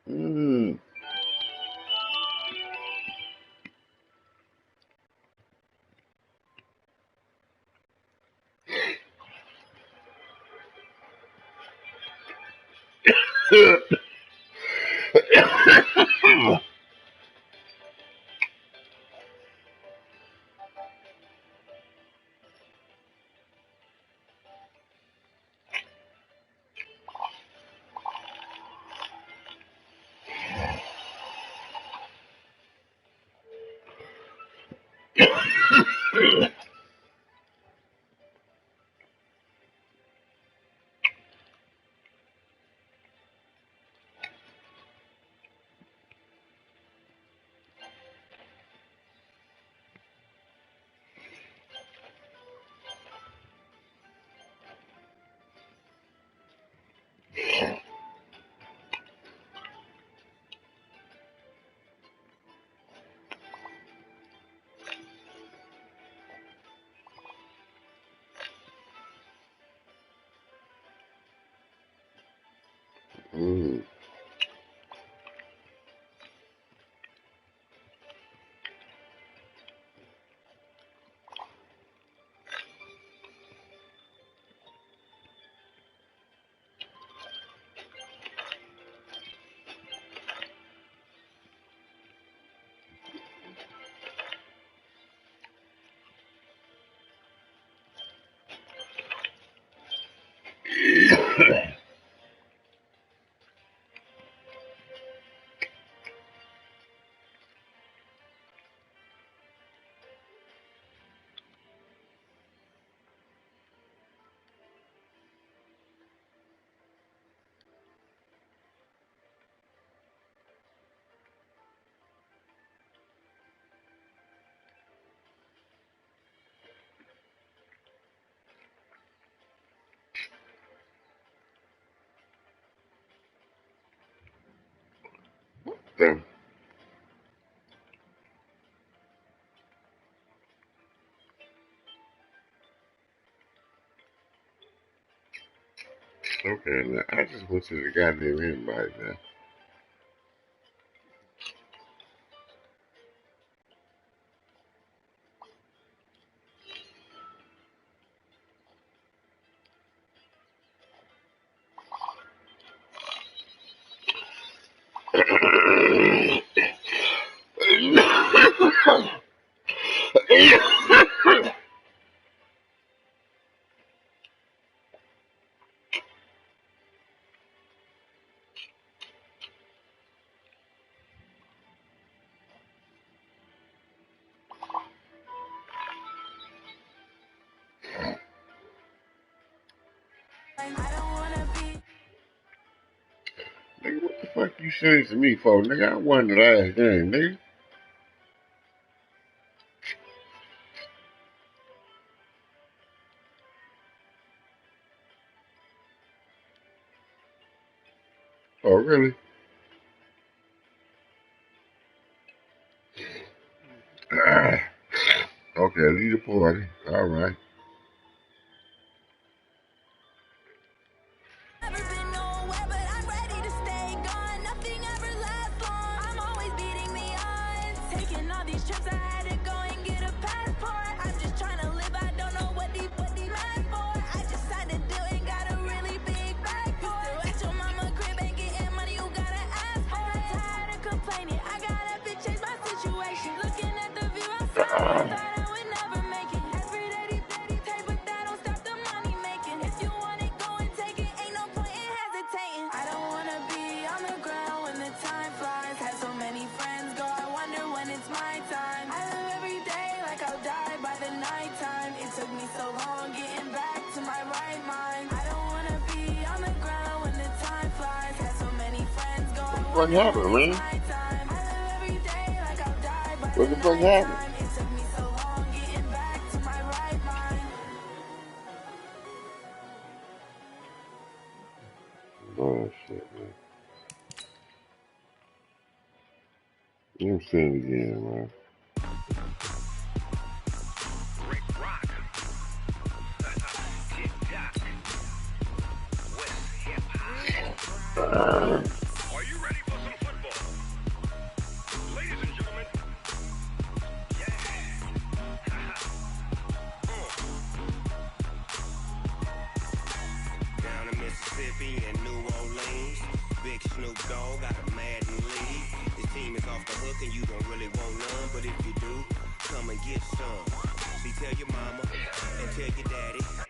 Mm. Mm. Damn. Okay. And I just went to the goddamn invite now. Nigga, what the fuck you saying to me for, nigga? I won the last game, nigga. Oh, really? Okay, leave the party. All right. What happened, man? What the fuck happened? Oh shit, man. I'm saying it again, man. Are you ready for some football? Ladies and gentlemen, Down in Mississippi and New Orleans, Big Snoop Dogg got a Madden league. His team is off the hook and you don't really want none, but if you do, come and get some. See, tell your mama and tell your daddy